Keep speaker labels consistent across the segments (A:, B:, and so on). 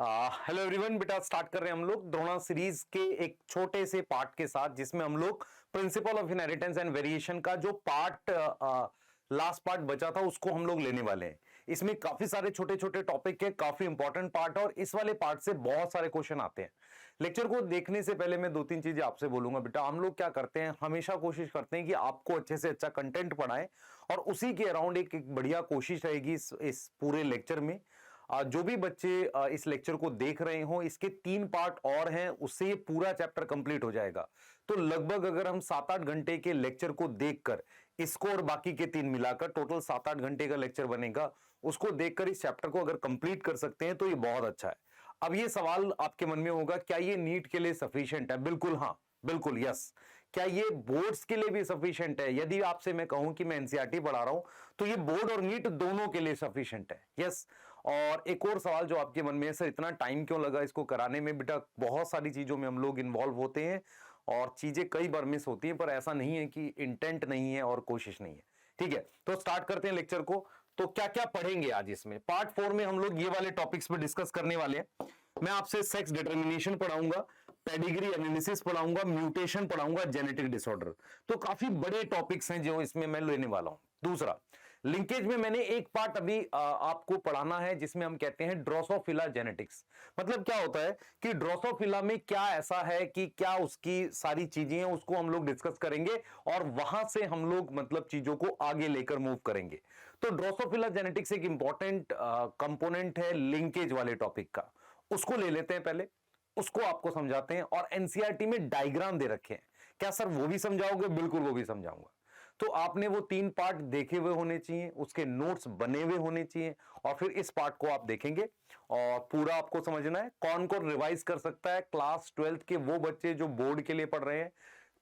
A: Hello everyone, बेटा start कर रहे हैं हम लोग द्रोणा सीरीज के एक छोटे से पार्ट के साथ, जिसमें हम लोग principle of inheritance and variation का जो पार्ट लास्ट पार्ट बचा था उसको हम लोग लेने वाले हैं। इसमें काफी सारे छोटे छोटे टॉपिक है, काफी इंपॉर्टेंट पार्ट है और इस वाले पार्ट से बहुत सारे क्वेश्चन आते हैं। लेक्चर को देखने से पहले मैं दो तीन चीजें आपसे बोलूंगा। बेटा हम लोग क्या करते हैं, हमेशा कोशिश करते हैं कि आपको अच्छे से अच्छा कंटेंट पढ़ाएं और उसी के अराउंड एक बढ़िया कोशिश रहेगी इस पूरे लेक्चर में। जो भी बच्चे इस लेक्चर को देख रहे हो, इसके 3 पार्ट और हैं, उससे ये पूरा चैप्टर कंप्लीट हो जाएगा। तो लगभग अगर हम 7-8 घंटे के लेक्चर को देखकर इसको और बाकी के 3 मिलाकर टोटल 7-8 घंटे का लेक्चर बनेगा, उसको देखकर इस चैप्टर को अगर कंप्लीट कर सकते हैं तो ये बहुत अच्छा है। अब ये सवाल आपके मन में होगा, क्या ये नीट के लिए सफिशिएंट है? बिल्कुल हाँ, बिल्कुल यस। क्या ये बोर्ड्स के लिए भी सफिशिएंट है? यदि आपसे मैं कहूं कि मैं एनसीईआरटी पढ़ा रहा हूं तो ये बोर्ड और नीट दोनों के लिए सफिशिएंट है, यस। और एक और सवाल जो आपके मन में है, सर इतना टाइम क्यों लगा इसको कराने में? बेटा बहुत सारी चीजों में हम लोग इन्वॉल्व होते हैं और चीजें कई बार मिस होती हैं, पर ऐसा नहीं है कि इंटेंट नहीं है और कोशिश नहीं है। ठीक है, तो स्टार्ट करते हैं लेक्चर को। तो क्या क्या पढ़ेंगे आज इसमें? पार्ट 4 में हम लोग ये वाले टॉपिक्स पे डिस्कस करने वाले हैं। मैं आपसे सेक्स डिटर्मिनेशन पढ़ाऊंगा, पेडिग्री एनालिसिस पढ़ाऊंगा, म्यूटेशन पढ़ाऊंगा, जेनेटिक डिसऑर्डर। तो काफी बड़े टॉपिक्स हैं जो इसमें मैं लेने वाला हूं। दूसरा, लिंकेज में मैंने एक पार्ट अभी आपको पढ़ाना है जिसमें हम कहते हैं ड्रोसोफिला जेनेटिक्स। मतलब क्या होता है कि ड्रोसोफिला में क्या ऐसा है कि क्या उसकी सारी चीजें हैं, उसको हम लोग डिस्कस करेंगे और वहां से हम लोग मतलब चीजों को आगे लेकर मूव करेंगे। तो ड्रोसोफिला जेनेटिक्स एक इंपॉर्टेंट कंपोनेंट है लिंकेज वाले टॉपिक का, उसको ले लेते हैं पहले, उसको आपको समझाते हैं। और एनसीईआरटी में डायग्राम दे रखे हैं, क्या सर वो भी समझाओगे? बिल्कुल वो भी समझाऊंगा। तो आपने वो 3 पार्ट देखे हुए होने चाहिए, उसके नोट्स बने हुए होने चाहिए और फिर इस पार्ट को आप देखेंगे और पूरा आपको समझना है। कौन कौन रिवाइज कर सकता है? क्लास 12 के वो बच्चे जो बोर्ड के लिए पढ़ रहे हैं,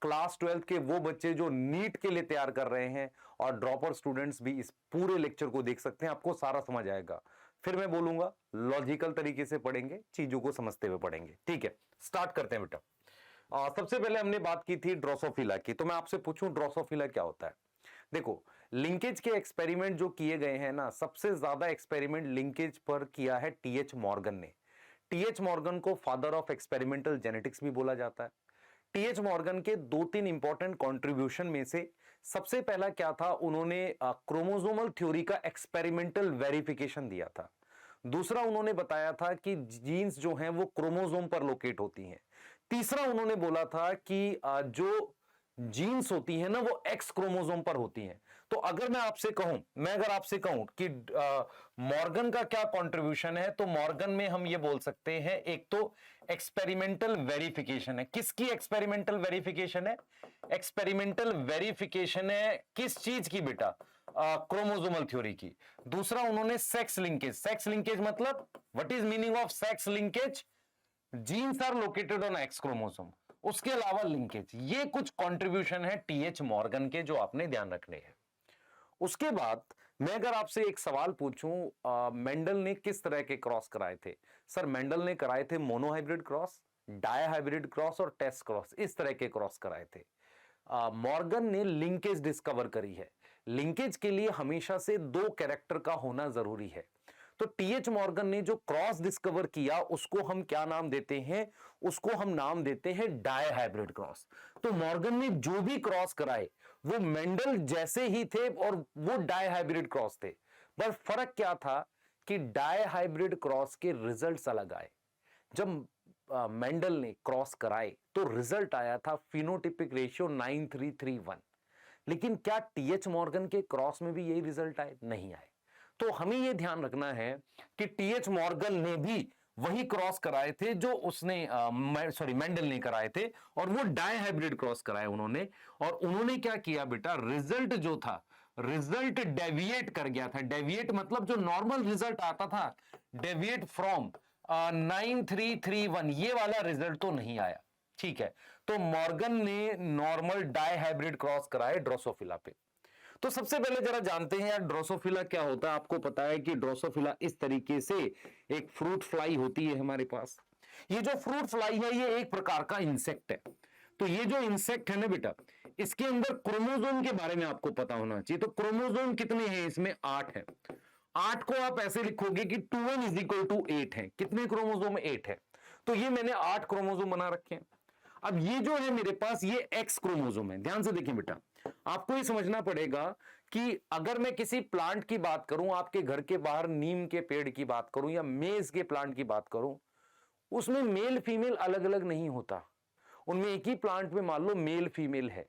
A: क्लास 12 के वो बच्चे जो नीट के लिए तैयार कर रहे हैं, और ड्रॉपर स्टूडेंट्स भी इस पूरे लेक्चर को देख सकते हैं, आपको सारा समझ आएगा। फिर मैं बोलूंगा लॉजिकल तरीके से पढ़ेंगे, चीजों को समझते हुए पढ़ेंगे। ठीक है, स्टार्ट करते हैं बेटा। सबसे पहले हमने बात की थी ड्रोसोफिला की, तो मैं आपसे पूछूं ड्रोसोफिला क्या होता है? देखो, लिंकेज के एक्सपेरिमेंट जो किए गए हैं ना, सबसे ज्यादा एक्सपेरिमेंट लिंकेज पर किया है टीएच मॉर्गन ने। टीएच मॉर्गन को फादर ऑफ एक्सपेरिमेंटल जेनेटिक्स भी बोला जाता है। टीएच मॉर्गन के 2-3 इंपॉर्टेंट कंट्रीब्यूशन में से सबसे पहला क्या था, उन्होंने क्रोमोसोमल थ्योरी का एक्सपेरिमेंटल वेरिफिकेशन दिया था। दूसरा, उन्होंने बताया था कि जीन्स जो हैं वो क्रोमोसोम पर लोकेट होती हैं। तीसरा, उन्होंने बोला था कि जो जीन्स होती है ना वो एक्स क्रोमोसोम पर होती हैं। तो अगर मैं अगर आपसे कहूं कि मॉर्गन का क्या कंट्रीब्यूशन है, तो मॉर्गन में हम ये बोल सकते हैं, एक तो एक्सपेरिमेंटल वेरिफिकेशन है। किसकी एक्सपेरिमेंटल वेरिफिकेशन है? एक्सपेरिमेंटल वेरिफिकेशन है किस चीज की बेटा? क्रोमोसोमल थ्योरी की। दूसरा, उन्होंने सेक्स लिंकेज। सेक्स लिंकेज मतलब what is meaning of sex linkage? Genes are located on X chromosome. उसके अलावा लिंकेज, ये कुछ कंट्रीब्यूशन है टीएच मॉर्गन के जो आपने ध्यान रखने हैं। उसके बाद मैं अगर आपसे एक सवाल पूछूं, मेंडल ने किस तरह के क्रॉस कराए थे? सर मेंडल ने कराए थे मोनोहाइब्रिड क्रॉस, डायहाइब्रिड क्रॉस और टेस्ट क्रॉस, इस तरह के क्रॉस कराए थे। मॉर्गन ने लिंकेज डिस्कवर करी है। लिंकेज के लिए हमेशा से 2 कैरेक्टर का होना जरूरी है। तो टीएच मॉर्गन ने जो क्रॉस डिस्कवर किया उसको हम क्या नाम देते हैं? उसको हम नाम देते हैं डायहाइब्रिड क्रॉस। तो मॉर्गन ने जो भी क्रॉस कराए वो मेंडल जैसे ही थे और वो डायहाइब्रिड क्रॉस थे। बस फर्क क्या था कि डायहाइब्रिड क्रॉस के रिजल्ट्स अलग आए। जब मेंडल ने क्रॉस कराए तो रिजल्ट आया था फिनोटिपिक रेशियो 9331। लेकिन क्या टीएच मॉर्गन के क्रॉस में भी यही रिजल्ट आए? नहीं आए। तो हमें यह ध्यान रखना है कि टीएच मॉर्गन ने भी वही क्रॉस कराए थे जो मेंडल ने कराए थे, और वो डायहाइब्रिड क्रॉस कराए उन्होंने। और उन्होंने क्या किया बेटा, रिजल्ट जो था, रिजल्ट डेविएट कर गया था। डेविएट मतलब जो नॉर्मल रिजल्ट आता था, डेविएट फ्रॉम 9331, ये वाला रिजल्ट तो नहीं आया। ठीक है, तो मॉर्गन ने नॉर्मल डायहाइब्रिड क्रॉस कराए ड्रोसोफिला पे। तो सबसे पहले जरा जानते हैं यार ड्रोसोफिला क्या होता है। आपको पता है कि ड्रोसोफिला इस तरीके से एक फ्रूट फ्लाई होती है हमारे पास। ये जो फ्रूट फ्लाई है ये एक प्रकार का इंसेक्ट है। तो ये जो इंसेक्ट है ना बेटा, इसके अंदर क्रोमोसोम के बारे में आपको पता होना चाहिए। तो क्रोमोसोम कितने हैं इसमें? 8 है। 8 को आप ऐसे लिखोगे कि 2n इज इक्वल टू 8 है। कितने क्रोमोसोम? 8 है। तो ये मैंने 8 क्रोमोसोम बना रखे हैं। अब ये जो है मेरे पास, ये एक्स क्रोमोसोम है। ध्यान से देखिए बेटा, आपको ये समझना पड़ेगा कि अगर मैं किसी प्लांट की बात करूं, आपके घर के बाहर नीम के पेड़ की बात करूं या मेज के प्लांट की बात करूं, उसमें मेल फीमेल अलग अलग नहीं होता। उनमें एक ही प्लांट में मान लो मेल फीमेल है,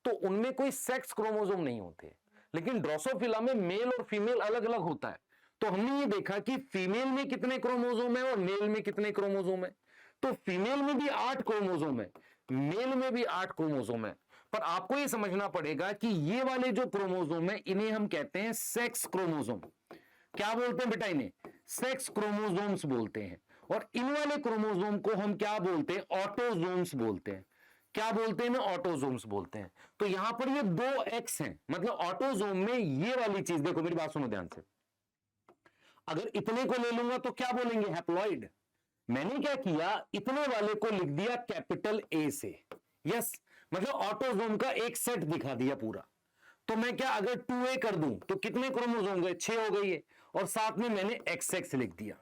A: तो उनमें कोई सेक्स क्रोमोसोम नहीं होते। लेकिन ड्रोसोफिला में मेल और फीमेल अलग अलग होता है। तो हमने ये देखा कि फीमेल में कितने क्रोमोसोम है और मेल में कितने क्रोमोसोम है। तो फीमेल में भी 8 क्रोमोसोम है, मेल में भी 8 क्रोमोसोम है। पर आपको ये समझना पड़ेगा कि ये वाले जो क्रोमोसोम है, इन्हें हम कहते हैं सेक्स क्रोमोसोम। क्या बोलते हैं बेटा? इन्हें सेक्स क्रोमोसोम्स बोलते हैं। और इन वाले क्रोमोसोम को हम क्या बोलते हैं? ऑटोसोम्स बोलते हैं। क्या बोलते हैं ना? ऑटोसोम्स बोलते हैं। तो यहां पर ये 2 एक्स हैं, मतलब ऑटोसोम में ये वाली चीज, देखो मेरी बात सुनो ध्यान से, अगर इतने को ले लूंगा तो क्या बोलेंगे? हैप्लॉइड। मैंने क्या किया, इतने वाले को लिख दिया कैपिटल ए से। यस, मतलब ऑटोसोम का एक सेट दिखा दिया पूरा। तो मैं क्या, अगर 2a कर दूं तो कितने क्रोमोसोम गए? 6 हो गई है। और साथ में मैंने XX लिख दिया।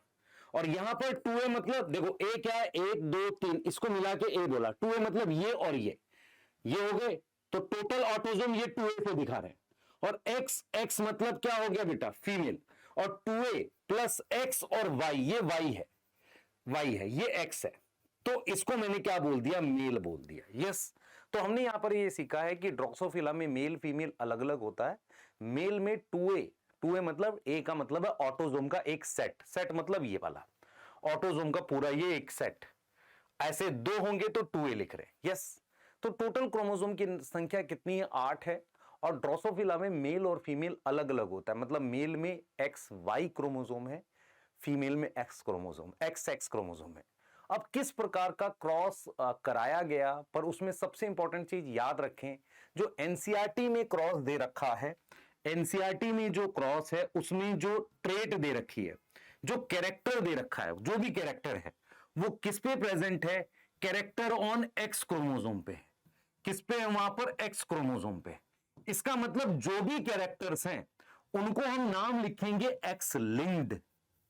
A: और यहां पर 2a मतलब देखो, a क्या है? 1 2 3, इसको मिला के a बोला। 2a मतलब ये और ये हो गए। तो टोटल ऑटोसोम ये 2a से दिखा रहे हैं। और x मतलब क्या हो गया बेटा? फीमेल। और 2a प्लस x और y, ये y है, ये x है। तो इसको मैंने क्या बोल दिया? मेल बोल दिया। यस। तो हमने यहां पर ये सीखा है कि ड्रोसोफिला में मेल फीमेल अलग अलग होता है। मेल में 2a मतलब a का मतलब है ऑटोसोम का एक सेट मतलब ये वाला ऑटोसोम का पूरा ये एक सेट। ऐसे 2 होंगे तो 2a लिख रहे हैं। यस। तो टोटल क्रोमोसोम की संख्या कितनी है? 8 है। और ड्रोसोफिला में मेल और फीमेल अलग अलग होता है, मतलब मेल में XY क्रोमोसोम है, फीमेल में X क्रोमोसोम, XX क्रोमोसोम है। अब किस प्रकार का क्रॉस कराया गया, पर उसमें सबसे इंपॉर्टेंट चीज याद रखें, जो एनसीईआरटी में क्रॉस दे रखा है, एनसीईआरटी में जो क्रॉस है उसमें जो ट्रेट दे रखी है, जो कैरेक्टर दे रखा है, जो भी कैरेक्टर है वो किस पे प्रेजेंट है? कैरेक्टर ऑन X क्रोमोसोम पे। किस पे है? वहां पर X क्रोमोसोम पे। इसका मतलब जो भी कैरेक्टर्स हैं उनको हम नाम लिखेंगे X लिंक्ड।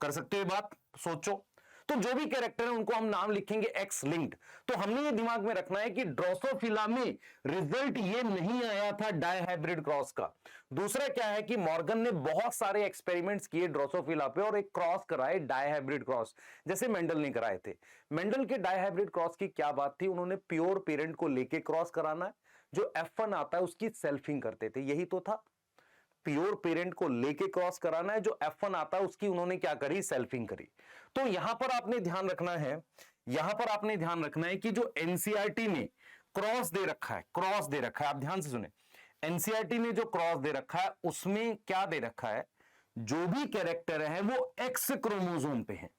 A: कर सकते हो बात? सोचो। तो जो भी कैरेक्टर है उनको हम नाम लिखेंगे X लिंक्ड। तो हमने ये दिमाग में रखना है कि ड्रोसोफिला में रिजल्ट ये नहीं आया था डायहाइब्रिड क्रॉस का। दूसरा क्या है कि मॉर्गन ने बहुत सारे एक्सपेरिमेंट्स किए ड्रोसोफिला पे और एक क्रॉस कराए, डायहाइब्रिड क्रॉस, जैसे मेंडल ने कराए थे। मेंडल के डायहाइब्रिड क्रॉस की क्या बात थी? उन्होंने प्योर पेरेंट को लेके क्रॉस कराना है, जो F1 आता है उसकी सेल्फिंग करते थे, यही तो था। प्योर पेरेंट को लेके क्रॉस कराना है, जो F1 आता है उसकी उन्होंने क्या करी? सेल्फिंग करी। तो यहां पर आपने ध्यान रखना है, यहां पर आपने ध्यान रखना है कि जो एनसीईआरटी में क्रॉस दे रखा है, क्रॉस दे रखा है, आप ध्यान से सुने, एनसीईआरटी में जो क्रॉस दे रखा है उसमें क्या दे रखा है? जो भी कैरेक्टर है वो X क्रोमोसोम पे है।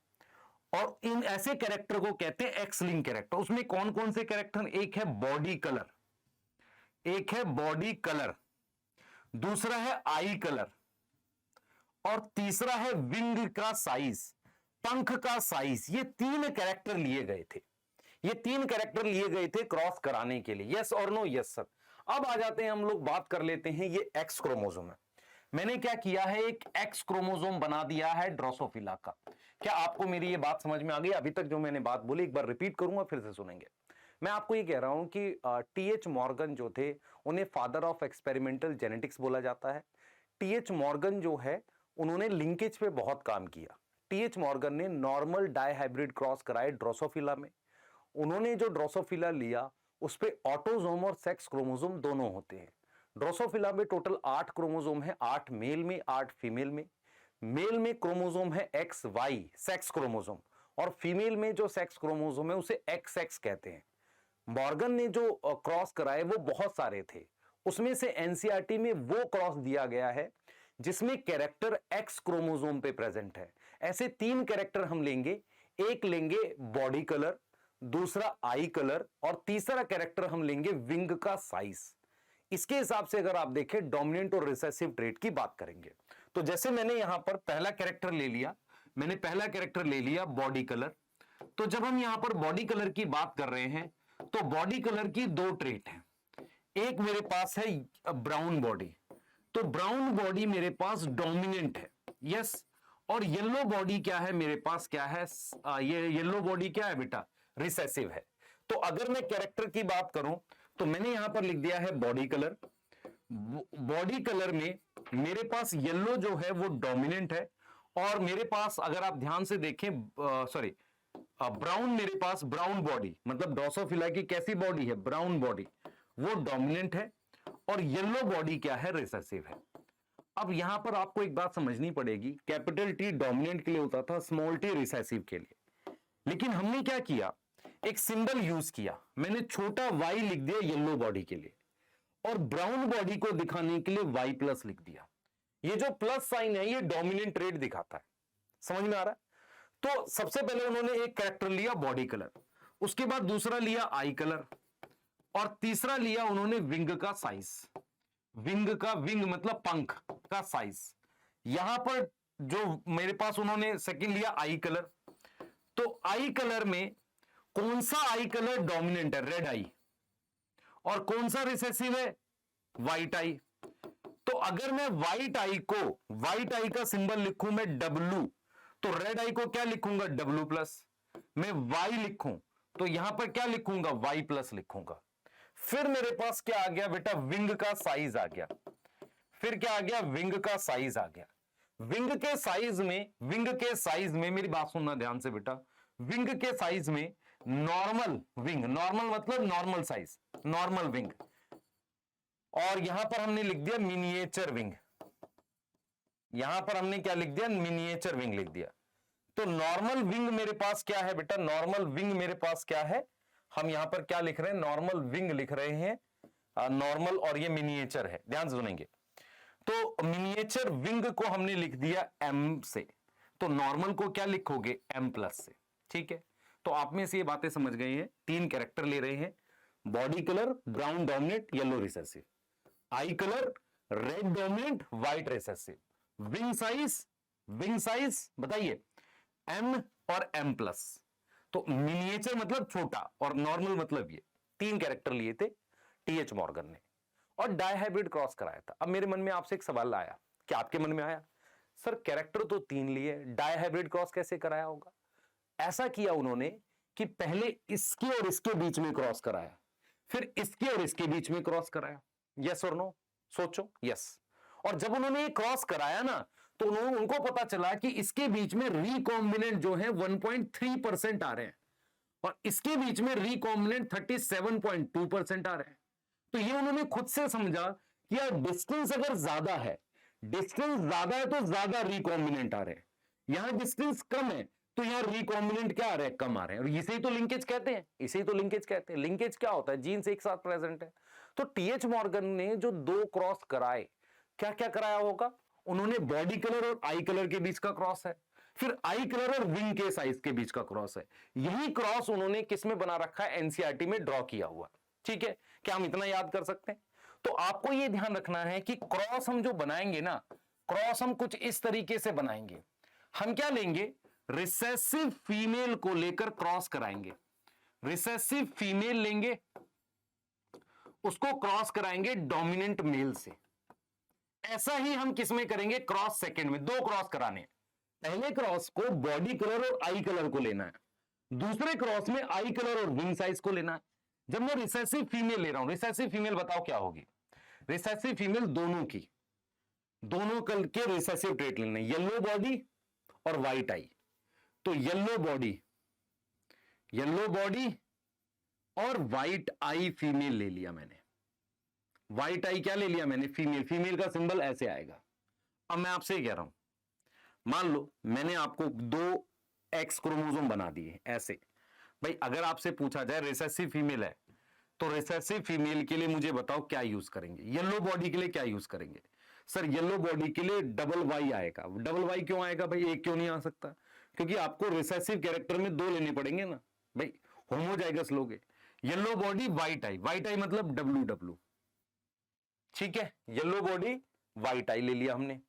A: और इन ऐसे कैरेक्टर को कहते हैं X लिंक कैरेक्टर। उसमें कौन कौन से कैरेक्टर? एक है बॉडी कलर, एक है बॉडी कलर, दूसरा है आई कलर, और तीसरा है विंग का साइज, पंख का साइज। ये 3 कैरेक्टर लिए गए थे, ये 3 कैरेक्टर लिए गए थे क्रॉस कराने के लिए। यस और नो? Yes sir. अब आ जाते हैं हम लोग, बात कर लेते हैं, ये एक्स क्रोमोसोम है। मैंने क्या किया है? एक एक्स क्रोमोसोम बना दिया है ड्रोसोफिला का। क्या आपको मेरी ये बात समझ में आ गई? अभी तक जो मैंने बात बोली एक बार रिपीट करूंगा, फिर से सुनेंगे। मैं आपको ये कह रहा हूं कि TH मॉर्गन जो थे, उन्हें फादर ऑफ एक्सपेरिमेंटल जेनेटिक्स बोला जाता है। TH मॉर्गन जो है, उन्होंने लिंकेज पे बहुत काम किया। TH मॉर्गन ने नॉर्मल डायहाइब्रिड क्रॉस कराए ड्रोसोफिला में। उन्होंने जो ड्रोसोफिला लिया उस पे ऑटोसोम और सेक्स क्रोमोसोम दोनों होते हैं। ड्रोसोफिला में टोटल 8 क्रोमोसोम है, 8 मेल में 8 फीमेल में। मेल में क्रोमोसोम है XY सेक्स क्रोमोसोम, और फीमेल में जो सेक्स क्रोमोसोम है उसे XX कहते हैं। मॉर्गन ने जो क्रॉस कराए वो बहुत सारे थे, उसमें से एनसीईआरटी में वो क्रॉस दिया गया है जिसमें कैरेक्टर X क्रोमोसोम पे प्रेजेंट है। ऐसे 3 कैरेक्टर हम लेंगे, एक लेंगे बॉडी कलर, दूसरा आई कलर, और तीसरा कैरेक्टर हम लेंगे विंग का साइज। इसके हिसाब से अगर आप देखें डोमिनेंट और रिसेसिव ट्रेट की बात करेंगे। तो जैसे मैंने यहां पर पहला कैरेक्टर ले लिया, मैंने पहला कैरेक्टर ले लिया बॉडी कलर। तो जब हम यहां पर बॉडी कलर की बात कर रहे हैं तो बॉडी कलर की 2 ट्रेट हैं। एक मेरे पास है ब्राउन बॉडी, तो ब्राउन बॉडी मेरे पास डोमिनेंट है। यस। और येलो बॉडी क्या है मेरे पास, क्या है, ये येलो बॉडी क्या है बेटा, रिसेसिव है। तो अगर मैं कैरेक्टर की बात करूं तो मैंने यहां पर लिख दिया है बॉडी कलर। बॉडी कलर में मेरे पास येलो जो है वो डोमिनेंट है, और मेरे पास अगर आप ध्यान से देखें, सॉरी, ब्राउन, मेरे पास ब्राउन बॉडी मतलब ड्रोसोफिला की कैसी बॉडी है, ब्राउन बॉडी, वो डोमिनेंट है, और येलो बॉडी क्या है, रिसेसिव है। अब यहां पर आपको एक बात समझनी पड़ेगी, कैपिटल टी डोमिनेंट के लिए होता था, स्मॉल टी रिसेसिव के लिए। लेकिन हमने क्या किया, एक सिंबल यूज किया, मैंने छोटा y लिख दिया येलो बॉडी के लिए, और ब्राउन बॉडी को दिखाने के लिए y प्लस लिख दिया। ये जो प्लस साइन है ये डोमिनेंट ट्रेड दिखाता है, समझ में आ रहा है। तो सबसे पहले उन्होंने एक कैरेक्टर लिया बॉडी कलर, उसके बाद दूसरा लिया आई कलर, और तीसरा लिया उन्होंने विंग का साइज। विंग का, विंग मतलब पंख का साइज। यहां पर जो मेरे पास उन्होंने सेकंड लिया आई कलर, तो आई कलर में कौन सा आई कलर डोमिनेंट है, रेड आई, और कौन सा रिसेसिव है, व्हाइट आई। तो अगर मैं व्हाइट आई को, व्हाइट आई का सिंबल लिखूं मैं W, तो रेड आई को क्या लिखूंगा, W प्लस। मैं Y लिखूं तो यहां पर क्या लिखूंगा, Y प्लस लिखूंगा। फिर मेरे पास क्या आ गया बेटा, विंग का साइज आ गया। फिर क्या आ गया, विंग का साइज आ गया। विंग के साइज में, विंग के साइज में मेरी बात सुनना ध्यान से बेटा, विंग के साइज में नॉर्मल विंग, नॉर्मल मतलब नॉर्मल साइज, नॉर्मल विंग, और यहां पर हमने लिख दिया मिनिएचर विंग। यहां पर हमने क्या लिख दिया, मिनिएचर विंग लिख दिया। तो नॉर्मल विंग मेरे पास क्या है बेटा, नॉर्मल विंग मेरे पास क्या है, हम यहां पर क्या लिख रहे हैं, नॉर्मल विंग लिख रहे हैं, नॉर्मल, और ये मिनिएचर है, ध्यान से सुनेंगे। तो मिनिएचर विंग को हमने लिख दिया M से, तो नॉर्मल को क्या लिखोगे, M प्लस से, ठीक है। तो आप में से ये बातें समझ गए हैं, तीन कैरेक्टर ले रहे हैं, body colour brown dominant yellow recessive, आई colour red dominant white recessive, wing size बताइए M और M प्लस। तो मिनिएचर मतलब छोटा और नॉर्मल मतलब ये, तीन कैरेक्टर लिए थे टीएच मॉर्गन ने, और डायहाइब्रिड क्रॉस कराया था। अब मेरे मन में आपसे एक सवाल आया, क्या आपके मन में आया, सर कैरेक्टर तो तीन लिए, डायहाइब्रिड क्रॉस कैसे कराया होगा। ऐसा किया उन्होंने कि पहले इसके और इसके बीच में क्रॉस कराया, फिर इसके और इसके बीच में क्रॉस कराया। यस और नो, सोचो। यस। और जब उन्होंने ये क्रॉस कराया ना, तो उनको पता चला कि इसके बीच में रिकॉम्बिनेंट जो है 1.3% आ रहे हैं, और इसके बीच में रिकॉम्बिनेंट 37.2% आ रहे हैं। तो ये उन्होंने खुद से समझा कि यार डिस्टेंस अगर ज्यादा है, डिस्टेंस ज्यादा है तो ज्यादा रिकॉम्बिनेंट आ रहे हैं, यहां डिस्टेंस कम है तो यहां रिकॉम्बिनेंट क्या आ रहे हैं, कम आ रहे हैं। और इसे ही तो लिंकेज कहते हैं, इसे ही तो लिंकेज कहते हैं। लिंकेज क्या होता है, जीन्स एक साथ प्रेजेंट है। तो टीएच मॉर्गन ने जो दो क्रॉस कराए, क्या क्या कराया होगा, उन्होंने बॉडी कलर और आई कलर के बीच का क्रॉस है, फिर आई कलर और विंग के साइज के बीच का क्रॉस है। यही क्रॉस उन्होंने किस में बना रखा है, एनसीईआरटी में ड्रॉ किया हुआ, ठीक है। क्या हम इतना याद कर सकते हैं। तो आपको यह ध्यान रखना है कि क्रॉस हम जो बनाएंगे ना, क्रॉस हम कुछ इस तरीके से बनाएंगे। हम क्या लेंगे, रिसेसिव फीमेल को लेकर क्रॉस कराएंगे, रिसेसिव फीमेल लेंगे, उसको क्रॉस कराएंगे डोमिनेंट मेल से। ऐसा ही हम किसमें करेंगे, क्रॉस सेकंड में। दो क्रॉस कराने, पहले क्रॉस को बॉडी कलर और आई कलर को लेना है, दूसरे क्रॉस में आई कलर और विंग साइज को लेना है। जब मैं रिसेसिव फीमेल ले रहा हूं, रिसेसिव फीमेल बताओ क्या होगी, रिसेसिव फीमेल दोनों की, दोनों कल के रिसेसिव ट्रेट लेने, येलो बॉडी और व्हाइट आई। तो येलो बॉडी और व्हाइट आई फीमेल ले लिया मैंने, व्हाइट आई क्या ले लिया मैंने, फीमेल। फीमेल का सिंबल ऐसे आएगा। अब मैं आपसे कह रहा हूं, मान लो मैंने आपको दो एक्स क्रोमोसोम बना दिए ऐसे। भाई अगर आपसे पूछा जाए रिसेसिव फीमेल है, तो रिसेसिव फीमेल के लिए मुझे बताओ क्या यूज करेंगे, येलो बॉडी के लिए क्या यूज करेंगे। सर येलो बॉडी के लिए डबल वाई आएगा। डबल वाई क्यों आएगा भाई, एक क्यों नहीं आ सकता, क्योंकि आपको रिसेसिव कैरेक्टर में दो लेने पड़ेंगे ना भाई, होमोजाइगस लोगे। येलो बॉडी व्हाइट आई, व्हाइट आई मतलब WW, ठीक है। येलो बॉडी व्हाइट आई ले लिया हमने,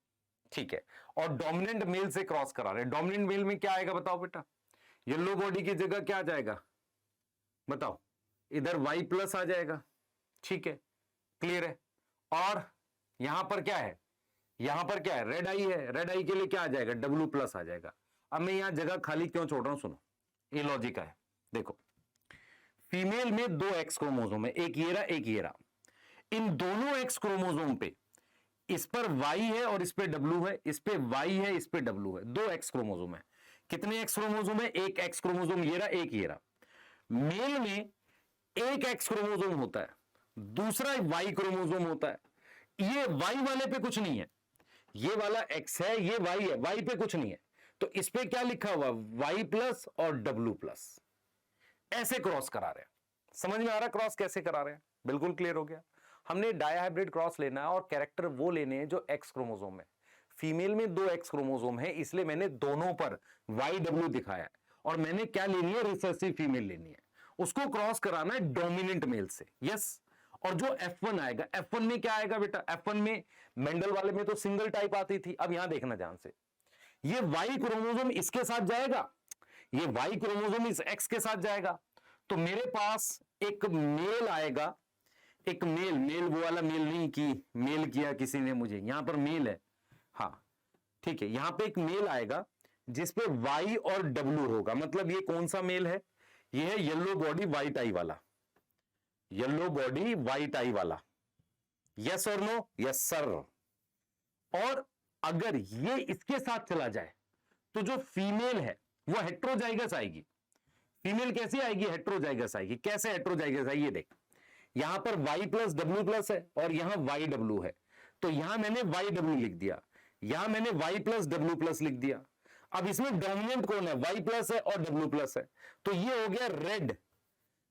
A: ठीक है। और डोमिनेंट मेल से क्रॉस करा रहे हैं। डोमिनेंट मेल में क्या आएगा बताओ बेटा, येलो बॉडी की जगह क्या आ जाएगा बताओ, इधर Y प्लस आ जाएगा, ठीक है, क्लियर है। और यहां पर क्या है, यहां पर क्या है, रेड आई है, रेड आई के लिए क्या आ जाएगा, डब्ल्यू प्लस आ जाएगा। अब मैं यहां जगह खाली क्यों छोड़ रहा हूं, सुनो, ये लॉजिक है। देखो फीमेल में दो एक्स क्रोमोसोम है, एक ये रहा एक ये रहा। इन दोनों एक्स क्रोमोसोम पे, इस पर वाई है और इस पे डब्ल्यू है, इस पे वाई है इस पे डब्ल्यू है, दो एक्स क्रोमोसोम है। कितने एक्स क्रोमोसोम है, एक एक्स क्रोमोसोम ये रहा एक ये रहा। मेल में एक एक्स क्रोमोसोम होता है, दूसरा वाई क्रोमोसोम होता है। ये वाई वाले पे कुछ नहीं है, ये वाला एक्स है ये वाई है, वाई पे कुछ नहीं है, तो इस पे क्या लिखा हुआ, वाई प्लस और डब्ल्यू प्लस। ऐसे क्रॉस करा रहे हैं। समझ में आ रहा क्रॉस कैसे करा रहे हैं, बिल्कुल क्लियर हो गया। हमने डायहाइब्रिड क्रॉस लेना है और कैरेक्टर वो लेने हैं जो एक्स क्रोमोसोम है। फीमेल में दो एक्स क्रोमोसोम है, इसलिए मैंने दोनों पर वाई डब्ल्यू दिखाया है। और मैंने क्या लेनी है, रिसेसिव फीमेल लेनी है, उसको क्रॉस कराना है डोमिनेंट मेल से। यस। और जो F1 आएगा, F1 में क्या आएगा बेटा, F1 में मेंडल वाले में तो सिंगल टाइप आती थी। अब यहां देखना ध्यान से, ये वाई क्रोमोसोम इसके साथ जाएगा, ये वाई क्रोमोसोम इस एक्स के साथ जाएगा। तो मेरे पास एक मेल आएगा, एक मेल, मेल वो वाला मेल नहीं कि मेल किया किसी ने मुझे, यहां पर मेल है, हाँ ठीक है। यहां पे एक मेल आएगा जिसपे वाई और डब्ल्यू होगा। मतलब ये कौन सा मेल है, ये है येलो बॉडी व्हाइट आई वाला, येलो बॉडी व्हाइट आई वाला। यस और नो, यस सर। और अगर ये इसके साथ चला जाए तो जो फीमेल है वो हेट्रोजाइगस आएगी। फीमेल कैसी आएगी, हेट्रोजाइगस आएगी। कैसे हेट्रोजाइगस आएगी, ये देख, यहां पर वाई प्लस डब्ल्यू प्लस है और यहां वाई डब्ल्यू है, तो यहां मैंने वाई डब्ल्यू लिख दिया, यहां मैंने वाई प्लस डब्ल्यू प्लस लिख दिया। अब इसमें डोमिनेंट कौन है, वाई प्लस है और डब्ल्यू प्लस है, तो ये हो गया रेड,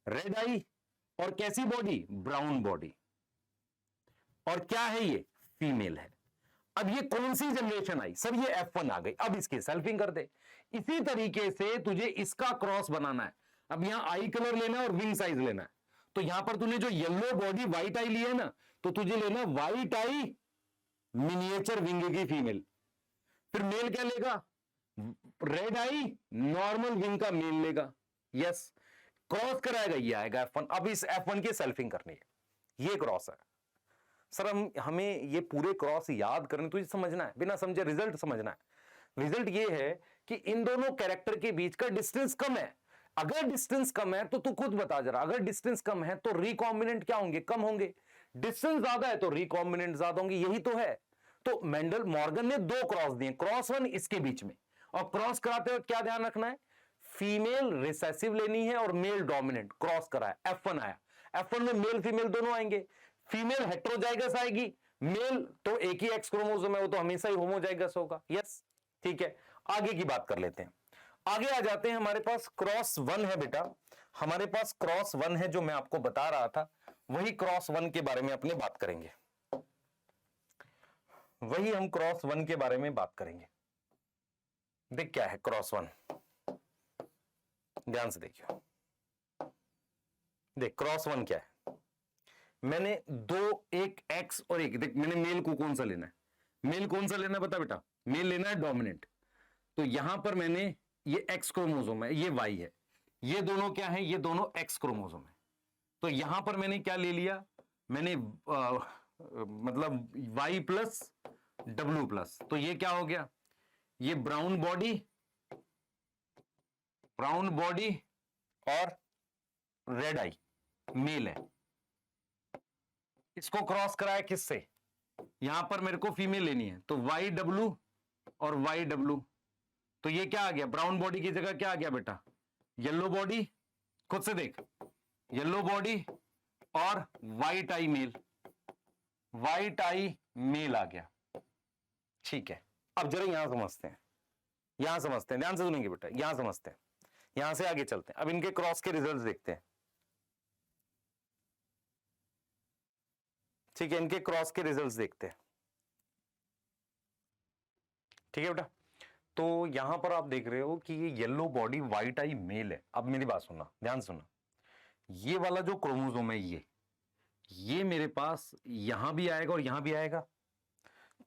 A: रेड आई। और कैसी बॉडी, ब्राउन बॉडी। और क्या है ये, फीमेल है। अब ये कौन सी जनरेशन आई, सर ये F1 आ गई। अब इसकी सेल्फिंग कर दे। इसी तरीके से तुझे इसका क्रॉस बनाना है। अब यहां आई कलर लेना है और विंग साइज लेना है। तो यहां पर तूने जो येलो बॉडी व्हाइट आई ली है ना, तो तुझे लेना व्हाइट आई मिनिएचर विंग की फीमेल। फिर मेल क्या लेगा, रेड आई नॉर्मल विंग का मेल लेगा। यस, क्रॉस कराएगा, ये आएगा F1। अब इस F1 की सेल्फिंग करनी है, ये क्रॉस है। सर हमें ये पूरे क्रॉस याद करने, तुझे समझना है, बिना समझे रिजल्ट समझना है। रिजल्ट ये है कि इन दोनों कैरेक्टर के बीच का डिस्टेंस कम है। अगर डिस्टेंस कम है तो तू खुद बता जरा, अगर डिस्टेंस कम है तो रिकॉम्बिनेंट क्या होंगे, कम होंगे। डिस्टेंस ज्यादा है तो रिकॉम्बिनेंट ज्यादा होंगे, यही तो है। तो मेंडल मॉर्गन ने दो क्रॉस दिए, क्रॉस वन इसके बीच में। और क्रॉस कराते वक्त क्या ध्यान रखना है, फीमेल रिसेसिव लेनी है और मेल डोमिनेंट। क्रॉस कराया, F1 आया, F1 में मेल फीमेल दोनों आएंगे। फीमेल हेट्रोजाइगस आएगी, मेल तो एक ही एक्स क्रोमोसोम है, वो तो हमेशा ही होमोजाइगस होगा। यस, ठीक है। आगे की बात कर लेते हैं, आगे आ जाते हैं। हमारे पास क्रॉस वन है बेटा, हमारे पास क्रॉस वन है, जो मैं आपको बता रहा था, वही क्रॉस वन के बारे में अपने बात करेंगे, वही हम क्रॉस वन के बारे में बात करेंगे। देख क्या है क्रॉस वन, ध्यान से देखियो। देख क्रॉस वन क्या है, मैंने दो, एक एक्स और एक, देख मैंने मेल को कौन सा लेना है, मेल कौन सा लेना है बता बेटा, मेल लेना है डोमिनेंट। तो यहां पर मैंने, ये एक्स क्रोमोसोम है, ये वाई है, ये दोनों क्या है, ये दोनों एक्स क्रोमोसोम है। तो यहां पर मैंने क्या ले लिया, मैंने मतलब वाई प्लस डब्ल्यू प्लस। तो ये क्या हो गया, ये ब्राउन बॉडी, ब्राउन बॉडी और रेड आई मेल है। इसको क्रॉस कराया किससे, यहां पर मेरे को फीमेल लेनी है, तो वाई डब्ल्यू और वाई डब्ल्यू। तो ये क्या आ गया, ब्राउन बॉडी की जगह क्या आ गया बेटा, येलो बॉडी। खुद से देख, येलो बॉडी और वाइट आई मेल, वाइट आई मेल आ गया। ठीक है, अब जरा यहां समझते हैं, यहां समझते हैं, ध्यान से सुनेंगे बेटा, यहां समझते हैं, यहां से आगे चलते हैं। अब इनके क्रॉस के रिजल्ट्स देखते हैं। ठीक है, इनके क्रॉस के रिजल्ट्स देखते हैं। ठीक है बेटा, तो यहां पर आप देख रहे हो कि ये येलो बॉडी व्हाइट आई मेल है। अब मेरी बात सुनना, ध्यान सुनना, ये वाला जो क्रोमोसोम है, ये मेरे पास यहां भी आएगा और यहां भी आएगा।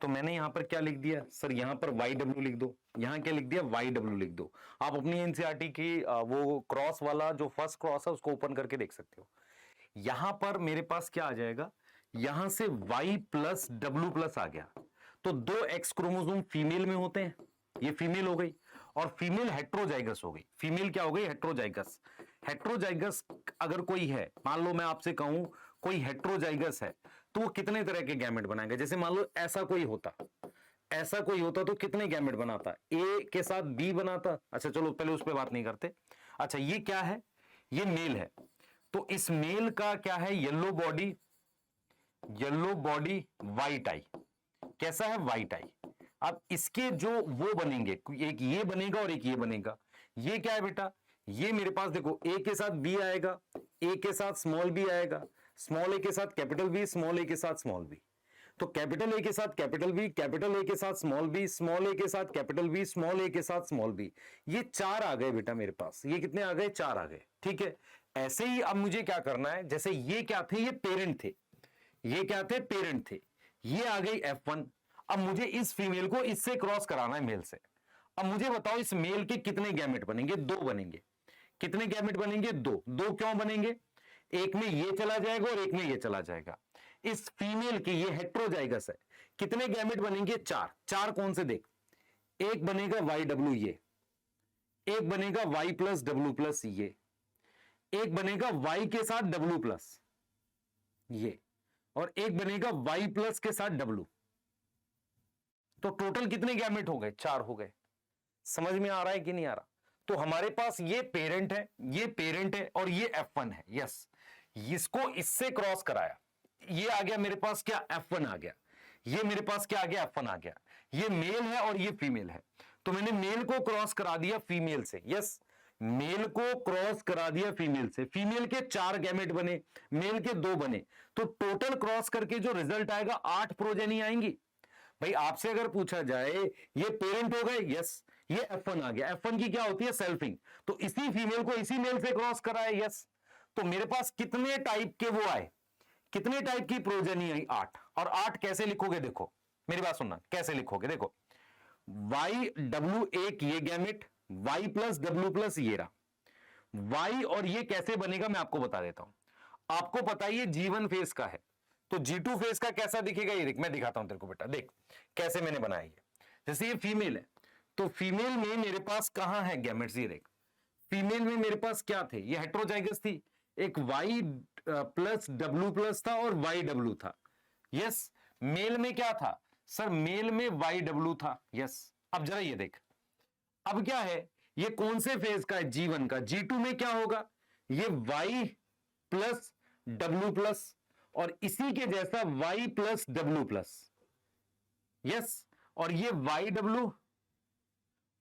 A: तो मैंने यहां पर क्या लिख दिया सर, यहां पर वाई डब्ल्यू लिख दो, यहां क्या लिख दिया, वाई डब्ल्यू लिख दो। आप अपनी एनसीईआरटी की वो क्रॉस वाला जो फर्स्ट क्रॉस है उसको ओपन करके देख सकते हो। यहां पर मेरे पास क्या आ जाएगा, यहां से वाई प्लस डब्ल्यू प्लस आ गया। तो 2 एक्स क्रोमोसोम फीमेल में होते हैं, ये फीमेल हो गई, और फीमेल हेट्रोजाइगस हो गई। फीमेल क्या हो गई? हेट्रोजाइगस। हेट्रोजाइगस अगर कोई है, मान लो मैं आपसे कहूं कोई हेट्रोजाइगस है, तो वो कितने तरह के गैमेट बनाएगा? जैसे मान लो ऐसा कोई होता तो कितने गैमेट बनाता? ए के साथ बी बनाता। अच्छा चलो पहले उस पर बात नहीं करते। अच्छा ये क्या है? ये मेल है, तो इस मेल का क्या है? येलो बॉडी व्हाइट आई। कैसा है? व्हाइट आई। अब इसके जो वो बनेंगे, एक ये बनेगा और एक ये बनेगा। ये क्या है बेटा? ये मेरे पास देखो, ए के साथ बी आएगा, ए के साथ स्मॉल बी आएगा, स्मॉल ए के साथ कैपिटल बी, स्मॉल ए के साथ स्मॉल बी। तो कैपिटल ए के साथ कैपिटल बी, कैपिटल ए के साथ स्मॉल बी, स्मॉल ए के साथ कैपिटल बी, स्मॉल ए के साथ स्मॉल बी। ये 4 आ गए बेटा मेरे पास। ये कितने आ गए? 4 आ गए। ठीक है, ऐसे ही अब मुझे क्या करना है? जैसे ये क्या थे? ये पेरेंट थे। ये क्या थे? पेरेंट थे। ये आ गई F1। अब मुझे इस फीमेल को इससे क्रॉस कराना है, मेल से। अब मुझे बताओ इस मेल के कितने गैमेट बनेंगे? 2 बनेंगे। कितने गैमेट बनेंगे? 2। 2 क्यों बनेंगे? एक में ये चला जाएगा और एक में ये चला जाएगा। इस फीमेल की, ये हेट्रोजाइगस है, कितने गैमेट बनेंगे? 4। 4 कौन से? देख, एक बनेगा YW, ये एक बनेगा Y प्लस डब्ल्यू प्लस, ये एक बनेगा Y के साथ W प्लस, ये और एक बनेगा Y प्लस के साथ W। तो टोटल कितने गैमेट हो गए? 4 हो गए। समझ में आ रहा है कि नहीं आ रहा? तो हमारे पास ये पेरेंट है, ये पेरेंट है और ये F1 है। यस, इसको इससे क्रॉस कराया, ये आ गया मेरे पास क्या? F1 आ गया। ये मेरे पास क्या आ गया? F1 आ गया। ये मेल है और ये फीमेल है, तो मैंने मेल को क्रॉस करा दिया फीमेल से। यस, मेल को क्रॉस करा दिया फीमेल से। फीमेल के 4 गैमेट बने, मेल के 2 बने, तो टोटल क्रॉस करके जो रिजल्ट आएगा 8 प्रोजेनी आएंगी। भाई आपसे अगर पूछा जाए ये पेरेंट हो गए, यस, ये F1 आ गया। F1 की क्या होती है? सेल्फिंग। तो इसी फीमेल को इसी मेल से क्रॉस कराए, यस। तो मेरे पास कितने टाइप के वो आए? कितने टाइप की प्रोजेनी आई? 8। और 8 कैसे लिखोगे? देखो मेरी बात सुनना, कैसे लिखोगे? देखो, YW एक ये gamete, Y plus W plus ये रहा Y, और ये कैसे बनेगा मैं आपको बता देता हूं। आपको पता है ये G1 फेज का है, तो G2 फेज का कैसा दिखेगा? ये देख, मैं दिखाता हूं तेरे को बेटा, देख कैसे मैंने बनाया ये। जैसे ये फीमेल है, तो फीमेल में मेरे पास कहां है गैमेट्स? ये देख, फीमेल में मेरे पास क्या थे? ये हेट्रोजाइगस थी, एक Y प्लस W प्लस था और YW था। यस, मेल में क्या था? सर मेल में YW था। यस, अब जरा ये देख, अब क्या है? ये कौन से फेज का है? G1 का। G2 में क्या होगा? ये Y प्लस W प्लस और इसी के जैसा Y plus W plus. Yes, और ये YW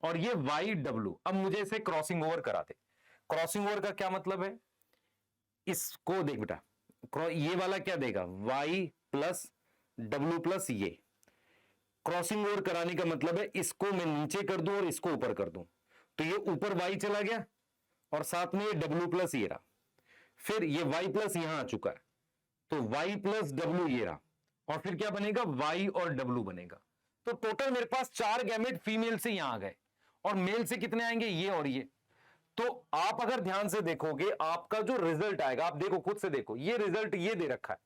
A: और ये YW। अब मुझे इसे क्रॉसिंग ओवर कराते। क्रॉसिंग ओवर का क्या मतलब है? इसको देख बेटा, ये वाला क्या देगा? Y plus W plus. ये क्रॉसिंग ओवर कराने का मतलब है इसको मैं नीचे कर दूं और इसको ऊपर कर दूं, तो ये ऊपर Y चला गया और साथ में ये W प्लस ये रहा। फिर ये Y प्लस यहां आ चुका है, तो Y प्लस W ये रहा, और फिर क्या बनेगा? Y और W बनेगा। तो टोटल मेरे पास 4 गैमेट फीमेल से यहां आ गए, और मेल से कितने आएंगे? ये और ये। तो आप अगर ध्यान से देखोगे, आपका जो रिजल्ट आएगा, आप देखो खुद से देखो, ये रिजल्ट ये दे रखा है।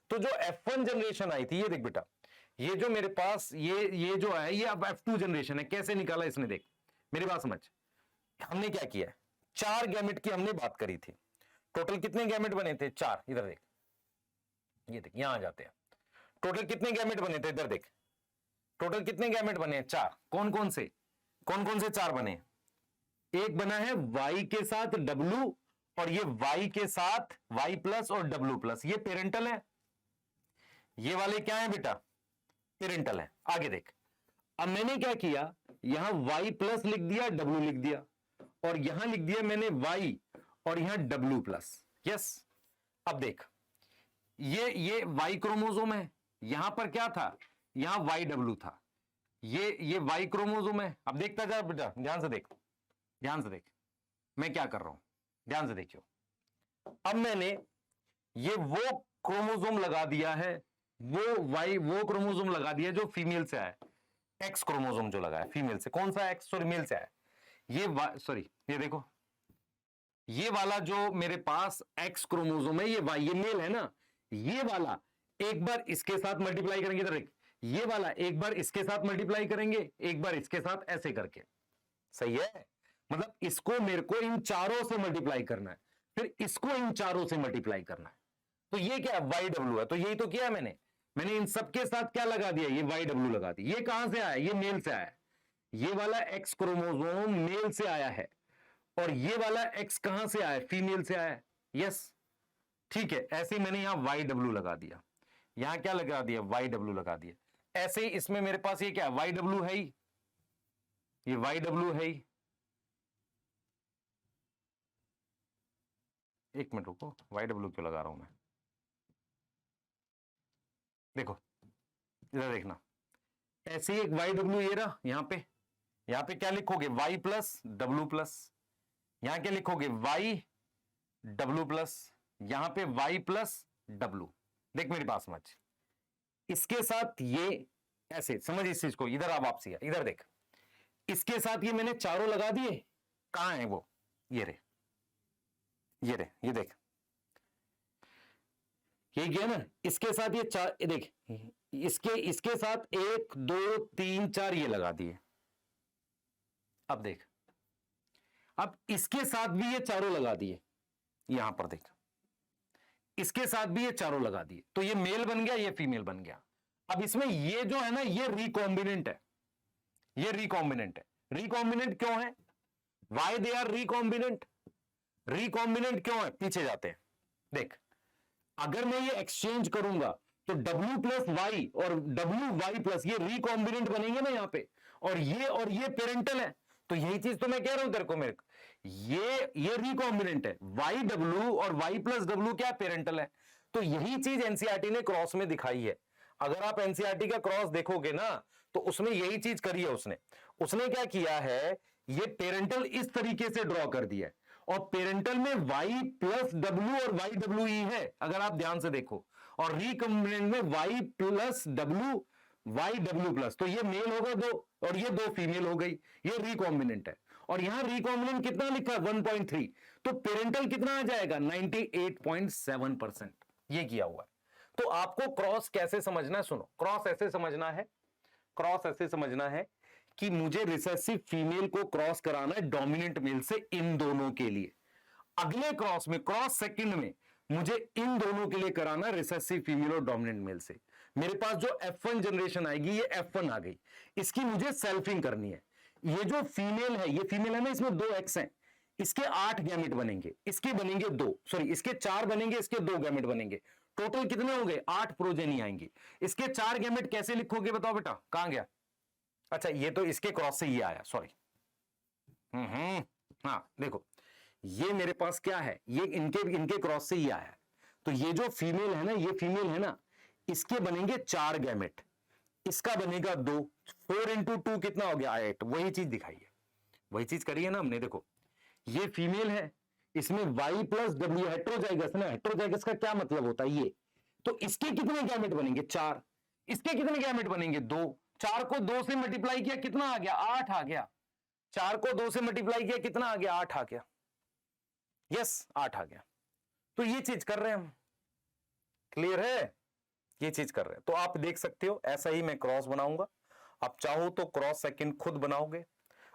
A: तो जो F1 जनरेशन आई थी, ये देख बेटा, ये जो मेरे पास ये जो है, ये अब F2 जनरेशन है। कैसे निकाला इसने? देख मेरी बात समझ, हमने क्या किया है? 4 गैमेट की हमने बात करी थी। टोटल कितने गैमेट बने थे? 4। इधर देख, ये देख, यहां आ जाते हैं। टोटल कितने गैमेट बने थे? इधर देख, टोटल कितने गैमेट बने हैं? 4। कौन कौन से 4 बने? एक बना है Y के साथ W, और ये Y के साथ Y प्लस और W प्लस। ये पेरेंटल है। ये वाले क्या है बेटा? पेरेंटल है। आगे देख, अब मैंने क्या किया? यहां Y प्लस लिख दिया, W लिख दिया, और यहां लिख दिया मैंने Y और यहां W प्लस। यस, अब देख, ये Y क्रोमोसोम है, यहां पर क्या था? यहां YW था। ये Y क्रोमोसोम है। अब देखता जा बेटा, ध्यान से देख, ध्यान से देख मैं क्या कर रहा हूं, ध्यान से देखियो। अब मैंने ये वो क्रोमोसोम लगा दिया है, वो क्रोमोसोम लगा दिया जो फीमेल से आया, एक्स क्रोमोसोम जो लगा है फीमेल से। कौन सा एक्स? सॉरी, मेल से आया। ये देखो, ये वाला जो मेरे पास एक्स क्रोमोसोम है, ये मेल है ना, ये वाला एक बार इसके साथ मल्टीप्लाई करेंगे, इधर देख, ये वाला एक बार इसके साथ मल्टीप्लाई करेंगे, एक बार इसके साथ ऐसे करके, सही है। मतलब इसको मेरे को इन चारों से मल्टीप्लाई करना है, फिर इसको इन चारों से मल्टीप्लाई करना है। तो ये क्या है, वाई डब्ल्यू है। तो यही तो किया मैंने इन सबके साथ क्या लगा दिया, ये वाई डब्ल्यू लगा दिया। ये कहां से आया, ये मेल से आया। ये वाला एक्स क्रोमोसोम मेल से आया है, और ये वाला एक्स कहां से आया, फीमेल से आया है। यस, ठीक है। ऐसे ही मैंने यहां वाई डब्ल्यू लगा दिया, यहां क्या लगा दिया, वाई डब्ल्यू लगा दिया। ऐसे ही इसमें मेरे पास ये क्या है, वाई डब्ल्यू है ही, ये वाई डब्ल्यू है ही। एक मिनट रुको, वाई डब्ल्यू क्यों लगा रहा हूं मैं, देखो इधर देखना। ऐसे ही एक वाई डब्ल्यू ये रहा, यहां पे क्या लिखोगे, वाई प्लस डब्ल्यू प्लस, यहां क्या लिखोगे, वाई डब्ल्यू प्लस, यहां पे वाई प्लस डब्ल्यू। देख मेरी बात समझ, इसके साथ ये ऐसे समझ इस चीज को, इधर आप वापसी, इधर देख, इसके साथ ये मैंने चारों लगा दिए। कहां है वो, ये रे, ये देख, यही किया ना। इसके साथ ये चार, देख, इसके साथ 1 2 3 4 ये लगा दिए। अब देख, अब इसके साथ भी ये चारों लगा दिए, यहां पर देख, इसके साथ भी ये चारों लगा दिए। तो ये मेल बन गया, ये फीमेल बन गया। अब इसमें ये जो है ना, ये रिकॉम्बिनेंट है, ये रिकॉम्बिनेंट है। रिकॉम्बिनेंट क्यों है, why they are recombinant. Recombinant क्यों है, पीछे जाते हैं। देख, अगर मैं ये एक्सचेंज करूंगा तो W प्लस वाई और W वाई प्लस, ये रिकॉम्बिनेंट बनेंगे ना यहां पे, और ये पेरेंटल है। तो यही चीज तो मैं कह रहा हूं तेरे को, मेरे को ये रिकॉम्बिनेंट है, वाई डब्ल्यू और वाई प्लस डब्ल्यू क्या पेरेंटल है। तो यही चीज एनसीईआरटी ने क्रॉस में दिखाई है। अगर आप एनसीईआरटी का क्रॉस देखोगे ना, तो उसमें यही चीज करी है उसने क्या किया है, ये पेरेंटल इस तरीके से ड्रॉ कर दिया है, और पेरेंटल में वाई प्लस डब्ल्यू और वाई डब्ल्यू ई है, अगर आप ध्यान से देखो, और रिकॉम्बिनेंट में Y plus W Y W plus. तो ये मेल होगा 2 और ये 2 फीमेल हो गई, ये रिकॉम्बिनेंट है। और यहां रिकॉम्बिनेंट कितना लिखा है, 1.3, तो पेरेंटल कितना आ जाएगा, 98.7%। ये किया हुआ है। तो आपको क्रॉस कैसे समझना है, सुनो, क्रॉस ऐसे समझना है कि मुझे रिसेसिव फीमेल को क्रॉस कराना है डोमिनेंट मेल से, इन दोनों के लिए। अगले क्रॉस में, क्रॉस सेकंड में, मुझे इन दोनों के लिए कराना है रिसेसिव फीमेल और डोमिनेंट मेल से। मेरे पास जो F1 जनरेशन आएगी, ये F1 आ गई, इसकी मुझे सेल्फिंग करनी है। ये जो फीमेल है, ये फीमेल है ना, इसमें 2 एक्स हैं, इसके 8 गैमेट बनेंगे, इसके बनेंगे 2, सॉरी इसके 4 बनेंगे, इसके 2 गैमेट बनेंगे। टोटल कितने हो गए, 8 प्रोजेनी आएंगे। इसके 4 गैमेट कैसे लिखोगे बताओ बेटा, कहां गया, अच्छा ये तो इसके क्रॉस से ये आया, सॉरी। हाँ देखो, ये मेरे पास क्या है, ये इनके क्रॉस से ये आया। तो ये जो फीमेल है ना, ये फीमेल है ना, इसके बनेंगे 4 गैमेट, इसका बनेगा 2, 4 इंटू 2 कितना हो गया, 8। वही चीज दिखाई है, वही चीज करी है ना हमने। देखो ये फीमेल है, इसमें वाई प्लस डब्ल्यू हेट्रोजाइगस ना, हेट्रोजाइगस का क्या मतलब होता है ये, तो इसके कितने गैमेट बनेंगे, 4, इसके कितने गैमेट बनेंगे, 2। 4 को 2 से मल्टीप्लाई किया कितना आ गया, 8 आ गया। 4 को 2 से मल्टीप्लाई किया कितना आ गया, 8 आ गया। यस, 8 आ गया। तो ये चीज कर रहे हैं हम, क्लियर है, ये चीज कर रहे हैं। तो आप देख सकते हो, ऐसा ही मैं क्रॉस बनाऊंगा। आप चाहो तो क्रॉस सेकंड खुद बनाओगे,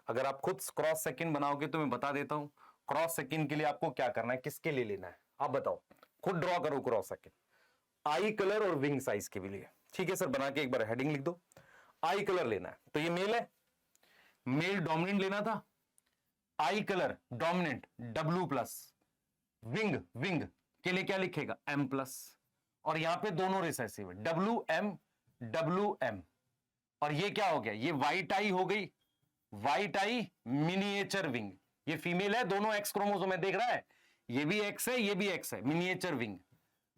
A: अगर आप खुद क्रॉस सेकंड बनाओगे तो मैं बता देता हूं क्रॉस सेकंड के लिए आपको क्या करना है, किसके लिए लेना है, आप बताओ, खुद ड्रॉ करो क्रॉस सेकंड, आई कलर और विंग साइज के लिए। ठीक है सर, बना के एक बार हेडिंग लिख दो। आई कलर लेना है, तो ये मेल है, मेल डोमिनेंट लेना था, आई colour dominant W plus, wing के लिए क्या लिखेगा, M प्लस, और यहां पे दोनों रिसेसिव है, WM, और ये क्या हो गया, ये व्हाइट आई हो गई, व्हाइट आई मिनिएचर विंग। ये फीमेल है, दोनों एक्स क्रोमोसोम में देख रहा है, ये भी एक्स है, ये भी एक्स है, मिनिएचर विंग।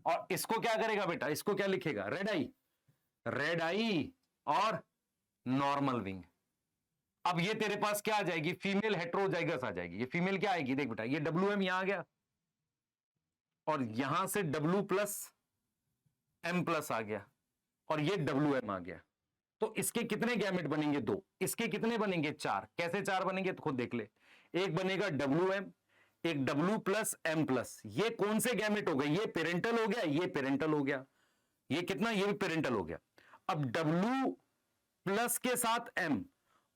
A: और इसको क्या करेगा बेटा, इसको क्या लिखेगा, रेड आई और नॉर्मल विंग। अब ये तेरे पास क्या आ जाएगी, फीमेल हेट्रोजाइगस आ जाएगी। ये फीमेल क्या आएगी, देख बेटा, ये WM यहां आ गया, और यहां से W प्लस M प्लस आ गया, और ये WM आ गया। तो इसके कितने गैमेट बनेंगे, 2, इसके कितने बनेंगे, 4। कैसे 4 बनेंगे तो खुद देख ले, एक बनेगा WM, एक W प्लस M प्लस। ये कौन से गैमेट हो गए, ये पेरेंटल हो गया, ये पेरेंटल हो गया, ये कितना, ये भी पेरेंटल हो गया। अब W प्लस के साथ M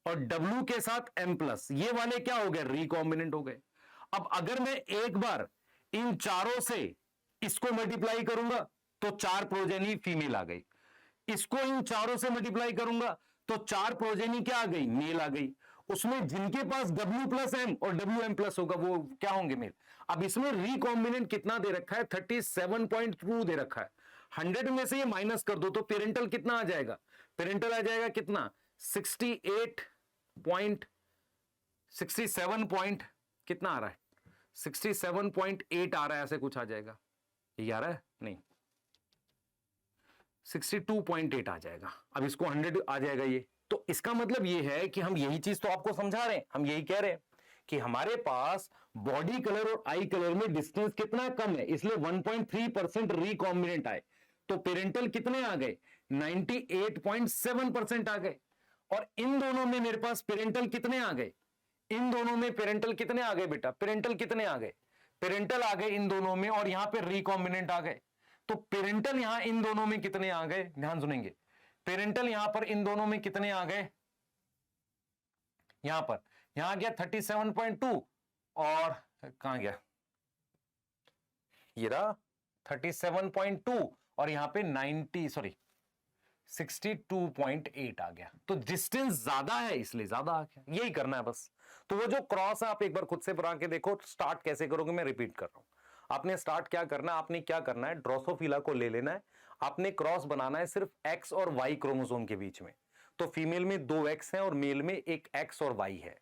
A: और W के साथ M प्लस, ये वाले क्या हो गए, रिकॉम्बिनेंट हो गए। अब अगर मैं एक बार इन चारों से इसको मल्टीप्लाई करूंगा तो 4 प्रोजेनी फीमेल आ गई, इसको इन चारों से मल्टीप्लाई करूंगा तो 4 प्रोजेनी क्या आ गई, मेल आ गई। उसमें जिनके पास W प्लस M और WM प्लस होगा वो क्या होंगे, मेल। अब इसमें रिकॉम्बिनेंट कितना दे रखा है, 37.2 दे रखा है। 100 में से ये माइनस कर दो तो पेरेंटल कितना आ जाएगा, पेरेंटल आ जाएगा कितना, 67 पॉइंट कितना आ रहा है, 67.8 आ रहा है, ऐसे कुछ आ जाएगा, ये आ रहा है नहीं, 62.8 आ जाएगा। अब इसको 100 आ जाएगा ये, तो इसका मतलब ये है कि हम यही चीज तो आपको समझा रहे हैं, हम यही कह रहे हैं कि हमारे पास बॉडी कलर और आई कलर में डिस्टेंस कितना कम है, इसलिए 1.3% रिकॉम्बिनेंट आए। तो पेरेंटल कितने आ गए, 98.7% आ गए। और इन दोनों में मेरे पास पेरेंटल कितने आ गए, इन दोनों में पेरेंटल कितने आ गए बेटा, पेरेंटल कितने आ गए, पेरेंटल आ गए इन दोनों में, और यहां पे रिकॉम्बिनेंट आ गए। तो पेरेंटल यहां इन दोनों में कितने आ गए, ध्यान सुनेंगे, पेरेंटल यहां पर इन दोनों में कितने आ गए, यहां पर, यहां गया 37.2 और कहां गया, ये रहा 37.2 और यहां पे 62.8 आ गया। तो डिस्टेंस ज्यादा है इसलिए ज्यादा आ गया, यही करना है बस। तो वो जो क्रॉस है आप एक बार खुद से बना के देखो, स्टार्ट कैसे करोगे, मैं रिपीट कर रहा हूं। आपने स्टार्ट क्या करना है, आपने क्या करना है, ड्रोसोफिला को ले लेना है, आपने क्रॉस बनाना है सिर्फ एक्स और वाई क्रोमोसोम के बीच में। तो फीमेल में 2 एक्स है और मेल में एक एक्स और वाई है।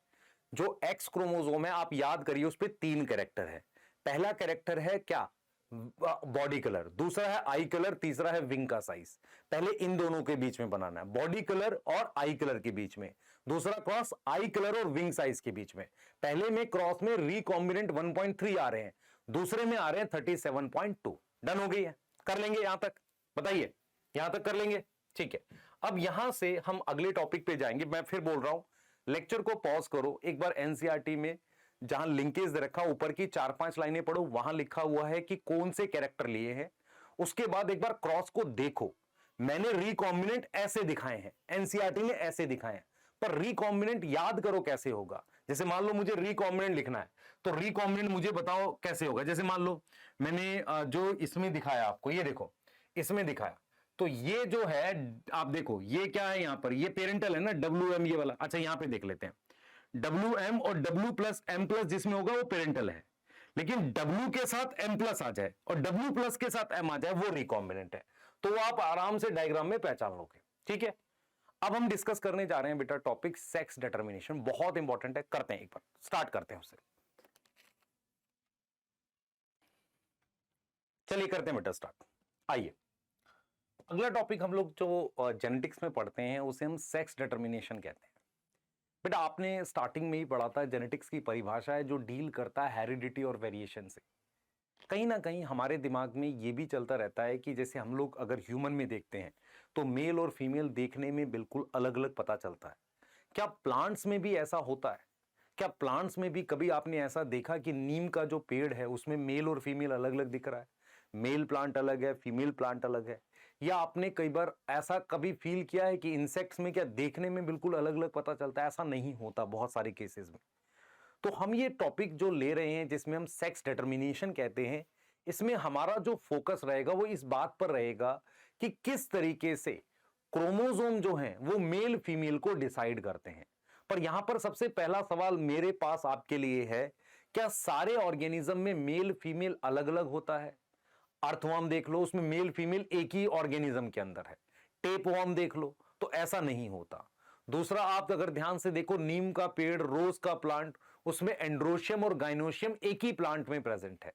A: जो एक्स क्रोमोसोम है आप याद करिए उस पर 3 कैरेक्टर है। पहला कैरेक्टर है क्या, बॉडी कलर, दूसरा है आई कलर, तीसरा है विंग का साइज। पहले इन दोनों के बीच में बनाना है, बॉडी कलर और आई कलर के बीच में। दूसरा क्रॉस आई कलर और विंग साइज के बीच में। पहले में क्रॉस में रिकॉम्बिनेंट 1.3 आ रहे हैं, दूसरे में आ रहे हैं 37.2। डन हो गई है, कर लेंगे यहां तक, बताइए यहां तक कर लेंगे, ठीक है। अब यहां से हम अगले टॉपिक पे जाएंगे। मैं फिर बोल रहा हूं, लेक्चर को पॉज करो, एक बार एनसीईआरटी में जहां लिंकेज रखा ऊपर की 4-5 लाइनें पढ़ो, वहां लिखा हुआ है कि कौन से कैरेक्टर लिए हैं। उसके बाद एक बार क्रॉस को देखो, मैंने रिकॉम्बिनेंट ऐसे दिखाए हैं, एनसीईआरटी ने ऐसे दिखाए हैं, पर रिकॉम्बिनेंट याद करो कैसे होगा। जैसे मान लो मुझे रिकॉम्बिनेंट लिखना है, तो रिकॉम्बिनेंट मुझे बताओ कैसे होगा। जैसे मान लो मैंने जो इसमें दिखाया आपको, ये देखो इसमें दिखाया, तो ये जो है आप देखो ये क्या है, यहां पर ये पेरेंटल है ना, WM ये वाला। अच्छा यहां पे देख लेते हैं, WM और W प्लस M प्लस जिसमें होगा वो पेरेंटल है, लेकिन W के साथ M प्लस आ जाए और W प्लस के साथ M आ जाए वो रिकॉम्बिनेंट है। तो आप आराम से डायग्राम में पहचान लोगे, ठीक है। अब हम डिस्कस करने जा रहे हैं बेटा टॉपिक सेक्स डिटरमिनेशन, बहुत इंपॉर्टेंट है, करते हैं एक बार स्टार्ट करते हैं उससे। चलिए करते हैं बेटा स्टार्ट। आइए अगला टॉपिक हम लोग जो जेनेटिक्स में पढ़ते हैं उसे हम सेक्स डिटरमिनेशन कहते हैं। बेटा आपने स्टार्टिंग में ही पढ़ा था, जेनेटिक्स की परिभाषा है जो डील करता है हेरिडिटी और वेरिएशन से। कहीं ना कहीं हमारे दिमाग में ये भी चलता रहता है कि जैसे हम लोग अगर ह्यूमन में देखते हैं तो मेल और फीमेल देखने में बिल्कुल अलग अलग पता चलता है। क्या प्लांट्स में भी ऐसा होता है? क्या प्लांट्स में भी कभी आपने ऐसा देखा कि नीम का जो पेड़ है उसमें मेल और फीमेल अलग अलग दिख रहा है, मेल प्लांट अलग है, फीमेल प्लांट अलग है? या आपने कई बार ऐसा कभी फील किया है कि इंसेक्ट्स में क्या देखने में बिल्कुल अलग अलग पता चलता है? ऐसा नहीं होता बहुत सारे केसेस में। तो हम ये टॉपिक जो ले रहे हैं जिसमें हम सेक्स डिटरमिनेशन कहते हैं, इसमें हमारा जो फोकस रहेगा वो इस बात पर रहेगा कि किस तरीके से क्रोमोसोम जो हैं वो मेल फीमेल को डिसाइड करते हैं। पर यहां पर सबसे पहला सवाल मेरे पास आपके लिए है, क्या सारे ऑर्गेनिज्म में मेल फीमेल अलग अलग होता है? अर्थवर्म देख लो, उसमें मेल फीमेल एक ही ऑर्गेनिज्म के अंदर है। टेपवर्म देख लो तो ऐसा नहीं होता। दूसरा आप अगर ध्यान से देखो, नीम का पेड़, रोज का प्लांट, उसमें एंड्रोशियम और गाइनोशियम एक ही प्लांट में प्रेजेंट है।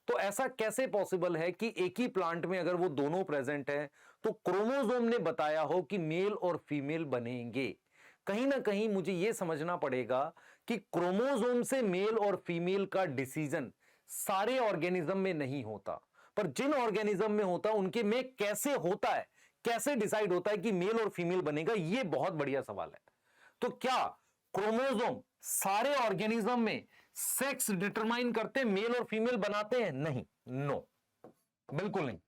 A: तो ऐसा कैसे पॉसिबल है कि एक ही प्लांट में अगर वो दोनों प्रेजेंट है तो क्रोमोसोम ने बताया हो कि मेल और फीमेल बनेंगे? कहीं ना कहीं मुझे यह समझना पड़ेगा कि क्रोमोसोम से मेल और फीमेल का डिसीजन सारे ऑर्गेनिज्म में नहीं होता, पर जिन ऑर्गेनिज्म में होता है उनके में कैसे होता है, कैसे डिसाइड होता है कि मेल और फीमेल बनेगा, यह बहुत बढ़िया सवाल है। तो क्या क्रोमोसोम सारे ऑर्गेनिज्म में सेक्स डिटरमाइन करते, मेल और फीमेल बनाते हैं? नहीं, नो, बिल्कुल नहीं।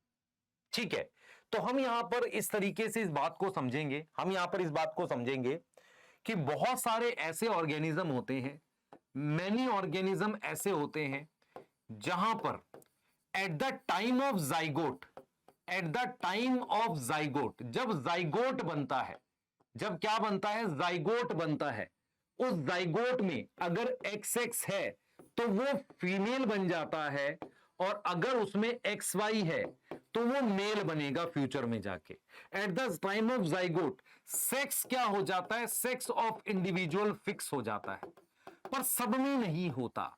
A: ठीक है, तो हम यहां पर इस तरीके से इस बात को समझेंगे, हम यहां पर इस बात को समझेंगे कि बहुत सारे ऐसे ऑर्गेनिज्म होते हैं, मैनी ऑर्गेनिज्म ऐसे होते हैं जहां पर at the time of zygote, at the time of zygote, जब जाइगोट बनता है, जब क्या बनता है, जाइगोट बनता है, उस जाइगोट में अगर XX है तो वो फीमेल बन जाता है, और अगर उसमें XY है तो वो मेल बनेगा फ्यूचर में जाके। At the time of zygote sex क्या हो जाता है, सेक्स ऑफ इंडिविजुअल फिक्स हो जाता है, पर सब में नहीं होता,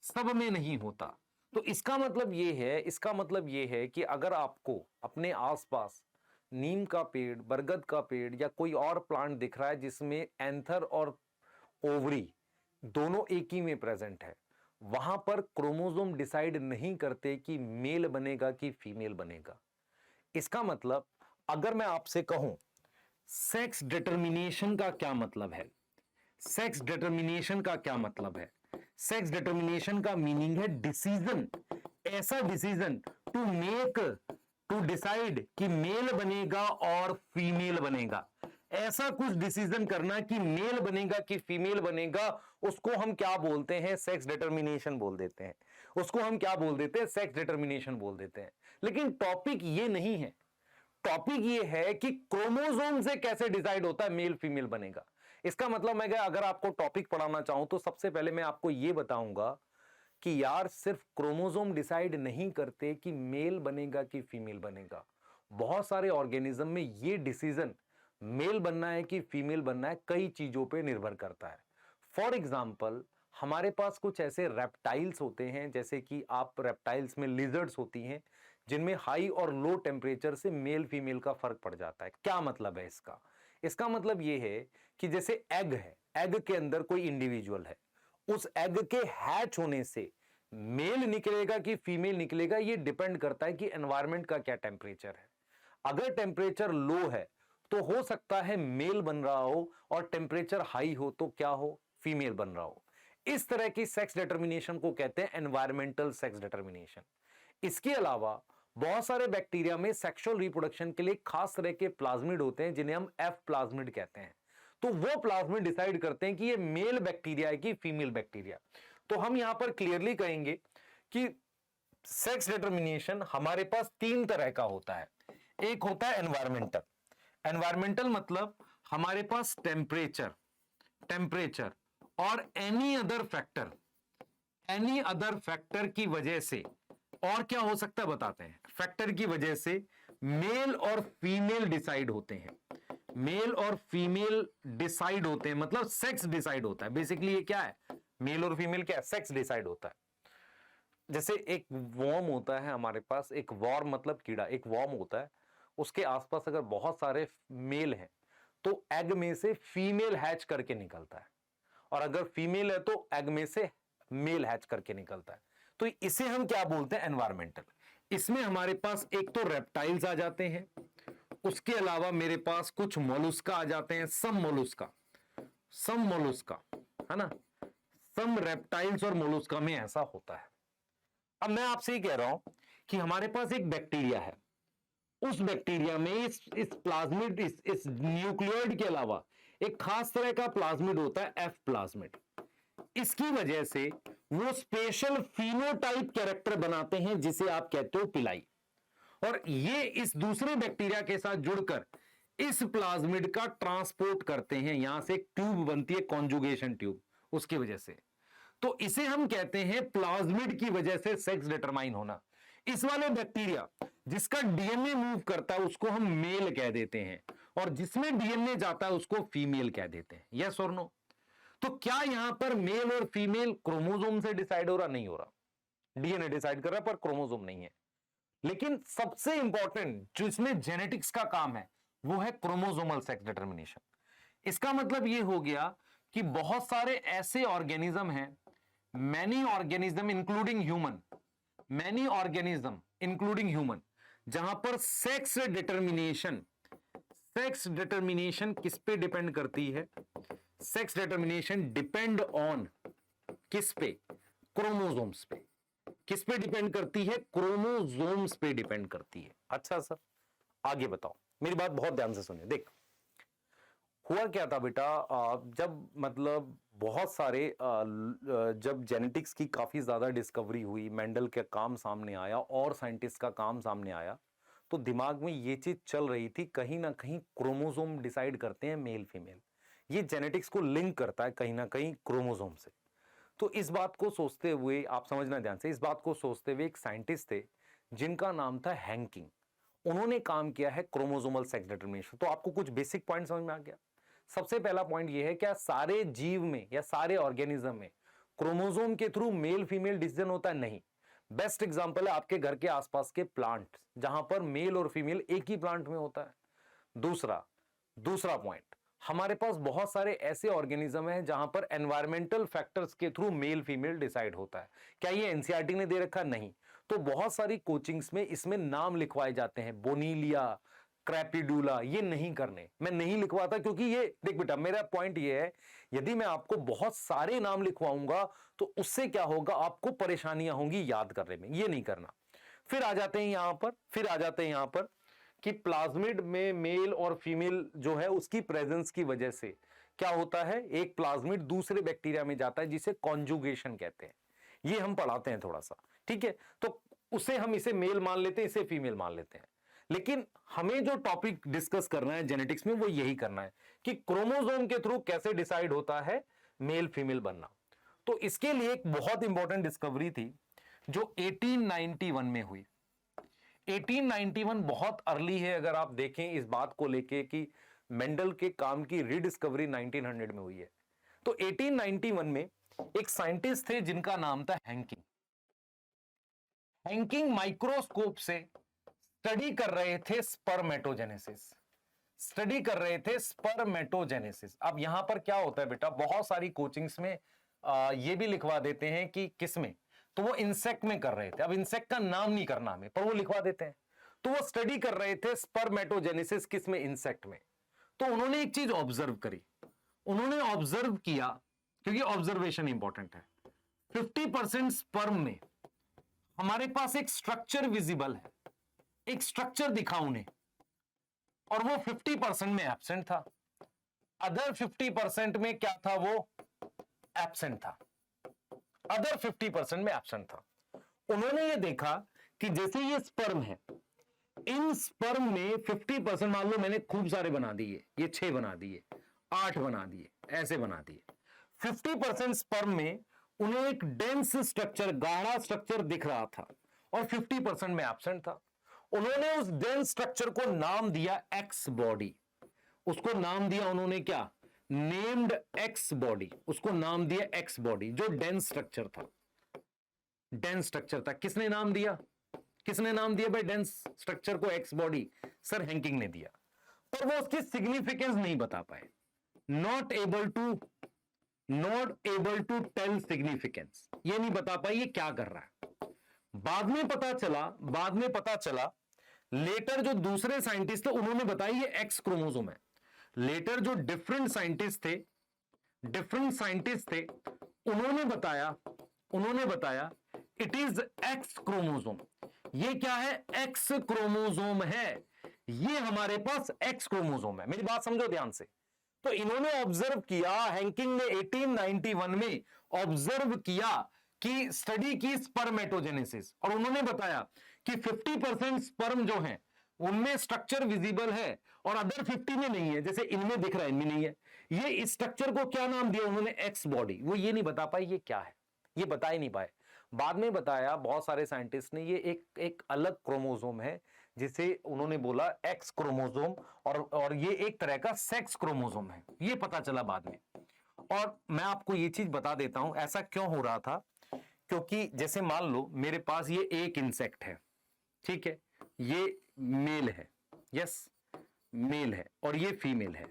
A: सब में नहीं होता। तो इसका मतलब ये है, इसका मतलब ये है कि अगर आपको अपने आसपास नीम का पेड़, बरगद का पेड़ या कोई और प्लांट दिख रहा है जिसमें एंथर और ओवरी दोनों एक ही में प्रेजेंट है, वहां पर क्रोमोसोम डिसाइड नहीं करते कि मेल बनेगा कि फीमेल बनेगा। इसका मतलब अगर मैं आपसे कहूं सेक्स डिटर्मिनेशन का क्या मतलब है, सेक्स डिटर्मिनेशन का क्या मतलब है, सेक्स डिटर्मिनेशन का मीनिंग है डिसीजन, ऐसा decision to make, to decide कि मेल बनेगा और फीमेल बनेगा, ऐसा कुछ डिसीजन करना कि मेल बनेगा कि फीमेल बनेगा, उसको हम क्या बोलते हैं, सेक्स डिटर्मिनेशन बोल देते हैं, उसको हम क्या बोल देते हैं, सेक्स डिटर्मिनेशन बोल देते हैं। लेकिन टॉपिक ये नहीं है, टॉपिक ये है कि क्रोमोसोम से कैसे डिसाइड होता है मेल फीमेल बनेगा। इसका मतलब मैं अगर आपको टॉपिक पढ़ाना चाहूं तो सबसे पहले मैं आपको यह बताऊंगा कि यार सिर्फ क्रोमोसोम डिसाइड नहीं करते कि मेल बनेगा कि फीमेल बनेगा, बहुत सारे ऑर्गेनिज्म में ये डिसीजन मेल बनना है कि फीमेल बनना है कई चीजों पे निर्भर करता है। फॉर एग्जाम्पल हमारे पास कुछ ऐसे रेप्टाइल्स होते हैं, जैसे कि आप रेप्टाइल्स में लिजर्ड्स होती हैं जिनमें हाई और लो टेम्परेचर से मेल फीमेल का फर्क पड़ जाता है। क्या मतलब है इसका, इसका मतलब यह है कि जैसे एग है, एग के अंदर कोई इंडिविजुअल है, उस एग के हैच होने से मेल निकलेगा कि फीमेल निकलेगा ये डिपेंड करता है कि एनवायरनमेंट का क्या टेम्परेचर है। अगर टेम्परेचर लो है तो हो सकता है मेल बन रहा हो, और टेम्परेचर हाई हो तो क्या हो, फीमेल बन रहा हो। इस तरह की सेक्स डिटर्मिनेशन को कहते हैं एनवायरमेंटल सेक्स डिटर्मिनेशन। इसके अलावा बहुत सारे बैक्टीरिया में सेक्सुअल रिप्रोडक्शन के लिए खास तरह के प्लाज्मिड होते हैं जिन्हें हम एफ प्लाज्मिड कहते हैं। तो वो प्लाज्मिड डिसाइड करते हैं कि ये मेल बैक्टीरिया है कि फीमेल बैक्टीरिया। तो हम यहां पर क्लियरली कहेंगे कि सेक्स डिटर्मिनेशन हमारे पास तीन तरह का होता है। एक होता है एनवायरमेंटल, एनवायरमेंटल मतलब हमारे पास टेम्परेचर, टेम्परेचर और any other factor, any other factor की वजह से, और क्या हो सकता है बताते हैं, फैक्टर की वजह से मेल और फीमेल डिसाइड होते हैं, मेल और फीमेल डिसाइड होते हैं, मतलब सेक्स डिसाइड होता है। बेसिकली ये क्या है, मेल और फीमेल क्या है, सेक्स डिसाइड होता है। जैसे एक वॉर्म होता है हमारे पास, एक वॉर्म मतलब कीड़ा, एक वॉर्म होता है, उसके आसपास अगर बहुत सारे मेल हैं तो एग में से फीमेल हैच करके निकलता है, और अगर फीमेल है तो एग में से मेल हैच करके निकलता है। तो इसे हम क्या बोलते हैं, एनवायरमेंटल। इसमें हमारे पास एक तो रेप्टाइल्स आ जाते हैं, उसके अलावा मेरे पास कुछ मोलुस्का आ जाते हैं, सम मोलुस्का, सम मोलुस्का, है ना, सम रेप्टाइल्स और मोलुस्का में ऐसा होता है। अब मैं आपसे ये कह रहा हूं कि हमारे पास एक बैक्टीरिया है, उस बैक्टीरिया में इस प्लाज्मिड, इस न्यूक्लियोइड के अलावा एक खास तरह का प्लाज्मिड होता है, एफ प्लाज्मिड। इसकी वजह से वो स्पेशल फिनोटाइप कैरेक्टर बनाते हैं जिसे आप कहते हो पिलाई, और ये इस दूसरे बैक्टीरिया के साथ जुड़कर इस प्लाज्मिड का ट्रांसपोर्ट करते हैं, यहां से एक ट्यूब बनती है, कॉन्जुगेशन ट्यूब, उसकी वजह से। तो इसे हम कहते हैं प्लाज्मिड की वजह से सेक्स डिटरमाइन होना। इस वाले बैक्टीरिया जिसका डीएनए मूव करता है उसको हम मेल कह देते हैं, और जिसमें डीएनए जाता है उसको फीमेल कह देते हैं। यस और नो? तो क्या यहां पर मेल और फीमेल क्रोमोसोम से डिसाइड हो रहा? नहीं हो रहा, डीएनए डिसाइड कर रहा है पर क्रोमोसोम नहीं है। लेकिन सबसे इंपॉर्टेंट जो इसमें जेनेटिक्स का काम है वो है क्रोमोसोमल सेक्स डिटर्मिनेशन। इसका मतलब यह हो गया कि बहुत सारे ऐसे ऑर्गेनिज्म हैं, many organism including human, many organism including human, जहां पर सेक्स डिटर्मिनेशन, सेक्स डिटर्मिनेशन किस पे डिपेंड करती है, सेक्स डिटर्मिनेशन डिपेंड ऑन किस पे, क्रोमोसोम्स पे। किस पे डिपेंड करती है, क्रोमोसोम्स पे डिपेंड करती है। अच्छा सर, आगे बताओ, मेरी बात बहुत ध्यान से सुनिए। देख, हुआ क्या था बेटा, जब मतलब बहुत सारे जब जेनेटिक्स की काफी ज्यादा डिस्कवरी हुई, मेंडल का काम सामने आया और साइंटिस्ट का काम सामने आया, तो दिमाग में ये चीज चल रही थी, कहीं ना कहीं क्रोमोसोम डिसाइड करते हैं मेल फीमेल, ये जेनेटिक्स को लिंक करता है कहीं ना कहीं क्रोमोसोम से। तो इस बात को सोचते हुए, आप समझना ध्यान से, इस बात को सोचते हुए एक साइंटिस्ट थे जिनका नाम था हैंकिंग। उन्होंने काम किया है क्रोमोसोमल सेक्स डिटरमिनेशन। तो आपको कुछ बेसिक पॉइंट समझ में आ गया। सबसे पहला पॉइंट यह है, क्या सारे जीव में या सारे ऑर्गेनिज्म में क्रोमोसोम के थ्रू मेल फीमेल डिसीजन होता है? नहीं। बेस्ट एग्जांपल है आपके घर के आसपास के प्लांट, जहां पर मेल और फीमेल एक ही प्लांट में होता है। दूसरा पॉइंट, हमारे पास बहुत सारे ऐसे ऑर्गेनिज्म हैं जहां पर एनवायरमेंटल फैक्टर्स के थ्रू मेल फीमेल डिसाइड होता है। क्या ये एनसीईआरटी ने दे रखा? नहीं। तो बहुत सारी कोचिंग्स में इसमें नाम लिखवाए जाते हैं, बोनीलिया, क्रैपिडुला, ये नहीं करने, मैं नहीं लिखवाता, क्योंकि ये देख बेटा, मेरा पॉइंट ये है, यदि मैं आपको बहुत सारे नाम लिखवाऊंगा तो उससे क्या होगा, आपको परेशानियां होंगी याद करने में, ये नहीं करना। फिर आ जाते हैं यहां पर कि प्लाज्मिड में मेल और फीमेल जो है उसकी प्रेजेंस की वजह से क्या होता है, एक प्लाज्मिड दूसरे बैक्टीरिया में जाता है जिसे कॉन्जुगेशन कहते हैं। ये हम पढ़ाते हैं थोड़ा सा, ठीक है? तो उसे हम इसे मेल मान लेते हैं, इसे फीमेल मान लेते हैं। लेकिन हमें जो टॉपिक डिस्कस करना है जेनेटिक्स में वो यही करना है कि क्रोमोसोम के थ्रू कैसे डिसाइड होता है मेल फीमेल बनना। तो इसके लिए एक बहुत इंपॉर्टेंट डिस्कवरी थी जो 1891 में हुई। 1891 बहुत अर्ली है, अगर आप देखें इस बात को लेके कि मेंडल के काम की रीडिस्कवरी 1900 में हुई है। तो 1891 में एक साइंटिस्ट थे जिनका नाम था हैंकिंग। हैंकिंग माइक्रोस्कोप से स्टडी कर रहे थे स्पर्मेटोजेनेसिस। अब यहां पर क्या होता है बेटा, बहुत सारी कोचिंग्स में ये भी लिखवा देते हैं कि किसमें, तो वो इंसेक्ट में कर रहे थे। अब इंसेक्ट का नाम नहीं करना हमें, पर वो लिखवा देते हैं। तो वो स्टडी कर रहे थे स्पर्मेटोजेनेसिस, किसमें, इंसेक्ट में। तो उन्होंने एक चीज ऑब्जर्व करी, उन्होंने ऑब्जर्व किया, क्योंकि ऑब्जर्वेशन इंपॉर्टेंट है। 50% स्पर्म में हमारे पास एक स्ट्रक्चर विजिबल है, एक स्ट्रक्चर दिखा उन्हें, और वो 50% में एब्सेंट था। अदर 50% में क्या था, वो एब्सेंट था। अदर 50% में एब्सेंट था। उन्होंने ये देखा कि जैसे ये स्पर्म है, इन स्पर्म में 50%, मान लो मैंने खूब सारे बना दिए, ये 6 बना दिए, 8 बना दिए, ऐसे बना दिए। 50% स्पर्म में उन्हें एक डेंस स्ट्रक्चर, गाढ़ा स्ट्रक्चर दिख रहा था, और 50% में एब्सेंट था। उन्होंने उस डेंस स्ट्रक्चर को नाम दिया एक्स बॉडी। उसको नाम दिया उन्होंने क्या, नेम्ड एक्स बॉडी। उसको नाम दिया एक्स बॉडी, जो डेंस स्ट्रक्चर था। डेंस स्ट्रक्चर था, किसने नाम दिया, भाई डेंस स्ट्रक्चर को एक्स बॉडी? सर हैंकिंग ने दिया। पर वो उसकी सिग्निफिकेंस नहीं बता पाए, not able to tell significance, ये नहीं बता पाए ये क्या कर रहा है। बाद में पता चला लेटर जो दूसरे साइंटिस्ट थे उन्होंने बताया ये एक्स क्रोमोसोम है। लेटर जो डिफरेंट साइंटिस्ट थे उन्होंने बताया इट इज एक्स क्रोमोसोम। ये क्या है, एक्स क्रोमोसोम है, ये हमारे पास एक्स क्रोमोसोम है। मेरी बात समझो ध्यान से। तो इन्होंने ऑब्जर्व किया, हैंकिंग ने 1891 में ऑब्जर्व किया कि स्टडी की स्पर्मेटोजेनेसिस, और उन्होंने बताया कि 50% स्पर्म जो है उनमें स्ट्रक्चर विजिबल है और अदर 50 में नहीं है, जैसे इनमें दिख रहा है इनमें नहीं है। ये इस स्ट्रक्चर को क्या नाम दिया उन्होंने, एक्स बॉडी। वो ये नहीं बता पाए ये क्या है, ये बता ही नहीं पाए। बाद में बताया बहुत सारे साइंटिस्ट ने, ये एक अलग क्रोमोसोम है जिसे उन्होंने बोला एक्स क्रोमोसोम, और ये एक तरह का सेक्स क्रोमोसोम है, ये पता चला बाद में। और मैं आपको ये चीज बता देता हूं ऐसा क्यों हो रहा था, क्योंकि जैसे मान लो मेरे पास ये एक इंसेक्ट है, ठीक है, ये मेल है, यस मेल है, और ये फीमेल है।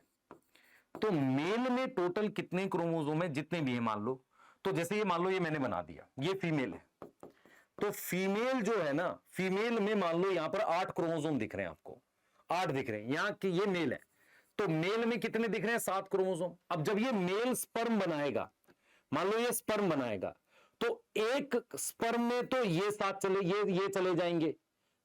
A: तो मेल में टोटल कितने क्रोमोसोम है, जितने भी है मान लो। तो जैसे ये मान लो ये मैंने बना दिया, ये फीमेल है, तो फीमेल जो है ना, फीमेल में मान लो यहां पर 8 क्रोमोसोम दिख रहे हैं आपको, 8 दिख रहे हैं यहां कि ये मेल है। तो मेल में कितने दिख रहे हैं, 7 क्रोमोसोम। अब जब ये मेल स्पर्म बनाएगा, मान लो ये स्पर्म बनाएगा, तो एक स्पर्म में तो ये 7 चले, ये चले जाएंगे,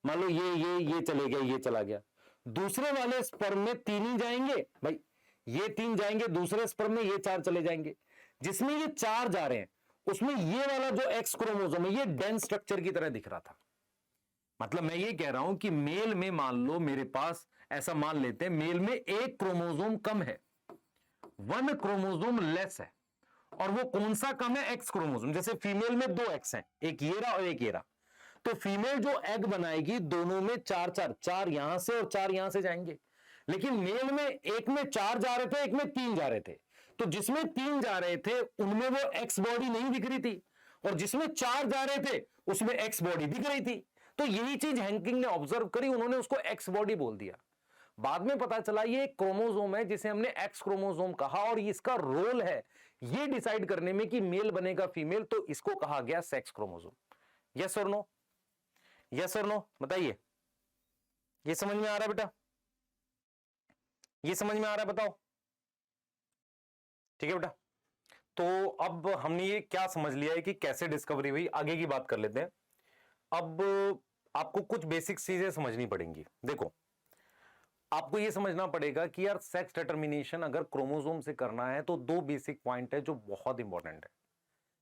A: मान लो ये चले गए, ये चला गया। दूसरे वाले स्पर्म में 3 ही जाएंगे भाई, ये 3 जाएंगे, दूसरे स्पर्म में ये 4 चले जाएंगे। जिसमें ये 4 जा रहे हैं उसमें ये वाला जो एक्स क्रोमोसोम है ये डेंस स्ट्रक्चर की तरह दिख रहा था। मतलब मैं ये कह रहा हूं कि मेल में मान लो मेरे पास, ऐसा मान लेते हैं मेल में एक क्रोमोसोम कम है, 1 क्रोमोसोम लेस है। और वो कौन सा कम है? X chromosome. जैसे फीमेल में 2 एक्स हैं, एक ये रहा और एक ये रहा, तो फीमेल जो एग बनाएगी दोनों में 4 यहां से और 4 यहां से जाएंगे। लेकिन मेल में एक में 4 जा रहे थे, एक में 3 जा रहे थे। तो जिसमें 3 जा रहे थे उनमें वो एक्स बॉडी नहीं दिख रही थी, और जिसमें 4 जा रहे थे उसमें एक्स बॉडी दिख रही थी। तो यही चीज हैंकिंग ने ऑब्जर्व करी, उन्होंने उसको एक्स बॉडी बोल दिया। बाद में पता चला ये एक क्रोमोसोम है जिसे हमने एक्स क्रोमोसोम कहा, और इसका रोल है ये डिसाइड करने में कि मेल बनेगा फीमेल, तो इसको कहा गया सेक्स क्रोमोसोम। यस और नो? यस और नो बताइए। ये समझ में आ रहा है बेटा? ये समझ में आ रहा है? बताओ। ठीक है बेटा। तो अब हमने ये क्या समझ लिया है कि कैसे डिस्कवरी हुई, आगे की बात कर लेते हैं। अब आपको कुछ बेसिक चीजें समझनी पड़ेंगी। देखो, आपको यह समझना पड़ेगा कि यार सेक्स डिटर्मिनेशन अगर क्रोमोसोम से करना है तो 2 बेसिक पॉइंट है जो बहुत इंपॉर्टेंट है।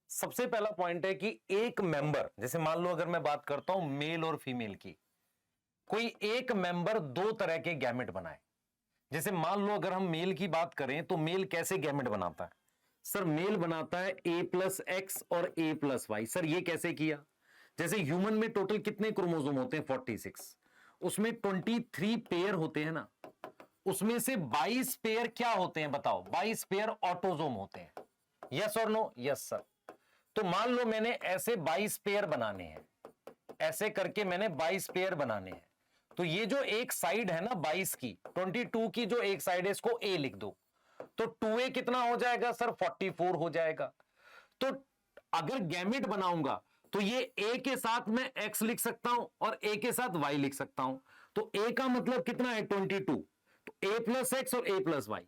A: सबसे पहला पॉइंट है कि एक मेंबर, जैसे मान लो अगर मैं बात करता हूं मेल और फीमेल की, कोई एक मेंबर 2 तरह के गैमेट बनाए। जैसे मान लो अगर हम मेल की बात करें तो मेल कैसे गैमेट बनाता है? सर मेल बनाता है A+X और A+Y। सर ये कैसे किया? जैसे ह्यूमन में टोटल कितने क्रोमोसोम होते हैं? 46। उसमें 23 पेयर होते हैं ना, उसमें से 22 पेयर क्या होते हैं बताओ? 22 पेयर ऑटोसोम होते हैं। यस और नो? Yes sir. तो मान लो मैंने ऐसे 22 पेयर बनाने हैं, ऐसे करके मैंने 22 पेयर बनाने हैं। तो ये जो एक साइड है ना 22 की, 22 की जो एक साइड है इसको A लिख दो, तो 2A कितना हो जाएगा सर? 44 हो जाएगा। तो अगर गैमेट बनाऊंगा तो ये A के साथ मैं X लिख सकता हूं और A के साथ Y लिख सकता हूं। तो A का मतलब कितना है? 22। तो A+X और A+Y।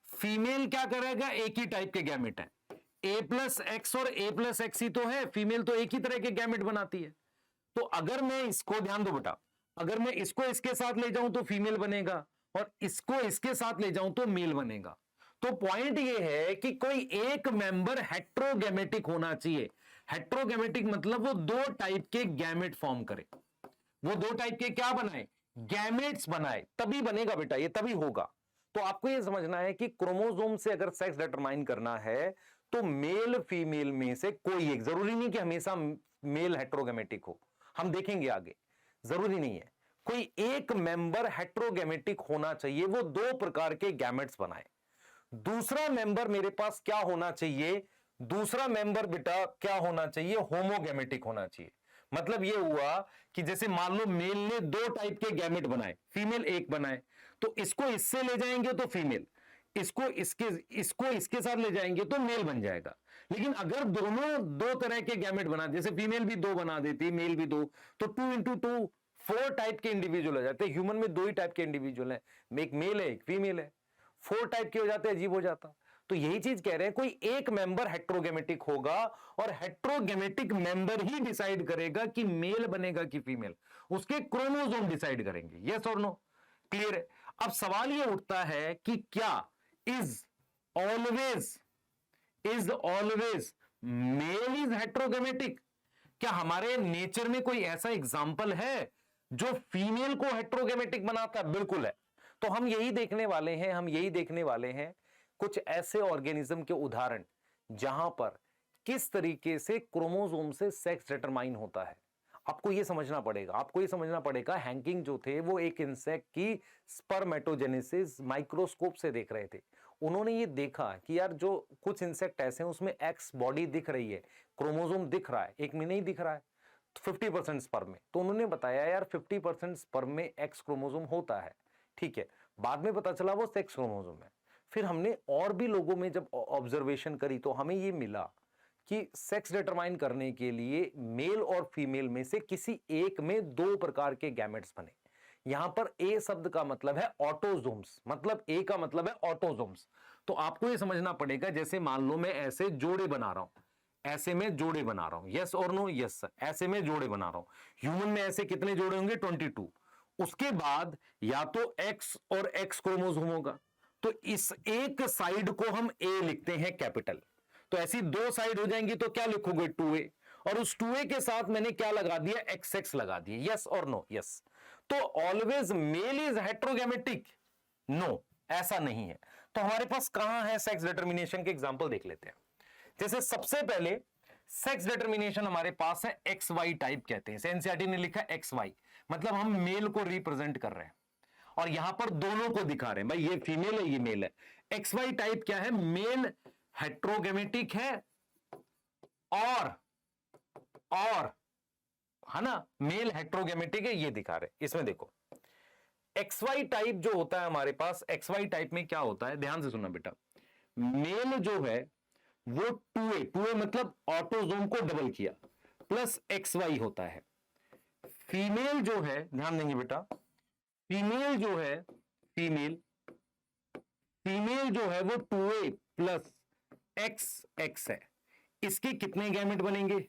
A: फीमेल क्या करेगा? एक ही टाइप के गैमेट है, A+X और A+X ही तो है, फीमेल तो एक ही तरह के गैमेट बनाती है। तो अगर मैं इसको, ध्यान दो बेटा, अगर मैं इसको इसके साथ ले जाऊं तो फीमेल बनेगा, और इसको इसके साथ ले जाऊं तो मेल बनेगा। तो पॉइंट ये है कि कोई एक मेंबर हेट्रोगैमेटिक होना चाहिए। हेट्रोगैमेटिक मतलब वो 2 टाइप के गैमेट फॉर्म करे, वो 2 टाइप के क्या बनाए? गैमेट्स बनाए, तभी बनेगा बेटा, ये तभी होगा। तो आपको ये समझना है कि क्रोमोसोम से अगर सेक्स डिटरमाइन करना है तो मेल फीमेल में से कोई एक, जरूरी नहीं कि हमेशा मेल हेट्रोगैमेटिक हो, हम देखेंगे आगे, जरूरी नहीं है, कोई एक मेंबर हेट्रोगैमेटिक होना चाहिए, वो 2 प्रकार के गैमेट्स बनाए। दूसरा मेंबर मेरे पास क्या होना चाहिए? दूसरा मेंबर बेटा क्या होना चाहिए? होमोगैमेटिक होना चाहिए। मतलब यह हुआ कि जैसे मान लो मेल ने 2 टाइप के गैमेट बनाए, फीमेल एक बनाए, तो इसको इससे ले जाएंगे तो फीमेल, इसको इसके साथ ले जाएंगे तो मेल बन जाएगा। लेकिन अगर दोनों 2 तरह के गैमेट बना, जैसे फीमेल भी 2 बना देती, मेल भी 2, तो 2 इंटू 2 4 टाइप के इंडिविजुअल हो जाते हैं। ह्यूमन में 2 ही टाइप के इंडिविजुअल है, एक मेल है एक फीमेल है, 4 टाइप के हो जाते हैं, अजीब हो जाता। तो यही चीज कह रहे हैं, कोई एक मेंबर हेट्रोगैमेटिक होगा और हेट्रोगैमेटिक मेंबर ही डिसाइड करेगा कि मेल बनेगा कि फीमेल, उसके क्रोमोसोम डिसाइड करेंगे। यस और नो? क्लियर है? अब सवाल यह उठता है कि क्या इज ऑलवेज मेल इज हेट्रोगैमेटिक? क्या हमारे नेचर में कोई ऐसा एग्जाम्पल है जो फीमेल को हेट्रोगैमेटिक बनाता है? बिल्कुल है। तो हम यही देखने वाले हैं कुछ ऐसे ऑर्गेनिज्म के उदाहरण जहां पर किस तरीके से क्रोमोसोम से सेक्स डिटरमाइन होता है। आपको यह समझना पड़ेगा हैंकिंग जो थे वो एक इंसेक्ट की स्पर्मेटोजेनेसिस माइक्रोस्कोप से देख रहे थे। उन्होंने ये देखा कि यार जो कुछ इंसेक्ट ऐसे हैं उसमें एक्स बॉडी दिख रही है, क्रोमोसोम दिख रहा है, एक में नहीं दिख रहा है, 50% स्पर्म में। तो उन्होंने बताया यार 50% स्पर्म में एक्स क्रोमोसोम होता है, ठीक है। बाद में पता चला वो सेक्स क्रोमोसोम है। फिर हमने और भी लोगों में जब ऑब्जर्वेशन करी तो हमें ये मिला कि सेक्स डिटरमाइन करने के लिए मेल और फीमेल में से किसी एक में 2 प्रकार के गैमेट्स बने। यहां पर ए शब्द का मतलब है ऑटोजोम्स, मतलब ए का मतलब है ऑटोजोम्स। तो आपको ये समझना पड़ेगा, जैसे मान लो मैं ऐसे जोड़े बना रहा हूं, ऐसे में जोड़े बना रहा हूं, यस और नो? Yes sir. ऐसे में जोड़े बना रहा हूं, ह्यूमन में ऐसे कितने जोड़े होंगे? 22। उसके बाद या तो X और X क्रोमोसोम होगा, तो इस एक साइड को हम A लिखते हैं कैपिटल। तो ऐसी दो साइड हो जाएंगी तो क्या लिखोगे 2A, और उस 2A के साथ मैंने क्या लगा दिया XX लगा दिया। यस और नो? यस। तो ऑलवेज मेल इज हेट्रोगैमेटिक? नो, ऐसा नहीं है। तो हमारे पास कहां है सेक्स डिटर्मिनेशन के एग्जांपल देख लेते हैं। जैसे सबसे पहले सेक्स डिटर्मिनेशन हमारे पास है XY टाइप कहते हैं। एनसीईआरटी ने लिखा XY, मतलब हम मेल को रिप्रेजेंट कर रहे हैं और यहां पर दोनों को दिखा रहे हैं, भाई ये फीमेल है ये मेल है। XY टाइप क्या है? मेल हेट्रोगेमेटिक है और है ना, मेल हेट्रोगेमेटिक है, ये दिखा रहे। इसमें देखो XY टाइप जो होता है हमारे पास, XY टाइप में क्या होता है, ध्यान से सुनना बेटा। मेल जो है वो 2A मतलब ऑटोजोम को डबल किया प्लस XY होता है। फीमेल जो है, ध्यान देंगे बेटा, फीमेल जो है, फीमेल जो है वो 2A प्लस XX है। इसके कितने गैमेट बनेंगे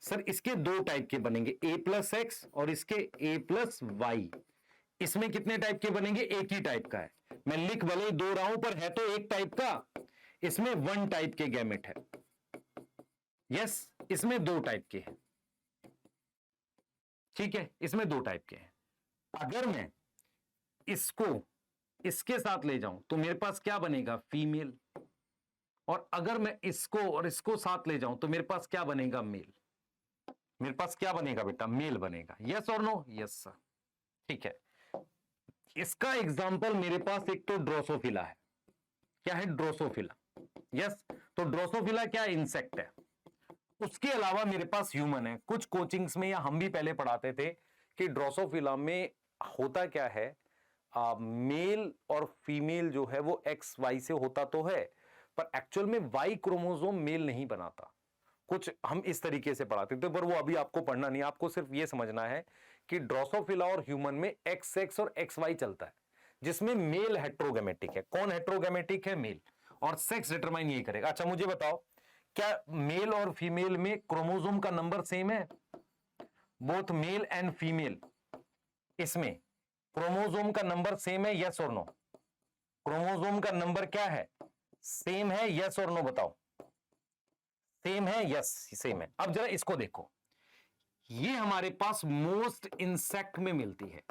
A: सर? इसके दो टाइप के बनेंगे, A प्लस एक्स और इसके A प्लस वाई। इसमें कितने टाइप के बनेंगे? एक ही टाइप का है। मैं लिख भले ही दो रहा हूं पर है तो एक टाइप का। इसमें वन टाइप के गैमेट है। यस, इसमें दो टाइप के हैं। ठीक है, इसमें दो टाइप के हैं। अगर मैं इसको इसके साथ ले जाऊं तो मेरे पास क्या बनेगा? फीमेल। और अगर मैं इसको और इसको साथ ले जाऊं तो मेरे पास क्या बनेगा? मेल। मेरे पास क्या बनेगा बेटा? मेल बनेगा। यस और नो? Yes sir. ठीक है, इसका एग्जाम्पल मेरे पास एक तो ड्रोसोफिला है। क्या है? ड्रोसोफिला। यस, तो ड्रोसोफिला क्या? इंसेक्ट है। उसके अलावा मेरे पास ह्यूमन है। कुछ कोचिंग्स में या हम भी पहले पढ़ाते थे कि ड्रोसोफिला में होता क्या है, मेल और फीमेल जो है वो XY से होता तो है, पर एक्चुअल में Y क्रोमोसोम मेल नहीं बनाता। कुछ हम इस तरीके से पढ़ाते थे, पर वो अभी आपको पढ़ना नहीं, आपको सिर्फ ये समझना है कि ड्रोसोफिला और ह्यूमन में XX और XY चलता है, जिसमें मेल हेट्रोगैमेटिक है। कौन हेट्रोगैमेटिक है? मेल। और सेक्स डिटरमाइन यही करेगा। अच्छा मुझे बताओ, क्या मेल और फीमेल में क्रोमोसोम का नंबर सेम है? बोथ मेल एंड फीमेल, इसमें क्रोमोसोम का नंबर सेम है? यस और नो? क्रोमोसोम का नंबर क्या है? सेम है? यस और नो बताओ? सेम है? यस सेम है। अब जरा इसको देखो, ये हमारे पास मोस्ट इंसेक्ट में मिलती है।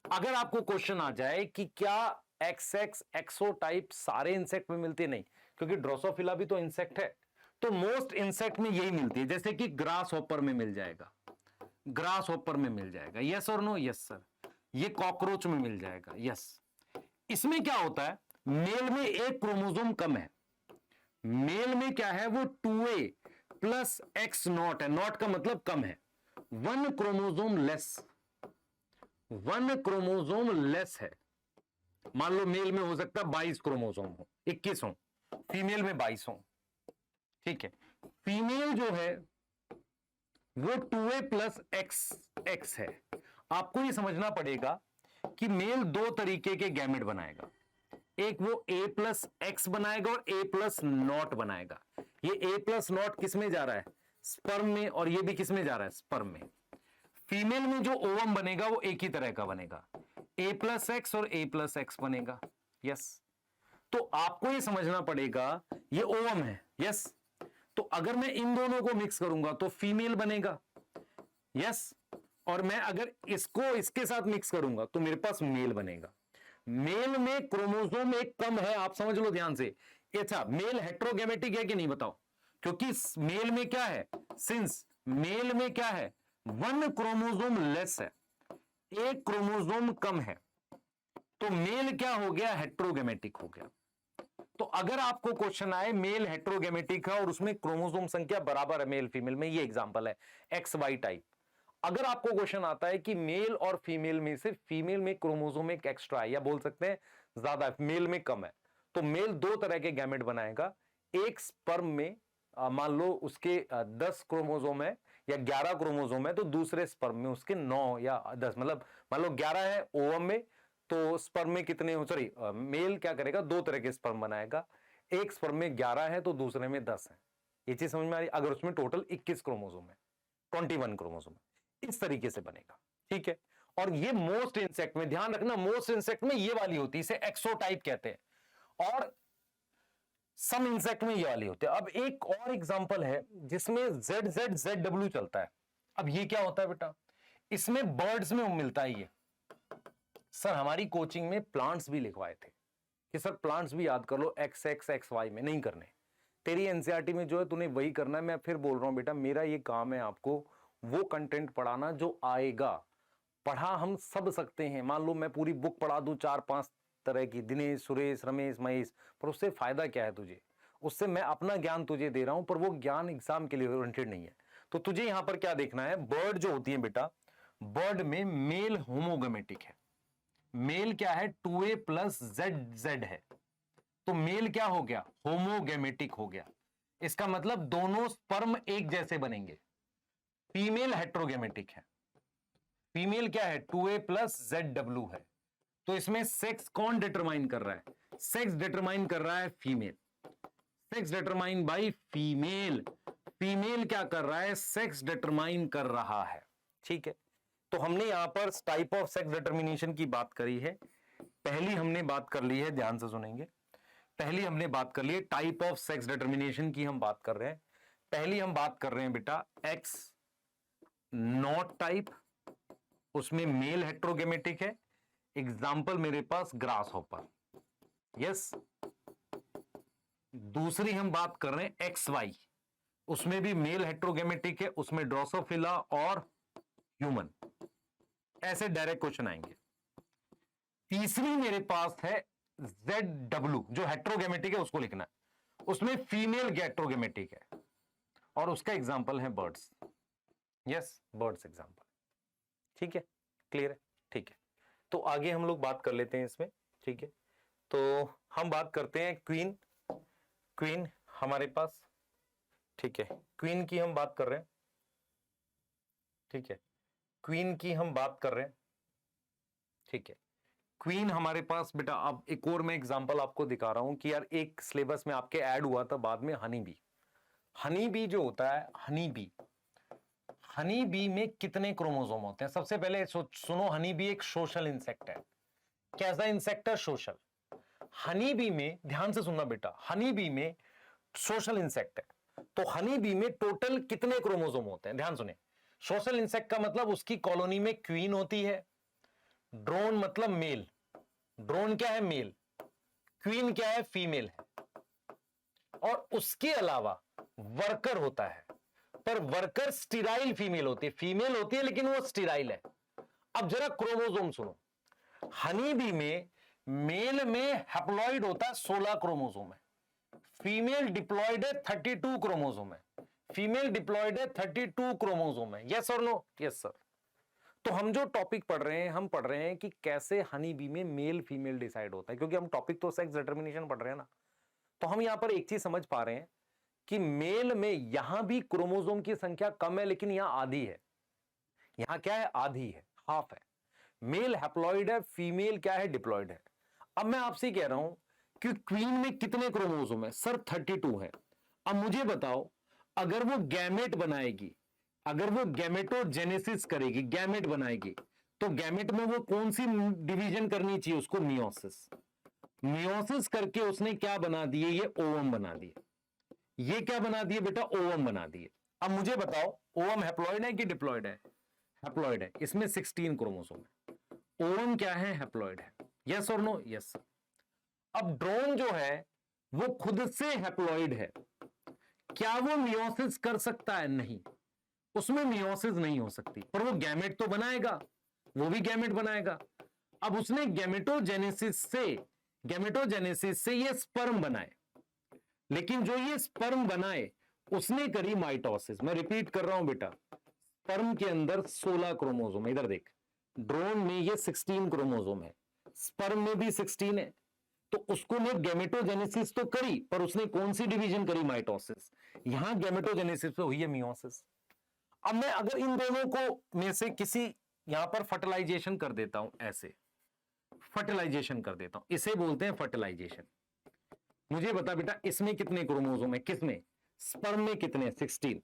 A: अगर आपको क्वेश्चन आ जाए कि क्या XX एक्सो टाइप सारे इंसेक्ट में मिलती है? नहीं, क्योंकि ड्रोसोफिला भी तो इंसेक्ट है। तो मोस्ट इंसेक्ट में यही मिलती है, जैसे कि ग्रास हॉपर में मिल जाएगा, ग्रास हॉपर में मिल जाएगा। यस और नो? Yes sir. ये कॉकरोच में मिल जाएगा। यस। इसमें क्या होता है, मेल में एक क्रोमोसोम कम है। मेल में क्या है? वो 2A प्लस X नॉट है। नॉट का मतलब कम है। One chromosome less, one chromosome less है। मान लो मेल में हो सकता है 22 क्रोमोसोम हो, 21 हो, फीमेल में 22 हो। ठीक है, फीमेल जो है वो 2A प्लस XX है। आपको ये समझना पड़ेगा कि मेल दो तरीके के गैमेट बनाएगा। एक वो A प्लस एक्स बनाएगा और A प्लस नॉट बनाएगा। ये A प्लस नॉट किस में जा रहा है? स्पर्म में। और ये भी किस में जा रहा है? स्पर्म में। फीमेल में जो ओवम बनेगा वो एक ही तरह का बनेगा, A प्लस एक्स और A प्लस एक्स बनेगा। यस, तो आपको ये समझना पड़ेगा ये ओवम है। यस, तो अगर मैं इन दोनों को मिक्स करूंगा तो फीमेल बनेगा। यस, और मैं अगर इसको इसके साथ मिक्स करूंगा तो मेरे पास मेल बनेगा। मेल में क्रोमोसोम एक कम है, आप समझ लो ध्यान से। अच्छा, मेल हेट्रोगैमेटिक है कि नहीं बताओ? क्योंकि मेल में क्या है, सिंस मेल में क्या है, वन क्रोमोसोम लेस है, एक क्रोमोसोम कम है, तो मेल क्या हो गया? हेट्रोगैमेटिक हो गया। तो अगर आपको क्वेश्चन आए मेल हेट्रोगैमेटिक है और उसमें क्रोमोसोम संख्या बराबर है मेल फीमेल में, ये एग्जांपल है XY टाइप। अगर आपको क्वेश्चन आता है कि मेल और फीमेल में से फीमेल में क्रोमोसोम एक एक्स्ट्रा है, या बोल सकते हैं ज्यादा, मेल में कम है, तो मेल दो तरह के गैमेट बनाएगा। एक स्पर्म में मान लो उसके 10 क्रोमोसोम है या 11 क्रोमोसोम है, तो दूसरे स्पर्म में उसके 9 या 10, मतलब मान लो 11 है ओवम में, तो स्पर्म में कितने हो, सॉरी मेल क्या करेगा, दो तरह के स्पर्म बनाएगा। एक स्पर्म में 11 है तो दूसरे में 10 है। ये चीज समझ में आ रही? अगर उसमें टोटल 21 क्रोमोसोम है, 21 क्रोमोसोम है, इस तरीके से बनेगा। ठीक है, और ये मोस्ट इंसेक्ट में, ध्यान रखना, मोस्ट इंसेक्ट में ये वाली होती है, इसे एक्सोटाइप कहते हैं, और सम इंसेक्ट में ये वाली होती है। अब एक और एग्जांपल है जिसमें ZZZW चलता है। अब ये क्या होता है बेटा, इसमें बर्ड्स में मिलता है ये। सर हमारी कोचिंग में प्लांट्स भी लिखवाए थे कि सर प्लांट्स भी याद कर लो, XXXY में नहीं करने, तेरी एनसीईआरटी में जो है तूने वही करना है। मैं फिर बोल रहा हूं बेटा, मेरा ये काम है आपको वो कंटेंट पढ़ाना जो आएगा। पढ़ा हम सब सकते हैं, मान लो मैं पूरी बुक पढ़ा दूं 4-5 तरह की, दिनेश, सुरेश, रमेश, महेश, पर उससे फायदा क्या है तुझे? उससे मैं अपना ज्ञान तुझे दे रहा हूं, पर वो ज्ञान एग्जाम के लिए ओरिएंटेड नहीं है। तो तुझे यहां पर क्या देखना है, बर्ड जो होती है बेटा, बर्ड में मेल होमोगेमेटिक है। मेल क्या है, 2A + ZZ है, तो मेल क्या हो गया, होमोगेमेटिक हो गया। इसका मतलब दोनों स्पर्म एक जैसे बनेंगे। फीमेल हेट्रोगेमेटिक है, फीमेल क्या है, 2A + ZW है। तो इसमें सेक्स कौन डिटरमाइन कर रहा है, सेक्स डिटरमाइन कर रहा है female, sex determine by female. Female क्या कर रहा है, सेक्स डिटरमाइन कर रहा है। ठीक है, तो हमने यहां पर टाइप ऑफ सेक्स डिटर्मिनेशन की बात करी है। पहली हमने बात कर ली है, ध्यान से सुनेंगे, पहली हमने बात कर ली है टाइप ऑफ सेक्स डिटर्मिनेशन की, हम बात कर रहे हैं। पहली हम बात कर रहे हैं बेटा एक्स नॉट टाइप, उसमें मेल हेट्रोगेमेटिक है। एग्जाम्पल मेरे पास ग्रास हॉपर, यस। दूसरी हम बात कर रहे हैं एक्स वाई, उसमें भी मेल हेट्रोगेमेटिक है, उसमें ड्रोसोफिला और ह्यूमन। ऐसे डायरेक्ट क्वेश्चन आएंगे। तीसरी मेरे पास है ZW, जो हेट्रोगेमेटिक है, उसको लिखना है, उसमें फीमेल हेट्रोगेमेटिक है, और उसका एग्जांपल है बर्ड्स, यस, बर्ड्स एग्जांपल। ठीक है, क्लियर है, ठीक है। तो आगे हम लोग बात कर लेते हैं इसमें, ठीक है। तो हम बात करते हैं क्वीन, क्वीन हमारे पास, ठीक है, क्वीन की हम बात कर रहे हैं, ठीक है, क्वीन की हम बात कर रहे हैं, ठीक है। क्वीन हमारे पास बेटा, अब एक और मैं एग्जांपल आपको दिखा रहा हूं कि यार एक सिलेबस में आपके ऐड हुआ था बाद में, हनी बी। हनी बी जो होता है, हनी बी, हनी बी में कितने क्रोमोसोम होते हैं? सबसे पहले सुनो, हनी बी एक सोशल इंसेक्ट है। कैसा इंसेक्ट है? सोशल। हनी बी में, ध्यान से सुनना बेटा, हनी बी में सोशल इंसेक्ट है, तो हनी बी में टोटल कितने क्रोमोसोम होते हैं? ध्यान सुने, सोशल इंसेक्ट का मतलब उसकी कॉलोनी में क्वीन होती है, ड्रोन मतलब मेल, ड्रोन क्या है, मेल, क्वीन क्या है, फीमेल है, और उसके अलावा वर्कर होता है, पर वर्कर स्टीराइल फीमेल होती है, फीमेल होती है लेकिन वो स्टीराइल है। अब जरा क्रोमोसोम सुनो, हनी बी में मेल में हैप्लॉइड होता है 16 क्रोमोसोम है, फीमेल डिप्लॉइड है 32 क्रोमोसोम है, फीमेल डिप्लॉइड है 32 क्रोमोसोम है, यस और नो? Yes sir. तो हम जो टॉपिक पढ़ रहे हैं, हम पढ़ रहे हैं कि कैसे हनी बी में मेल फीमेल डिसाइड होता है, क्योंकि हम टॉपिक तो सेक्स डिटर्मिनेशन पढ़ रहे हैं ना। तो हम यहां पर एक चीज समझ पा रहे हैं कि मेल में यहां भी क्रोमोसोम की संख्या कम है, लेकिन यहां आधी है। यहां क्या है? आधी है, हाफ है। मेल हैप्लॉइड है, फीमेल क्या है? डिप्लॉइड है। अब मैं आपसे कह रहा हूं कि क्वीन में कितने क्रोमोसोम है? सर 32 है। अब मुझे बताओ, अगर वो गैमेट बनाएगी, अगर वो गैमेटोजेनेसिस करेगी, गैमेट बनाएगी, तो गैमेट में वो कौन सी डिवीजन करनी चाहिए उसको? मियोसिस। मियोसिस करके उसने क्या बना दिए? ये ओवम बना दिए। ये क्या बना दिए बेटा? ओवम बना दिए। अब मुझे बताओ, ओवम हैप्लॉइड है कि डिप्लॉइड है? हैप्लॉइड है, इसमें 16 क्रोमोसोम है। ओवम क्या है? हैप्लॉइड है, यस और नो? यस। अब ड्रोन जो है वो खुद से हैप्लॉइड है, क्या वो मियोसिस कर सकता है? नहीं, उसमें मियोसिस नहीं हो सकती, पर वो गैमेट तो बनाएगा, वो भी गैमेट बनाएगा। अब उसने गैमेटोजेनेसिस से ये स्पर्म बनाए, लेकिन जो ये स्पर्म बनाए उसने करी माइटोसिस। मैं रिपीट कर रहा हूं बेटा, स्पर्म के अंदर 16 क्रोमोसोम है, इधर देख, ड्रोन में ये 16 क्रोमोसोम है, स्पर्म में भी 16 है, तो उसको ने गैमेटोजेनेसिस तो करी, पर उसने कौन सी डिवीजन करी? माइटोसिस। यहां गैमेटोजेनेसिस पे हुई है मियोसिस। अब मैं अगर इन दोनों को में से किसी यहां पर फर्टिलाइजेशन कर देता हूं, ऐसे फर्टिलाइजेशन कर देता हूं, इसे बोलते हैं फर्टिलाइजेशन। मुझे बता बेटा, इसमें कितने क्रोमोसोम है? किसमें? स्पर्म में कितने? 16।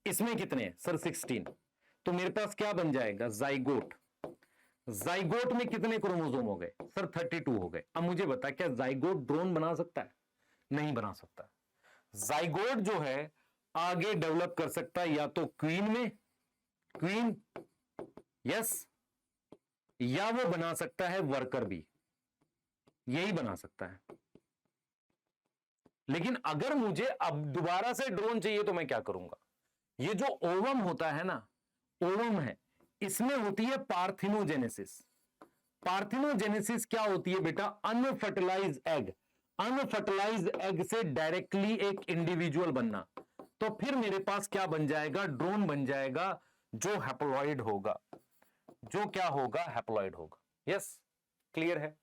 A: इसमें कितने? सर 16। तो मेरे पास क्या बन जाएगा? जाइगोट। जाइगोट में कितने क्रोमोसोम हो गए सर? 32 हो गए। अब मुझे बता, क्या जाइगोट ड्रोन बना सकता है? नहीं बना सकता। जाइगोट जो है आगे डेवलप कर सकता है या तो क्वीन में, क्वीन, यस, या वो बना सकता है वर्कर भी, यही बना सकता है। लेकिन अगर मुझे अब दोबारा से ड्रोन चाहिए तो मैं क्या करूंगा? ये जो ओवम होता है ना, ओवम है, इसमें होती है पार्थिनोजेनेसिस। पार्थिनोजेनेसिस क्या होती है बेटा? अनफर्टिलाइज एग, अनफर्टिलाइज एग से डायरेक्टली एक इंडिविजुअल बनना। तो फिर मेरे पास क्या बन जाएगा? ड्रोन बन जाएगा, जो हैप्लॉइड होगा। जो क्या होगा? हैप्लॉइड होगा। यस, क्लियर है?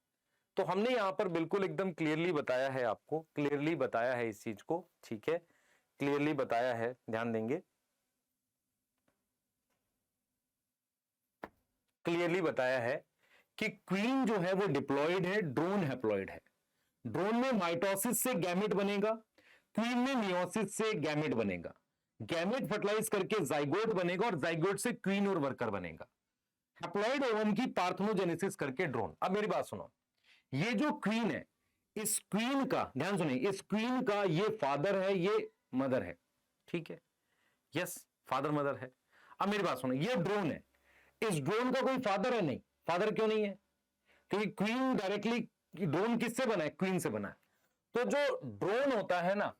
A: तो हमने यहां पर बिल्कुल एकदम क्लियरली बताया है, आपको क्लियरली बताया है इस चीज को, ठीक है, क्लियरली बताया है, ध्यान देंगे, क्लियरली बताया है कि क्वीन जो है वो डिप्लॉयड है, ड्रोन हैप्लॉयड है। ड्रोन में माइटोसिस से गैमेट बनेगा, क्वीन में मियोसिस से गैमेट बनेगा। गैमेट फर्टिलाइज करके जाइगोट बनेगा और जाइगोट से क्वीन और वर्कर बनेगा। हैप्लॉइड ओवम की पार्थेनोजेनेसिस करके ड्रोन। अब मेरी बात सुनो, ये जो क्वीन है, इस क्वीन का ध्यान सुनिए, इस क्वीन का ये फादर है, ये मदर है, ठीक है, यस, फादर मदर है। अब मेरी बात सुनो, ये ड्रोन है, इस ड्रोन का कोई फादर है? नहीं। फादर क्यों नहीं है? क्योंकि क्वीन डायरेक्टली, ड्रोन किससे बना है? क्वीन से बना है। तो जो ड्रोन होता है ना,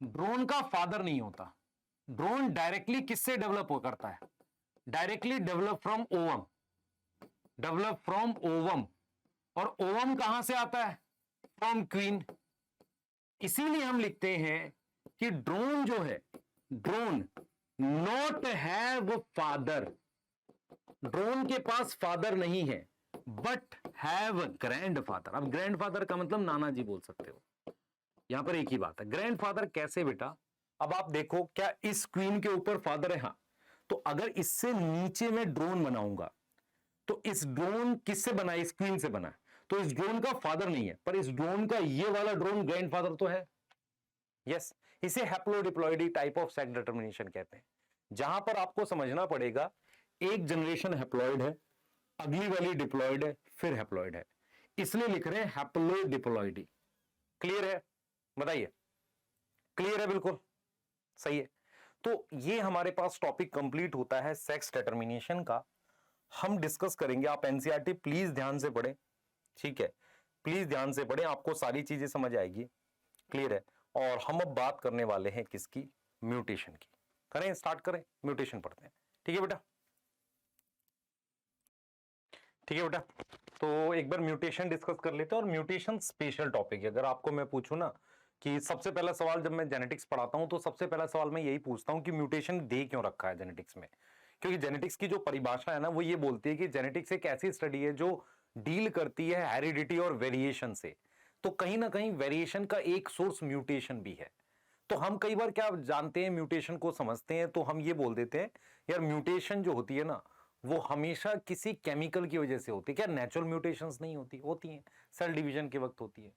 A: ड्रोन का फादर नहीं होता। ड्रोन डायरेक्टली किससे डेवलप हो करता है? Directly develop from ovum, develop from ovum. और ओवम कहां से आता है? From queen. इसीलिए हम लिखते हैं कि ड्रोन जो है, drone not have father, drone के पास फादर नहीं है, बट हैव ग्रैंड फादर। अब ग्रैंड फादर का मतलब नाना जी बोल सकते हो, यहां पर एक ही बात है। ग्रैंड फादर कैसे बेटा? अब आप देखो, क्या इस क्वीन के ऊपर फादर है? हाँ। तो अगर इससे नीचे में ड्रोन बनाऊंगा, तो इस ड्रोन किससे बना है? इस क्वीन से बना है। तो इस ड्रोन का फादर नहीं है, पर इस ड्रोन का ये वाला ड्रोन ग्रैंड फादर तो है। यस, इसे हैप्लोडिप्लॉइडी टाइप ऑफ सेक्स डिटर्मिनेशन कहते हैं, जहां पर आपको समझना पड़ेगा, एक जनरेशन हैप्लॉइड है, अगली वाली डिप्लॉइड है, फिर हैप्लॉइड है, इसलिए लिख रहे हैं हैप्लोडिप्लॉइडी। क्लियर है? बताइए, क्लियर है? बिल्कुल सही है। तो ये हमारे पास टॉपिक कंप्लीट होता है सेक्स डिटर्मिनेशन का। हम डिस्कस करेंगे, आप एनसीईआरटी प्लीज ध्यान से पढ़ें, ठीक है, प्लीज ध्यान से पढ़ें, आपको सारी चीजें समझ आएगी। क्लियर है? और हम अब बात करने वाले हैं किसकी? म्यूटेशन की। करें, स्टार्ट करें, म्यूटेशन पढ़ते हैं, ठीक है बेटा? ठीक है बेटा, तो एक बार म्यूटेशन डिस्कस कर लेते हैं। और म्यूटेशन स्पेशल टॉपिक है। अगर आपको मैं पूछूं ना कि सबसे पहला सवाल, जब मैं जेनेटिक्स पढ़ाता हूं तो सबसे पहला सवाल मैं यही पूछता हूं कि म्यूटेशन दे क्यों रखा है जेनेटिक्स में? क्योंकि जेनेटिक्स की जो परिभाषा है ना, वो ये बोलती है कि जेनेटिक्स एक ऐसी स्टडी है जो डील करती है हेरिडिटी और वेरिएशन से। तो कहीं ना कहीं वेरिएशन का एक सोर्स म्यूटेशन भी है। तो हम कई बार क्या जानते हैं, म्यूटेशन को समझते हैं तो हम ये बोल देते हैं यार म्यूटेशन जो होती है ना, वो हमेशा किसी केमिकल की वजह से होती है। क्या नेचुरल म्यूटेशंस नहीं होती? होती हैं, सेल डिवीजन के वक्त होती है।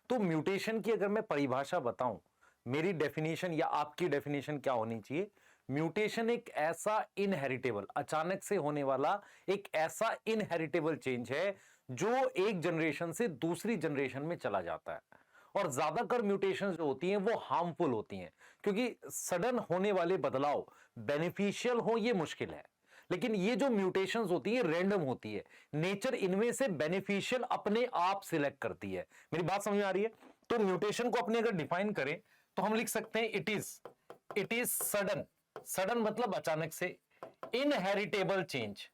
A: तो म्यूटेशन की अगर मैं परिभाषा बताऊं, मेरी डेफिनेशन या आपकी डेफिनेशन क्या होनी चाहिए? म्यूटेशन एक ऐसा इनहेरिटेबल, अचानक से होने वाला एक ऐसा इनहेरिटेबल चेंज है जो एक जनरेशन से दूसरी जनरेशन में चला जाता है। और ज्यादातर म्यूटेशंस जो होती हैं वो हार्मफुल होती हैं, क्योंकि सडन होने वाले बदलाव बेनिफिशियल हो ये मुश्किल है। लेकिन ये जो म्यूटेशंस होती है रैंडम होती है, नेचर इनमें से बेनिफिशियल अपने आप सिलेक्ट करती है। मेरी बात समझ में आ रही है? तो म्यूटेशन को अपने अगर डिफाइन करें तो हम लिख सकते हैं इट इज सडन, सडन मतलब अचानक से, inheritable change,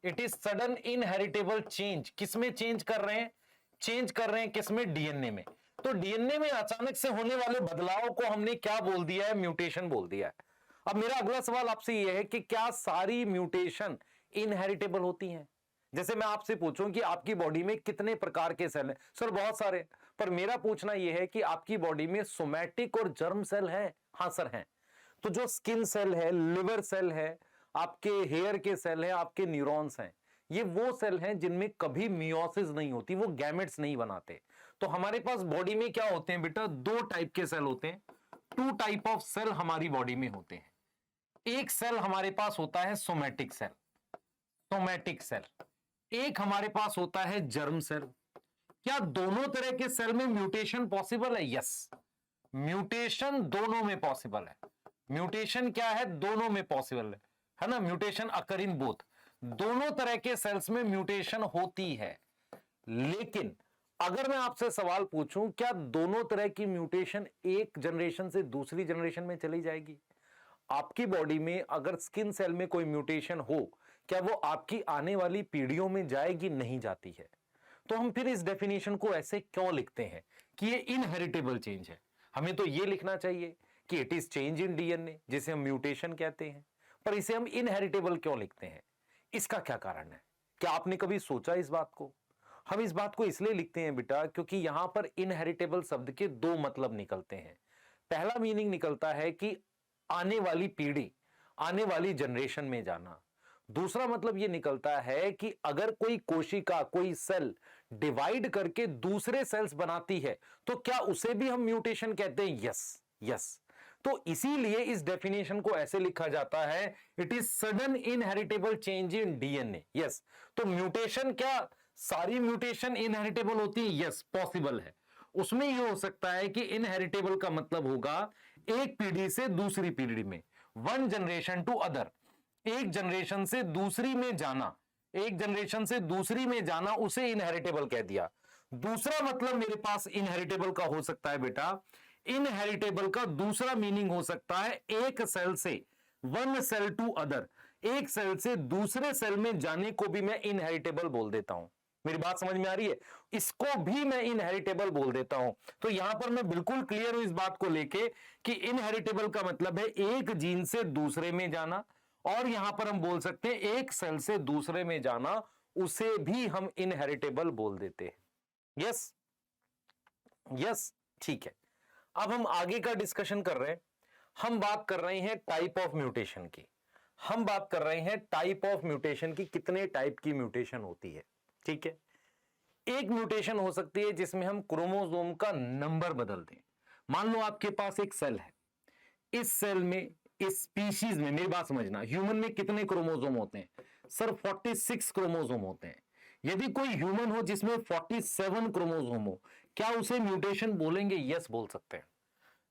A: it is sudden inheritable change. किसमें चेंज कर रहे हैं? चेंज कर रहे हैं किसमें? डीएनए में। तो डीएनए में अचानक से होने वाले बदलाव को हमने क्या बोल दिया है? म्यूटेशन बोल दिया है। अब मेरा अगला सवाल आपसे यह है कि क्या सारी म्यूटेशन इनहेरिटेबल होती हैं? जैसे मैं आपसे पूछूं कि आपकी बॉडी में कितने प्रकार के सेल हैं, सर बहुत सारे। पर मेरा पूछना यह है कि आपकी बॉडी में सोमैटिक और जर्म सेल है? हाँ सर हैं। तो जो स्किन सेल है, लिवर सेल है, आपके हेयर के सेल है, आपके न्यूरॉन्स हैं, ये वो सेल हैं जिनमें कभी मियोसिस नहीं होती, वो गैमेट्स नहीं बनाते। तो हमारे पास बॉडी में क्या होते हैं बेटा? दो टाइप के सेल होते हैं, टू टाइप ऑफ सेल हमारी बॉडी में होते हैं। एक सेल हमारे पास होता है सोमैटिक सेल, सोमैटिक सेल। एक हमारे पास होता है जर्म सेल। क्या दोनों तरह के सेल में म्यूटेशन पॉसिबल है? यस, म्यूटेशन दोनों में पॉसिबल है। म्यूटेशन क्या है? दोनों में पॉसिबल है ना, म्यूटेशन अकर इन बोथ, दोनों तरह के सेल्स में म्यूटेशन होती है। लेकिन अगर मैं आपसे सवाल पूछूं, क्या दोनों तरह की म्यूटेशन एक जनरेशन से दूसरी जनरेशन में चली जाएगी? आपकी बॉडी में अगर स्किन सेल में कोई म्यूटेशन हो, क्या वो आपकी आने वाली पीढ़ियों में जाएगी? नहीं जाती है। तो हम फिर इस डेफिनेशन को ऐसे क्यों लिखते हैं कि ये इनहेरिटेबल चेंज है? हमें तो ये लिखना चाहिए कि it is change in DNA, जिसे हम म्यूटेशन कहते हैं, पर इसे हम इनहेरिटेबल क्यों लिखते हैं? इसका क्या कारण है? क्या आपने कभी सोचा इस बात को? हम इस बात को इसलिए लिखते हैं बेटा, क्योंकि यहां पर इनहेरिटेबल शब्द के दो मतलब निकलते हैं। पहला मीनिंग निकलता है कि आने वाली पीढ़ी, आने वाली जनरेशन में जाना। दूसरा मतलब यह निकलता है कि अगर कोई कोशिका, कोई सेल डिवाइड करके दूसरे सेल्स बनाती है, तो क्या उसे भी हम म्यूटेशन कहते हैं? Yes, yes. तो इसीलिए इस डेफिनेशन को ऐसे लिखा जाता है, it is sudden inheritable change in DNA. Yes, तो म्यूटेशन, क्या सारी म्यूटेशन इनहेरिटेबल होती है? यस, पॉसिबल है। उसमें यह हो सकता है कि इनहेरिटेबल का मतलब होगा एक पीढ़ी से दूसरी पीढ़ी में, वन जनरेशन टू अदर, एक जनरेशन से दूसरी में जाना, एक जनरेशन से दूसरी में जाना, उसे इनहेरिटेबल कह दिया। दूसरा मतलब मेरे पास इनहेरिटेबल का हो सकता है बेटा, इनहेरिटेबल का दूसरा मीनिंग हो सकता है एक सेल से, वन सेल टू अदर, एक सेल से दूसरे सेल में जाने को भी मैं इनहेरिटेबल बोल देता हूं। मेरी बात समझ में आ रही है? इसको भी मैं इनहेरिटेबल बोल देता हूं। तो यहां पर मैं बिल्कुल क्लियर हूं इस बात को लेके कि इनहेरिटेबल का मतलब है एक जीन से दूसरे में जाना, और यहां पर हम बोल सकते हैं एक सेल से दूसरे में जाना, उसे भी हम इनहेरिटेबल बोल देते हैं। यस, यस, ठीक है। अब हम आगे का डिस्कशन कर रहे हैं। हम बात कर रहे हैं टाइप ऑफ म्यूटेशन की। हम बात कर रहे हैं टाइप ऑफ म्यूटेशन की, कितने टाइप की म्यूटेशन होती है। ठीक है, एक म्यूटेशन हो सकती है जिसमें हम क्रोमोसोम का नंबर बदल दें। मान लो आपके पास एक सेल है, इस सेल में, इस स्पीशीज में, मेरी बात समझना, ह्यूमन में कितने क्रोमोसोम होते हैं? सर 46 क्रोमोसोम होते हैं। यदि कोई ह्यूमन हो जिसमें 47 क्रोमोसोम हो, क्या उसे म्यूटेशन बोलेंगे? यस, बोल सकते हैं।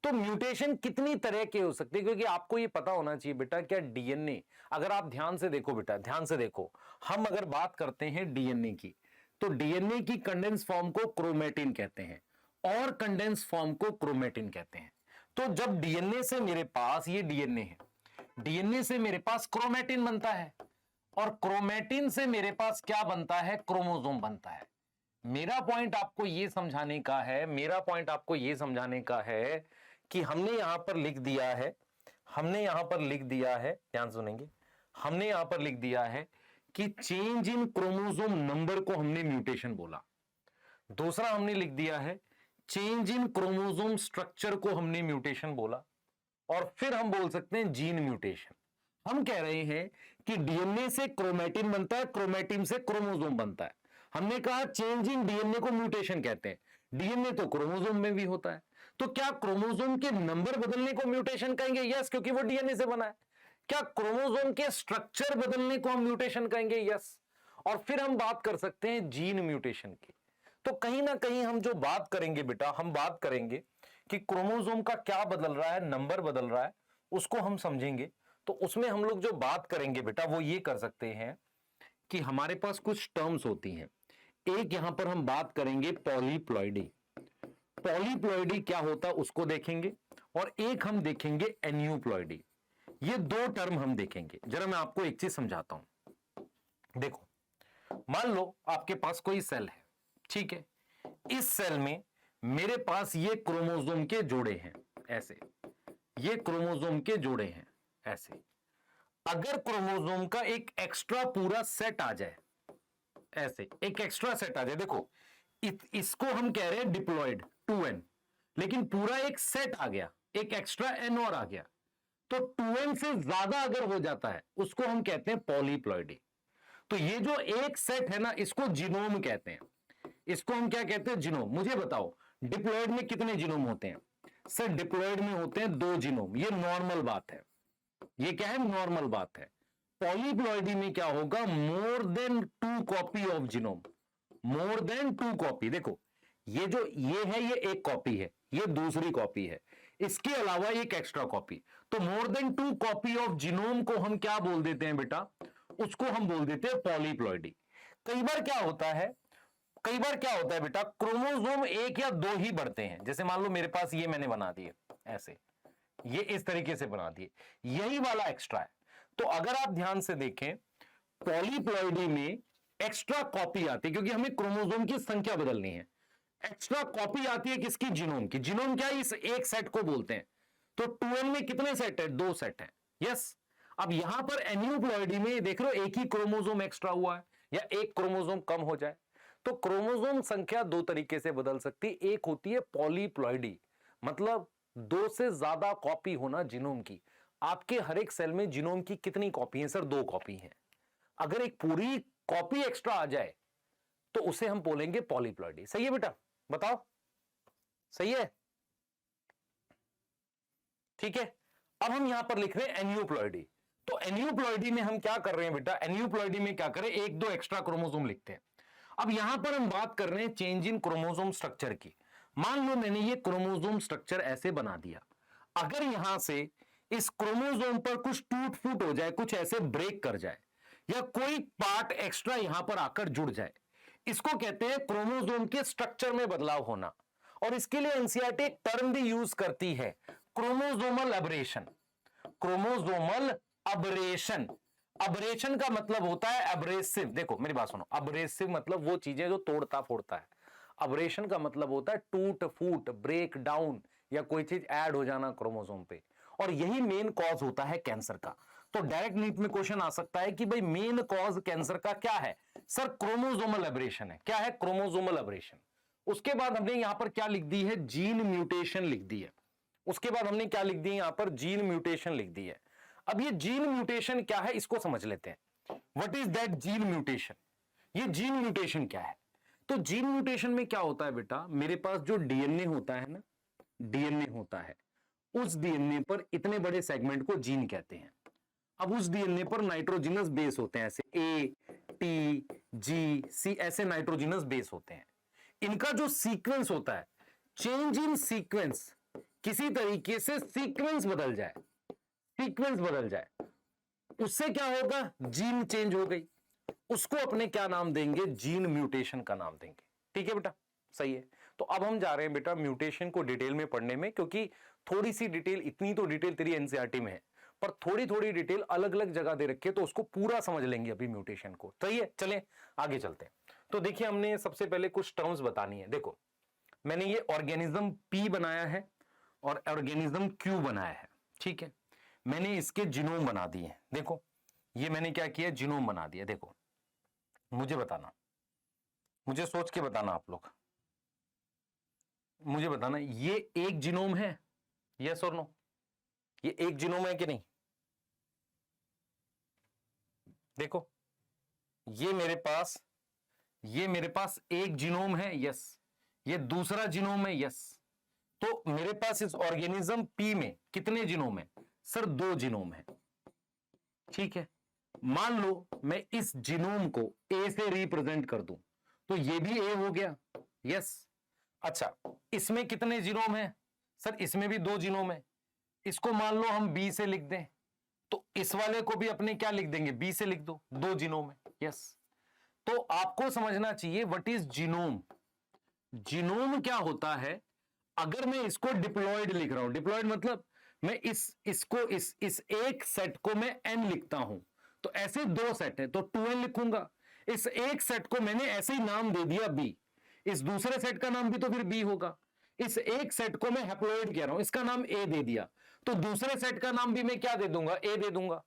A: तो म्यूटेशन कितनी तरह के हो सकते हैं, क्योंकि आपको ये पता होना चाहिए बेटा, क्या डीएनए, अगर आप ध्यान से देखो बेटा, ध्यान से देखो, हम अगर बात करते हैं डीएनए की, तो डीएनए की कंडेंस फॉर्म को क्रोमेटिन कहते हैं और कंडेंस फॉर्म को क्रोमेटिन कहते हैं। तो जब डीएनए से मेरे पास, ये डीएनए है, डीएनए से मेरे पास क्रोमेटिन बनता है, और क्रोमेटिन से मेरे पास क्या बनता है? क्रोमोसोम बनता है। मेरा पॉइंट आपको यह समझाने का है, मेरा पॉइंट आपको यह समझाने का है कि हमने यहां पर लिख दिया है, हमने यहां पर लिख दिया है, ध्यान सुनेंगे, हमने यहां पर लिख दिया है कि चेंज इन क्रोमोसोम नंबर को हमने म्यूटेशन बोला। दूसरा हमने लिख दिया है चेंज इन क्रोमोसोम स्ट्रक्चर को हमने म्यूटेशन बोला, और फिर हम बोल सकते हैं जीन म्यूटेशन। हम कह रहे हैं कि डीएनए से क्रोमेटिन बनता है, क्रोमेटिन से क्रोमोसोम बनता है। हमने कहा चेंज इन डीएनए को म्यूटेशन कहते हैं। डीएनए तो क्रोमोसोम में भी होता है, तो क्या क्रोमोसोम के नंबर बदलने को म्यूटेशन कहेंगे? यस, क्योंकि वो डीएनए से बना है। क्या क्रोमोसोम के स्ट्रक्चर बदलने को हम म्यूटेशन कहेंगे? यस। और फिर हम बात कर सकते हैं जीन म्यूटेशन की। तो कहीं ना कहीं हम जो बात करेंगे बेटा, हम बात करेंगे कि क्रोमोसोम का क्या बदल रहा है, नंबर बदल रहा है, उसको हम समझेंगे। तो उसमें हम लोग जो बात करेंगे बेटा, वो ये कर सकते हैं कि हमारे पास कुछ टर्म्स होती हैं। एक यहां पर हम बात करेंगे पॉलीप्लॉइडी। पॉलीप्लॉइडी क्या होता है उसको देखेंगे, और एक हम देखेंगे एन्यूप्लॉइडी। ये दो टर्म हम देखेंगे। जरा मैं आपको एक चीज समझाता हूं। देखो, मान लो आपके पास कोई सेल है, ठीक है, इस सेल में मेरे पास ये क्रोमोसोम के जोड़े हैं, ऐसे, ये क्रोमोसोम के जोड़े हैं, ऐसे। अगर क्रोमोसोम का एक एक्स्ट्रा पूरा सेट आ जाए, ऐसे एक एक्स्ट्रा सेट आ जाए, देखो इसको हम कह रहे हैं डिप्लॉयड 2n, लेकिन पूरा एक सेट आ गया, एक एक्स्ट्रा n और आ गया, तो 2n से ज्यादा अगर हो जाता है उसको हम कहते हैं पॉलीप्लॉइडी। तो ये जो एक सेट है ना, इसको जीनोम कहते हैं। इसको हम क्या कहते हैं? जीनोम। मुझे बताओ डिप्लॉयड में कितने जीनोम होते हैं? सर डिप्लॉयड में होते हैं 2 जीनोम। ये नॉर्मल बात है, ये क्या है? नॉर्मल बात है। पॉलीप्लॉइडी में क्या होगा, more than 2 copy of genome, more than 2 copy. देखो ये जो ये है ये एक कॉपी है, ये दूसरी कॉपी है, इसके अलावा एक एक्स्ट्रा कॉपी। तो more than 2 copy of genome को हम क्या बोल देते हैं बेटा, उसको हम बोल देते हैं पॉलीप्लॉइडी। कई बार क्या होता है, कई बार क्या होता है बेटा, क्रोमोसोम एक या दो ही बढ़ते हैं। जैसे मान लो मेरे पास ये मैंने बना दिए ऐसे, ये इस तरीके से बना दिए, यही वाला एक्स्ट्रा है। तो अगर आप ध्यान से देखें, पॉलीप्लॉइडी में एक्स्ट्रा कॉपी आती है, क्योंकि हमें क्रोमोसोम की संख्या बदलनी है। एक्स्ट्रा कॉपी आती है किसकी, जीनोम की। जीनोम क्या है, इस एक सेट को बोलते हैं। तो 2n में कितने सेट है, 2 सेट है। यस, अब यहां पर एन्यूप्लॉइडी में देख रहे हो एक ही क्रोमोसोम एक्स्ट्रा हुआ है या एक क्रोमोसोम कम हो जाए। तो क्रोमोसोम संख्या दो तरीके से बदल सकती है। एक होती है पॉलीप्लॉइडी, मतलब 2 से ज्यादा कॉपी होना जीनोम की। आपके हर एक सेल में जीनोम की कितनी कॉपी है सर, 2 कॉपी है। अगर एक पूरी कॉपी एक्स्ट्रा आ जाए तो उसे हम बोलेंगे पॉलीप्लॉइडी। सही है बेटा, बताओ सही है, ठीक है। अब हम यहां पर लिख रहे हैं एन्यूप्लॉइडी। तो एन्यूप्लॉइडी में हम क्या कर रहे हैं बेटा, एन्यूप्लॉइडी में क्या करें, 1-2 एक्स्ट्रा क्रोमोसोम लिखते हैं। अब यहां पर हम बात कर रहे हैं चेंज इन क्रोमोसोम स्ट्रक्चर की। मान लो मैंने ये क्रोमोसोम स्ट्रक्चर ऐसे बना दिया, अगर यहां से इस क्रोमोसोम पर कुछ टूट फूट हो जाए, कुछ ऐसे ब्रेक कर जाए, या कोई पार्ट एक्स्ट्रा यहां पर आकर जुड़ जाए, इसको कहते हैं क्रोमोसोम के स्ट्रक्चर में बदलाव होना। और इसके लिए एनसीईआरटी एक टर्म भी यूज करती है, क्रोमोसोमल अबरेशन। क्रोमोसोमल अबरेशन, अबरेशन का मतलब होता है अब्रेसिव। देखो मेरी बात सुनो, अब्रेसिव मतलब वो चीजें जो तोड़ता फोड़ता है। अबरेशन का मतलब होता है टूट फूट, ब्रेक डाउन, या कोई चीज ऐड हो जाना क्रोमोसोम पे। और यही मेन कॉज होता है कैंसर का। तो डायरेक्ट नीट में क्वेश्चन आ सकता है कि भाई मेन कॉज कैंसर का क्या है, सर क्रोमोसोमल अबरेशन है। क्या है, क्रोमोसोमल अबरेशन। उसके बाद हमने यहां पर क्या लिख दी है, जीन म्यूटेशन लिख दी है। उसके बाद हमने क्या लिख दी है, यहां पर जीन म्यूटेशन लिख दी है। अब ये जीन म्यूटेशन क्या है, इसको समझ लेते हैं। What is that gene mutation, ये जीन म्यूटेशन क्या है। तो जीन म्यूटेशन में क्या होता है बेटा, मेरे पास जो डीएनए होता है ना, डीएनए होता है, उस डीएनए पर इतने बड़े सेगमेंट को जीन कहते हैं। अब उस डीएनए पर नाइट्रोजिनस बेस होते हैं, ऐसे ए टी जी सी, ऐसे नाइट्रोजिनस बेस होते हैं। इनका जो सीक्वेंस होता है, चेंज इन सीक्वेंस, किसी तरीके से सीक्वेंस बदल जाए, सीक्वेंस बदल जाए, उससे क्या होगा, जीन चेंज हो गई। उसको अपने क्या नाम देंगे, जीन म्यूटेशन का नाम देंगे। ठीक है बेटा, सही है। तो अब हम जा रहे हैं बेटा म्यूटेशन को डिटेल में पढ़ने में, क्योंकि थोड़ी सी डिटेल, इतनी तो डिटेल तेरी एनसीईआरटी में है, पर थोड़ी थोड़ी डिटेल अलग अलग जगह दे रखी है, तो उसको पूरा समझ लेंगे अभी म्यूटेशन को। सही है, चलें आगे चलते हैं। तो देखिए हमने सबसे पहले कुछ टर्म्स बतानी है। देखो मैंने ये ऑर्गेनिज्म पी बनाया है और ऑर्गेनिज्म क्यू बनाया है, ठीक है। मैंने इसके जीनोम बना दिए हैं। देखो ये मैंने क्या किया, जीनोम बना दिया। देखो मुझे बताना, मुझे सोच के बताना, आप लोग मुझे बताना, ये एक जीनोम है, यस और नो, ये एक जीनोम है कि नहीं। देखो ये मेरे पास एक जीनोम है, यस। ये दूसरा जीनोम है, यस। तो मेरे पास इस ऑर्गेनिज्म पी में कितने जीनोम है, सर 2 जीनोम है, ठीक है। मान लो मैं इस जीनोम को ए से रिप्रेजेंट कर दूं, तो ये भी ए हो गया, यस। अच्छा इसमें कितने जीनोम है, सर इसमें भी 2 जीनोम है। इसको मान लो हम बी से लिख दें, तो इस वाले को भी अपने क्या लिख देंगे, बी से लिख दो, 2 जीनोम है, यस। तो आपको समझना चाहिए व्हाट इज जीनोम। जीनोम क्या होता है, अगर मैं इसको डिप्लॉयड लिख रहा हूं, डिप्लॉयड मतलब मैं इसको इस एक सेट को मैं एन लिखता हूं, तो ऐसे 2 सेट है तो 2n लिखूंगा। इस एक सेट को मैंने ऐसे ही नाम दे दिया बी, इस दूसरे सेट का नाम भी तो फिर बी होगा। इस एक सेट को मैं हैप्लॉइड कह रहा हूं, इसका नाम ए दे दिया, तो दूसरे सेट का नाम भी मैं क्या दे दूंगा, ए दे दूंगा।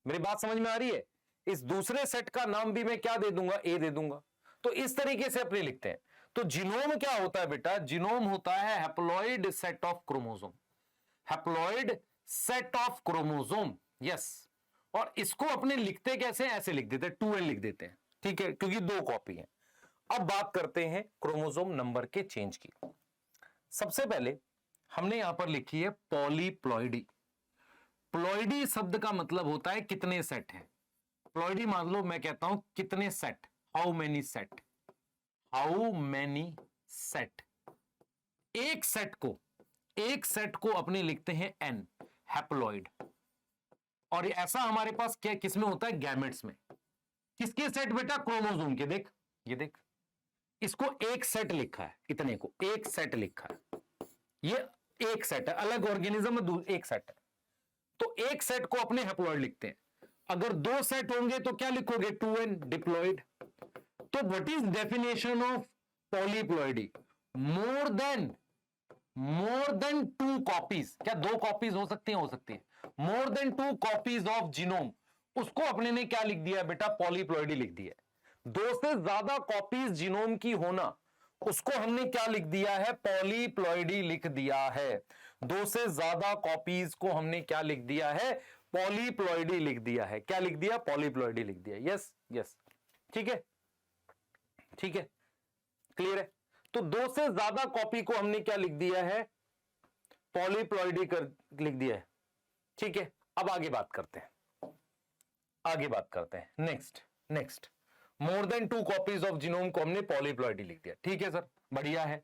A: मेरी बात समझ में आ रही है, इस दूसरे सेट का नाम भी मैं क्या दे दूंगा, ए दे दूंगा। तो इस तरीके से अपने लिखते हैं। तो जीनोम क्या होता है बेटा, जीनोम होता है haploid set of chromosome, haploid set of chromosome, yes. और इसको अपने लिखते कैसे, ऐसे लिख देते हैं, 2n लिख देते हैं, ठीक है, क्योंकि 2 कॉपी है। अब बात करते हैं क्रोमोसोम नंबर के चेंज की। सबसे पहले हमने यहां पर लिखी है पॉलीप्लॉइडी। प्लॉइडी शब्द का मतलब होता है कितने सेट हैं, प्लॉइडी मान लो मैं कहता हूं कितने set, how many set, how many set, एक सेट को अपने लिखते हैं एन, हैप्लॉइड। और ऐसा हमारे पास क्या किसमें होता है, गैमेट्स में। किसके सेट बेटा, क्रोमोसोम के। देख ये देख, इसको एक सेट लिखा है, इतने को एक सेट लिखा है, ये एक सेट है, अलग ऑर्गेनिज्म में एक सेट है, तो एक सेट को अपने हैप्लॉइड लिखते हैं। अगर दो सेट होंगे तो क्या लिखोगे, 2n, डिप्लॉइड। तो what is definition of polyploidy, more than 2 copies. क्या 2 कॉपीज हो सकती हैं, हो सकती है। More than 2 copies of genome, उसको अपने ने क्या लिख दिया बेटा, पॉलीप्लॉइडी लिख दिया। 2 से ज्यादा कॉपीज जीनोम की होना, उसको हमने क्या लिख दिया है, पॉलीप्लॉइडी लिख दिया है। 2 से ज्यादा कॉपीज को हमने क्या लिख दिया है, पॉलीप्लॉइडी लिख दिया है। क्या लिख दिया, पॉलीप्लॉइडी लिख दिया। यस यस, ठीक है, ठीक है, क्लियर है। तो 2 से ज्यादा कॉपी को हमने क्या लिख दिया है, पॉलीप्लॉइडी कर लिख दिया है, ठीक है। अब आगे बात करते हैं, आगे बात करते हैं। Next more than 2 copies of genome को हमने पॉलीप्लॉइडी लिख दिया, ठीक है सर, बढ़िया है।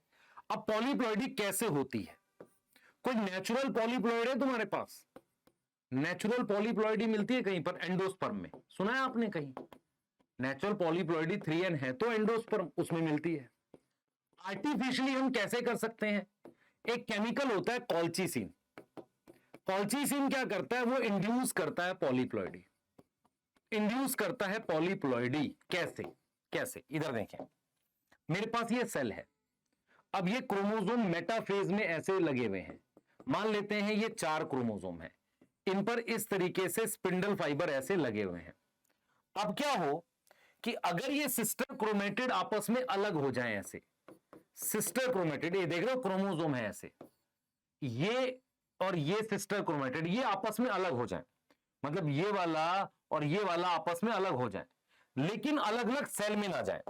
A: अब पॉलीप्लॉइडी कैसे होती है, कोई नेचुरल पॉलीप्लॉइड है तुम्हारे पास, नेचुरल पॉलीप्लॉइडी मिलती है कहीं पर, एंडोस्पर्म में, सुना है आपने कहीं, नेचुरल पॉलीप्लॉइडी 3n है तो एंडोस्पर्म उसमें मिलती है। आर्टिफिशियली हम कैसे कर सकते हैं, एक केमिकल होता है कॉल्चिसिन, कॉल्चिसिन क्या करता है, वो इंड्यूस करता है पॉलीप्लॉइडी, इंड्यूस करता है पॉलीप्लॉइडी। कैसे इधर देखें, मेरे पास ये सेल है, अब ये क्रोमोसोम मेटाफेज में ऐसे लगे हुए हैं, मान लेते हैं ये 4 क्रोमोसोम है, इन पर इस तरीके से स्पिंडल फाइबर ऐसे लगे हुए हैं। अब क्या हो कि अगर ये सिस्टर क्रोमेटिड आपस में अलग हो जाएं, ऐसे सिस्टर क्रोमेटिड, ये देख रहे हो क्रोमोसोम है ऐसे, ये और ये सिस्टर क्रोमेटिड, ये आपस में अलग हो जाएं, मतलब ये वाला और ये वाला आपस में अलग हो जाएं, लेकिन अलग अलग सेल में ना जाएं।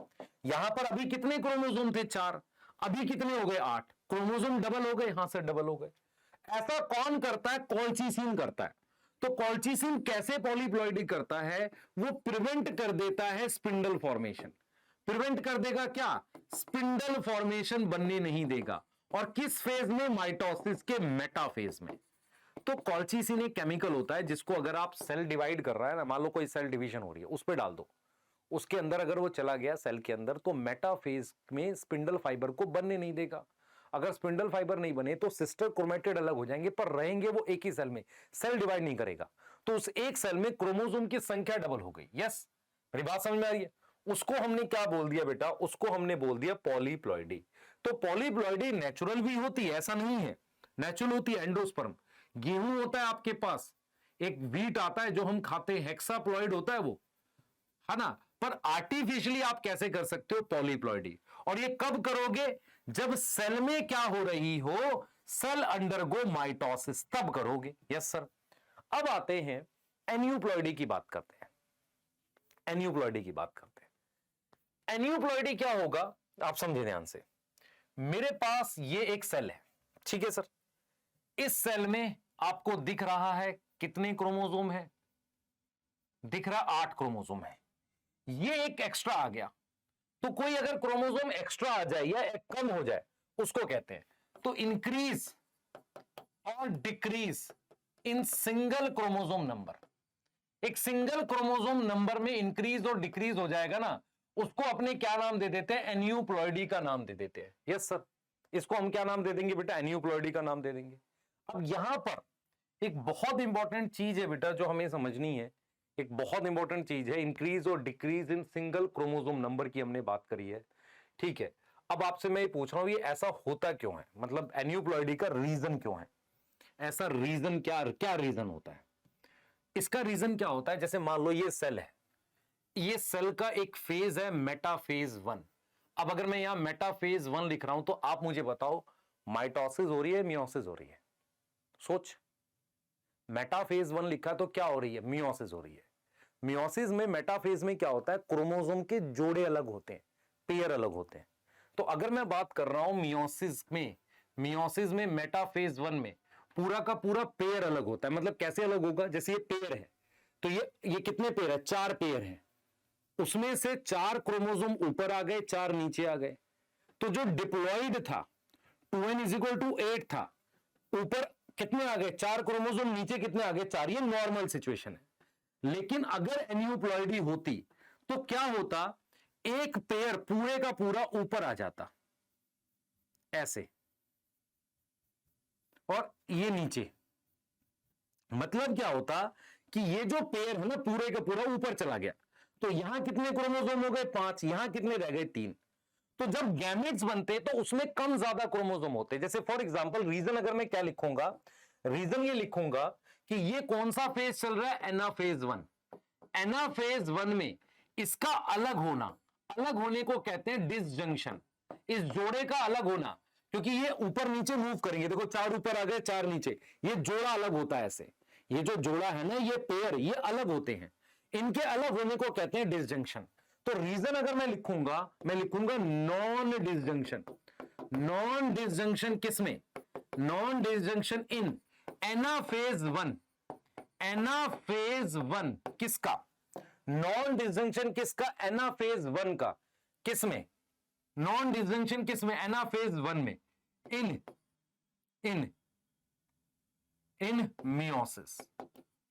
A: यहां पर अभी कितने क्रोमोसोम थे, 4, अभी कितने हो गए, 8, क्रोमोसोम डबल हो गए, यहां से डबल हो गए। ऐसा कौन करता है, कॉल्चिसिन करता है। तो कॉल्चिसिन कैसे पॉलीप्लॉइडी करता है, वो प्रिवेंट कर देता है स्पिंडल फॉर्मेशन, प्रिवेंट कर देगा क्या, स्पिंडल फॉर्मेशन बनने नहीं देगा। और किस फेज में, माइटोसिस के मेटाफेज में। तो कॉल्चिसिन एक केमिकल होता है जिसको अगर आप सेल डिवाइड कर रहा है ना, मान लो कोई सेल डिवीजन हो रही है, उस पर डाल दो, उसके अंदर अगर वो चला गया सेल के अंदर, तो मेटाफेज में स्पिंडल फाइबर को बनने नहीं देगा। अगर स्पिंडल फाइबर नहीं बने तो सिस्टर क्रोमेटिड अलग हो जाएंगे, पर रहेंगे वो एक ही सेल में, सेल डिवाइड नहीं करेगा। तो उस एक सेल में क्रोमोसोम की संख्या डबल हो गई। यस, मेरी बात समझ में आ रही है। उसको हमने क्या बोल दिया बेटा, उसको हमने बोल दिया पॉलीप्लॉइडी। तो पॉलीप्लॉइडी नेचुरल भी होती है, ऐसा नहीं है, नेचुरल होती है, एंडोस्पर्म। गेहूं होता है आपके पास, एक व्हीट आता है जो हम खाते हैं, हेक्साप्लॉइड होता है वो, है ना। पर आर्टिफिशियली आप कैसे कर सकते हो, पॉलीप्लॉइडी। और ये कब करोगे, जब सेल में क्या हो रही हो, सेल अंडरगो माइटोसिस, तब करोगे। Yes sir. अब आते हैं एन्यूप्लॉइडी की बात करते हैं, एन्यूप्लॉइडी की बात करते हैं। एन्यूप्लॉइडी क्या होगा, आप समझे ध्यान से। मेरे पास ये एक सेल है, ठीक है सर, इस सेल में आपको दिख रहा है कितने क्रोमोसोम है, दिख रहा 8 क्रोमोसोम है। ये एक एक्स्ट्रा आ गया, तो कोई अगर क्रोमोसोम एक्स्ट्रा आ जाए या एक कम हो जाए, उसको कहते हैं तो इंक्रीज और decrease in single chromosome number. एक सिंगल क्रोमोसोम नंबर में इंक्रीज और डिक्रीज हो जाएगा ना, उसको अपने क्या नाम दे देते हैं, एन्यूप्लॉइडी का नाम दे देते हैं। यस सर, इसको हम क्या नाम दे देंगे बेटा, एन्यूप्लॉइडी का नाम दे देंगे। अब यहां पर एक बहुत इंपॉर्टेंट चीज है बेटा जो हमें समझनी है, एक बहुत इंपॉर्टेंट चीज है, इंक्रीज और decrease in single chromosome number की हमने बात करी है, ठीक है। अब आपसे मैं ये पूछ रहा हूं, ये ऐसा होता क्यों है, मतलब एन्यूप्लॉइडी का रीजन क्यों है, ऐसा रीजन क्या रीजन होता है। इसका रीजन क्या होता है, जैसे मान लो ये सेल है, ये सेल का एक फेज है मेटाफेज 1। अब अगर मैं यहां मेटाफेज 1 लिख रहा हूं, तो आप मुझे बताओ माइटोसिस हो रही है, मियोसिस हो रही है, सोच। मेटाफेज 1 लिखा तो क्या हो रही है, मियोसिस हो रही है। मियोसिस में, मेटाफेज में क्या होता है, क्रोमोसोम के जोड़े अलग होते हैं, पेयर अलग होते हैं। तो अगर मैं बात कर रहा हूं मियोसिस में मेटाफेज 1 में पूरा का पूरा पेयर अलग होता है। मतलब कैसे अलग होगा, जैसे ये पेयर है तो ये कितने पेयर है? 4 पेयर है। उसमें से 4 क्रोमोसोम ऊपर आ गए, 4 नीचे आ गए। तो जो डिप्लॉइड था 2n = 8 था, ऊपर कितने आ गए? 4 क्रोमोसोम, नीचे कितने आ गए? 4। ये नॉर्मल सिचुएशन है। लेकिन अगर एन्यूप्लॉइडी होती तो क्या होता? एक पेयर पूरे का पूरा ऊपर आ जाता ऐसे, और ये नीचे। मतलब क्या होता कि ये जो पेयर है ना पूरे का पूरा ऊपर चला गया। तो यहां कितने क्रोमोसोम हो गए? 5। यहां कितने रह गए? 3। तो जब गैमेट्स बनते तो उसमें कम ज्यादा क्रोमोसोम होते। जैसे फॉर एग्जांपल रीजन अगर मैं क्या लिखूंगा, रीजन ये लिखूंगा कि ये कौन सा फेज चल रहा है? एनाफेज 1। एनाफेज 1 में इसका अलग होना, अलग होने को कहते हैं डिसजंक्शन। इस जोड़े का अलग होना, क्योंकि ये ऊपर नीचे मूव करेंगे। देखो 4 ऊपर आ गए, 4 नीचे, ये जोड़ा अलग होता है ऐसे। ये जो जोड़ा है ना, ये पेयर, ये अलग होते हैं। इनके अलग होने को कहते हैं डिसजंक्शन। तो रीजन अगर मैं लिखूंगा, मैं लिखूंगा नॉन डिसजंक्शन। नॉन डिसजंक्शन किसमें? नॉन डिसजंक्शन इन एनाफेज 1। एनाफेज 1 किसका? नॉन डिसजंक्शन किसका? एनाफेज 1 का। किसमें? नॉन डिसजंक्शन किसमें? एनाफेज 1 में। इन इन इन मियोसिस।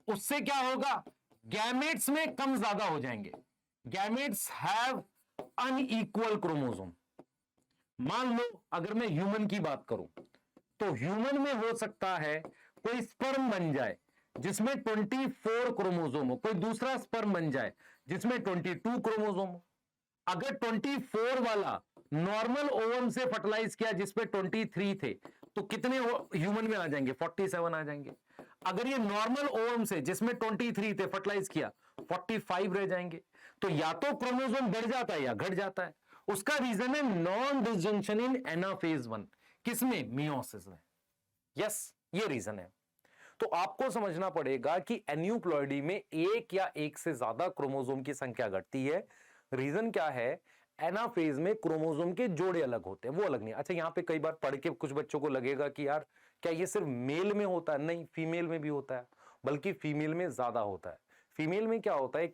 A: उससे क्या होगा? गैमेट्स में कम ज्यादा हो जाएंगे। Gametes have unequal chromosome. मान लो अगर मैं ह्यूमन की बात करूं, तो ह्यूमन में हो सकता है कोई स्पर्म बन जाए जिसमें 24 क्रोमोसोम हो, कोई दूसरा स्पर्म बन जाए जिसमें 22 क्रोमोसोम हो। अगर 24 वाला नॉर्मल ओवम से फर्टिलाइज किया जिसपे 23 थे, तो कितने ह्यूमन में आ जाएंगे? 47 आ जाएंगे। अगर ये नॉर्मल ओवम से जिसमें 23 थे फर्टिलाइज किया, 45 रह जाएंगे। तो या तो क्रोमोसोम बढ़ जाता है या घट जाता है। उसका रीजन है नॉन डिसजंक्शन इन एनाफेज 1। किसमें? मियोसिस में। यस, ये रीजन है। तो आपको समझना पड़ेगा कि एन्यूप्लॉइडी में एक या एक से ज्यादा क्रोमोसोम की संख्या घटती है। रीजन क्या है? एनाफेज में क्रोमोसोम के जोड़े अलग होते हैं, वो अलग नहीं। अच्छा, यहां पे कई बार पढ़ के कुछ बच्चों को लगेगा कि यार क्या ये सिर्फ मेल में होता है? नहीं, फीमेल में भी होता है, बल्कि फीमेल में ज्यादा होता है। फीमेल में क्या होता है,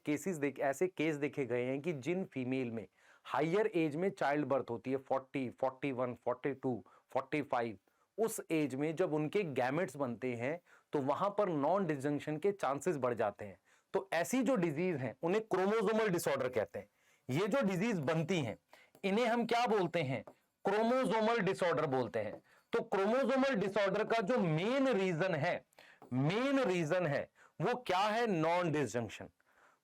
A: ऐसे केस देखे गए हैं कि जिन फीमेल में हायर एज में चाइल्ड बर्थ होती है, 40, 41, 42, 45, उस एज में जब उनके गैमेट्स बनते हैं तो वहां पर नॉन डिसजंक्शन के चांसेस बढ़ जाते हैं। तो ऐसी जो डिजीज हैं उन्हें क्रोमोसोमल डिसऑर्डर कहते हैं। ये जो डिजीज बनती हैं इन्हें हम क्या बोलते हैं? क्रोमोसोमल डिसऑर्डर बोलते हैं। तो क्रोमोसोमल डिसऑर्डर का जो मेन रीजन है वो क्या है? Non disjunction.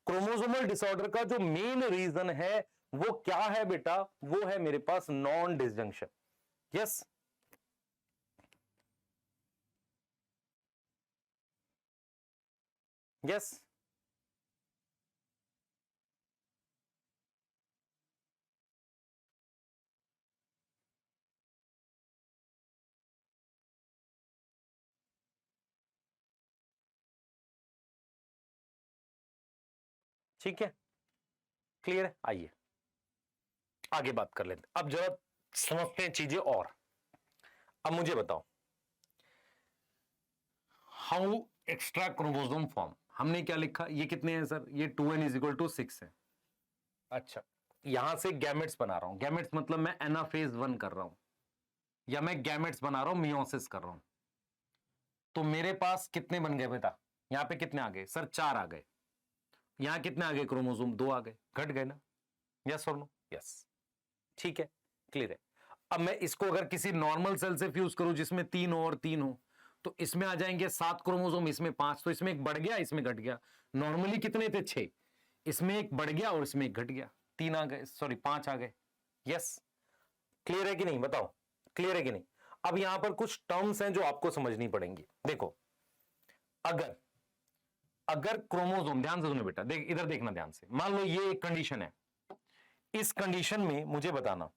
A: क्रोमोसोमल डिसऑर्डर का जो मेन रीजन है वो क्या है बेटा? वो है मेरे पास नॉन डिसजंक्शन। यस, यस, ठीक है, क्लियर है। आइए आगे बात कर लेते हैं। अब जरा समझते हैं चीजें और। अब मुझे बताओ, हाउ एक्स्ट्रा क्रोमोसोम फॉर्म। हमने क्या लिखा? ये कितने हैं सर? ये 2n = 6 है। अच्छा, यहां से गैमेट्स बना रहा हूं। गैमेट्स मतलब मैं एनाफेज 1 कर रहा हूं, या मैं गैमेट्स बना रहा हूं, मियोसिस कर रहा हूं। तो मेरे पास कितने बन गए बेटा? यहां पे कितने आ गए सर? 4 आ गए। यहां कितने आ गए क्रोमोसोम? 2 आ गए। घट गए ना? यस और नो? यस, ठीक है, क्लियर है। अब मैं इसको अगर किसी नॉर्मल सेल से फ्यूज करूं जिसमें 3 हो और 3 हो, तो इसमें आ जाएंगे 7 क्रोमोसोम, इसमें 5। तो इसमें एक बढ़ गया, इसमें घट गया। नॉर्मली कितने थे? 6। इसमें एक बढ़ गया और इसमें एक घट गया। 3 आ गए, सॉरी 5 आ गए। यस, क्लियर है कि नहीं? बताओ, क्लियर है कि नहीं? अब यहां पर कुछ टर्म्स हैं जो आपको समझनी पड़ेंगी। देखो, अगर अगर क्रोमोसोम, ध्यान से सुनो बेटा, देख इधर देखना ध्यान से। मान लो ये एक कंडीशन है, इस कंडीशन में मुझे बताना,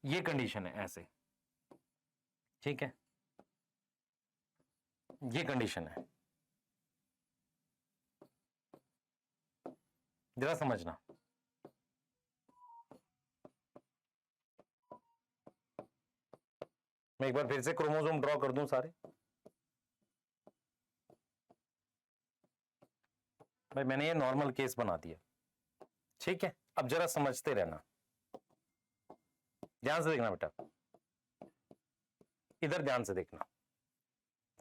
A: ये कंडीशन है ऐसे, ठीक है, ये कंडीशन है, जरा समझना। मैं एक बार फिर से क्रोमोसोम ड्रॉ कर दूं सारे। भाई मैंने ये नॉर्मल केस बना दिया, ठीक है। अब जरा समझते रहना, ध्यान से देखना बेटा, इधर ध्यान से देखना,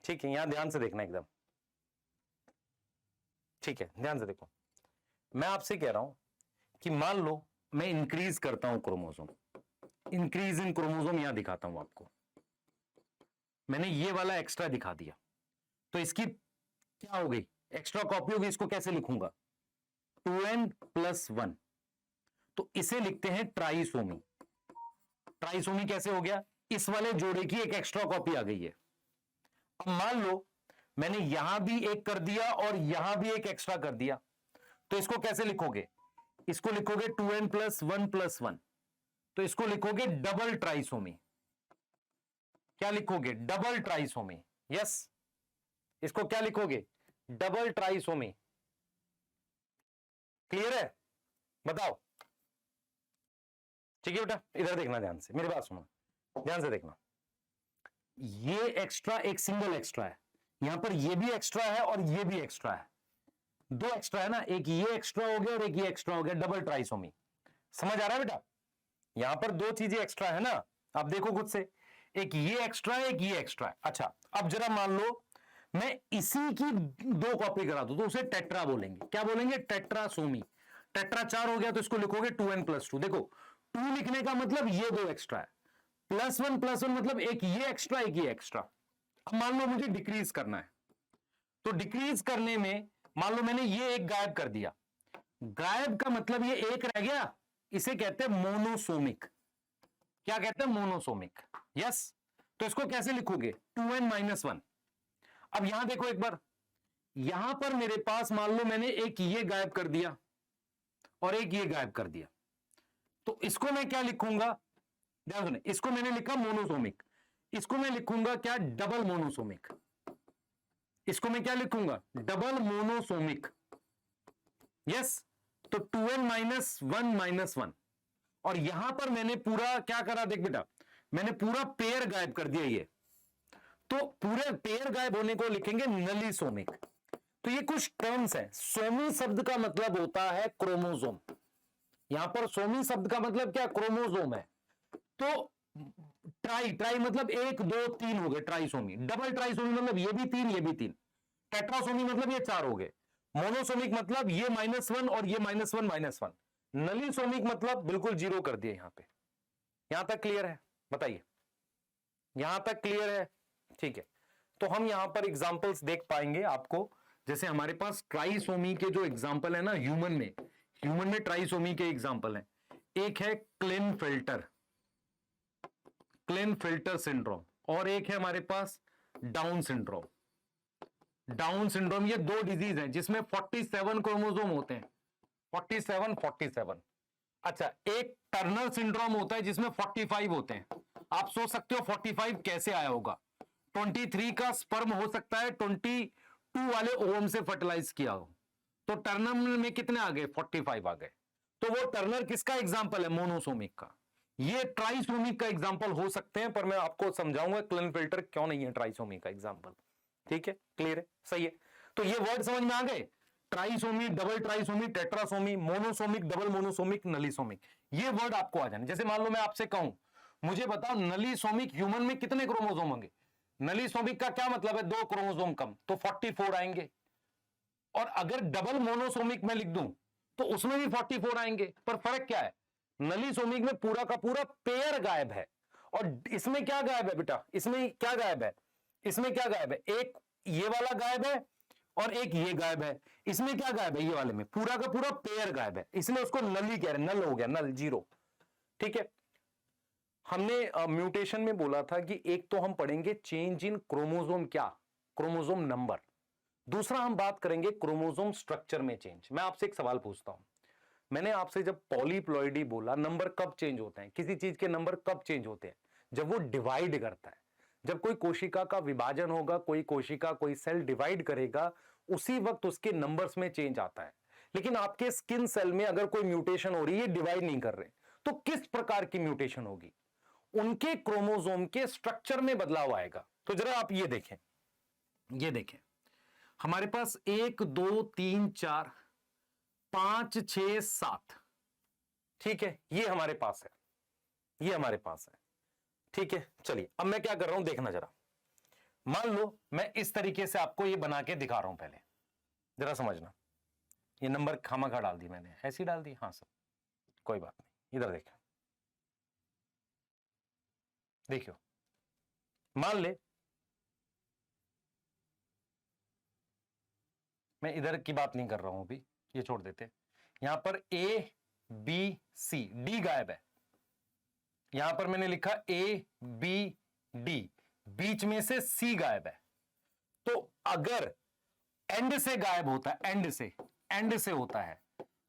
A: ठीक है, यहां ध्यान से देखना एकदम, ठीक है, ध्यान से देखो। मैं आपसे कह रहा हूं कि मान लो मैं इंक्रीज करता हूं क्रोमोसोम, इंक्रीज इन क्रोमोसोम यहां दिखाता हूं आपको, मैंने ये वाला एक्स्ट्रा दिखा दिया, तो इसकी क्या हो गई, एक्स्ट्रा कॉपी होगी। इसको कैसे लिखूंगा, 2n+1, तो इसे लिखते हैं ट्राइसोमी। ट्राइसोमी कैसे हो गया, इस वाले जोड़े की एक एक्स्ट्रा कॉपी आ गई है। अब मान लो मैंने यहां भी एक कर दिया और यहां भी एक एक्स्ट्रा कर दिया, तो इसको कैसे लिखोगे, इसको लिखोगे 2n+1+1, तो इसको लिखोगे डबल ट्राइसोमी। क्या लिखोगे, डबल ट्राइसोमी, यस, इसको क्या लिखोगे, डबल ट्राइसोमी। क्लियर है, बताओ, ठीक है बेटा, इधर देखना ध्यान से, मेरी बात सुनो, ध्यान से देखना, ये एक्स्ट्रा एक सिंगल एक्स्ट्रा है, यहां पर ये भी एक्स्ट्रा है और ये भी एक्स्ट्रा है, दो एक्स्ट्रा है ना, एक ये एक्स्ट्रा हो गया और एक ये एक्स्ट्रा हो गया, डबल ट्राइसोमी। समझ आ रहा है बेटा, यहां पर दो चीजें एक्स्ट्रा है ना, आप देखो खुद से, एक ये एक्स्ट्रा है, एक ये एक्स्ट्रा है। अच्छा, अब जरा मान लो मैं इसी की दो कॉपी करा दूं, तो उसे टेट्रा बोलेंगे। क्या बोलेंगे, टेट्रासोमी। टेट्रा 4 हो गया, तो इसको लिखोगे 2n+2। देखो 2 लिखने का मतलब ये दो एक्स्ट्रा है, +1+1 मतलब एक ये एक्स्ट्रा, एक ये एक्स्ट्रा। अब मान लो मुझे डिक्रीज करना है, तो डिक्रीज करने में मान लो मैंने ये एक गायब कर दिया, गायब का मतलब ये एक रह गया, इसे कहते हैं मोनोसोमिक। क्या कहते हैं, मोनोसोमिक, यस। तो इसको कैसे लिखोगे, 2n-1। अब यहां देखो एक बार, यहां पर मेरे पास मान लो मैंने एक ये गायब कर दिया और एक ये गायब कर दिया, तो इसको मैं क्या लिखूंगा, ध्यान सुने, इसको मैंने लिखा मोनोसोमिक, इसको मैं लिखूंगा क्या, डबल मोनोसोमिक। इसको मैं क्या लिखूंगा, डबल मोनोसोमिक, यस। तो 2n-1-1, और यहां पर मैंने पूरा क्या करा, देख बेटा, मैंने पूरा पेयर गायब कर दिया ये, तो पूरे पेयर गायब होने को लिखेंगे नलिसोमिक। तो ये कुछ टर्म्स हैं। सोमी शब्द का मतलब होता है क्रोमोसोम, यहां पर सोमी शब्द का मतलब क्या, क्रोमोसोम है। तो ट्राई मतलब 1 2 3 हो गए ट्राइसोमी, डबल ट्राइसोमी मतलब ये भी 3 ये भी 3, टेट्रासोमी मतलब ये 4 हो गए, मोनोसोमिक मतलब ये -1 और ये -1, नलिसोमिक मतलब बिल्कुल 0 कर दिए। यहां पे, यहां तक क्लियर है, बताइए, यहां तक क्लियर है, ठीक है। तो हम यहां पर एग्जांपल्स देख पाएंगे आपको, जैसे हमारे पास ट्राइसोमी के जो एग्जांपल है ना, ह्यूमन में ट्राइसोमी के एग्जांपल हैं। एक है क्लेनफेल्टर सिंड्रोम, और एक है हमारे पास डाउन सिंड्रोम। डाउन सिंड्रोम ये दो डिजीज हैं जिसमें 47 क्रोमोसोम होते हैं, 47। अच्छा, एक टर्नर सिंड्रोम होता है जिसमें 45 होते हैं। आप सोच सकते हो 45 कैसे आया होगा, 23 का स्पर्म हो सकता है 22 वाले ओवम से फर्टिलाइज किया हो, तो टर्नर में कितने आ गए, 45 आ गए। तो वो टर्नर किसका एग्जाम्पल है, मोनोसोमिक का। ये ट्राइसोमिक का एग्जाम्पल हो सकते हैं, पर मैं आपको समझाऊंगा क्लेनफेल्टर क्यों नहीं है ट्राइसोमिक का एग्जाम्पल, ठीक है, क्लियर है, सही है। तो ये वर्ड समझ में आ गए, trisomy, double trisomy, tetrasomy, monosomic, double monosomic, nullisomic, ये वर्ड आपको आ जाने। जैसे मान लो मैं आपसे कहूं, मुझे बताओ नलिसोमिक ह्यूमन में कितने क्रोमोसोम होंगे, नलिसोमिक का क्या मतलब है, 2 क्रोमोसोम कम, तो 44 आएंगे। और अगर डबल मोनोसोमिक में लिख दूं तो उसमें भी 44 आएंगे, पर फर्क क्या है, नलिसोमिक में पूरा का पूरा पेयर गायब है, और इसमें क्या गायब है बेटा, इसमें क्या गायब है, इसमें क्या गायब है, एक ये वाला गायब है और एक ये गायब है। इसमें क्या गायब है, ये वाले में पूरा का पूरा पेयर गायब है, इसलिए उसको नली कह रहे हैं, नल हो गया, नल, 0, ठीक है। हमने म्यूटेशन में बोला था कि एक तो हम पढ़ेंगे चेंज इन क्रोमोसोम, क्या, क्रोमोसोम नंबर, दूसरा हम बात करेंगे क्रोमोसोम स्ट्रक्चर में चेंज। मैं आपसे एक सवाल पूछता हूं, मैंने आपसे जब पॉलीप्लॉइडी बोला, नंबर कब चेंज होते हैं, किसी चीज के नंबर कब चेंज होते हैं, जब वो डिवाइड करता है। जब कोई कोशिका का विभाजन होगा, कोई कोशिका, कोई सेल डिवाइड करेगा, उसी वक्त उसके नंबर्स में चेंज आता है। लेकिन आपके स्किन सेल में अगर कोई म्यूटेशन हो रही है, डिवाइड नहीं कर रहे, तो किस प्रकार की म्यूटेशन होगी, उनके क्रोमोसोम के स्ट्रक्चर में बदलाव आएगा। तो जरा आप ये देखें, हमारे पास 1 2 3 4 5 6 7, ठीक है, ये हमारे पास है, ये हमारे पास है, ठीक है। चलिए अब मैं क्या कर रहा हूं देखना जरा, मान लो मैं इस तरीके से आपको ये बना के दिखा रहा हूं, पहले जरा समझना। ये नंबर खामखा डाल दी मैंने, ऐसी डाल दी, हाँ सर कोई बात नहीं, इधर देखो, देखियो, मान ले मैं इधर की बात नहीं कर रहा हूं अभी, ये छोड़ देते। यहां पर ए बी सी, डी गायब है, यहां पर मैंने लिखा ए बी डी, बीच में से सी गायब है। तो अगर एंड से गायब होता है, एंड से होता है,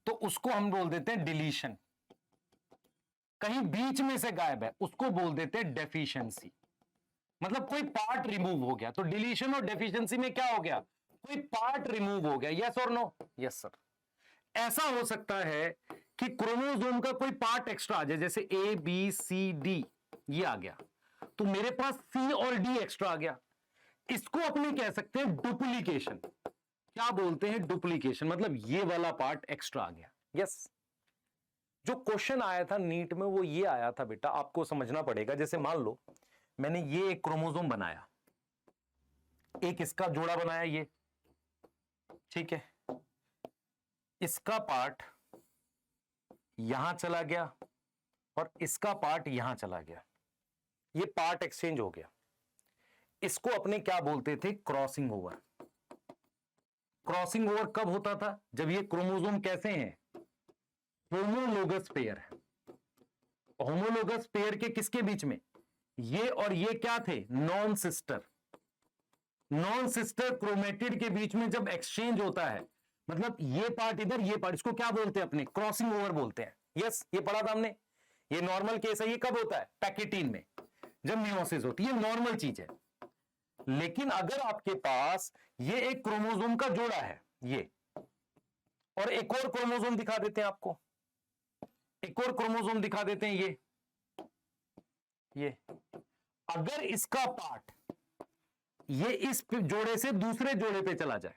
A: तो उसको हम बोल देते हैं डिलीशन। कहीं बीच में से गायब है, उसको बोल देते हैं डेफिशिएंसी, मतलब कोई पार्ट रिमूव हो गया। तो डिलीशन और डेफिशिएंसी में क्या हो गया, कोई पार्ट रिमूव हो गया, यस और नो? Yes sir. ऐसा हो सकता है कि क्रोमोसोम का कोई पार्ट एक्स्ट्रा आ जाए, जैसे ए बी सी डी ये आ गया, तो मेरे पास सी और डी एक्स्ट्रा आ गया। इसको अपने कह सकते हैं डुप्लीकेशन। क्या बोलते हैं? डुप्लीकेशन, मतलब ये वाला पार्ट एक्स्ट्रा आ गया। यस, जो क्वेश्चन आया था नीट में वो ये आया था बेटा, आपको समझना पड़ेगा। जैसे मान लो मैंने ये एक क्रोमोसोम बनाया, एक इसका जोड़ा बनाया, ये ठीक है, इसका पार्ट यहां चला गया और इसका पार्ट यहां चला गया, ये पार्ट एक्सचेंज हो गया। इसको अपने क्या बोलते थे? Crossing over. क्रॉसिंग ओवर कब होता था? जब ये क्रोमोसोम कैसे हैं? होमोलोगस पेयर है। होमोलोगस पेयर के किसके बीच में? ये और ये क्या थे? Non sister. Non sister chromatid के बीच में जब एक्सचेंज होता है, मतलब ये पार्ट इधर, ये पार्ट, इसको क्या बोलते हैं अपने? क्रॉसिंग ओवर बोलते हैं। यस, ये पढ़ा था हमने। ये नॉर्मल केस है। ये कब होता है? पैकेटीन में, जब मियोसिस होती है, नॉर्मल चीज है। लेकिन अगर आपके पास ये एक क्रोमोसोम का जोड़ा है, ये, और एक और क्रोमोसोम दिखा देते हैं आपको, एक और क्रोमोसोम दिखा देते हैं, ये अगर इसका पार्ट ये इस जोड़े से दूसरे जोड़े पे चला जाए,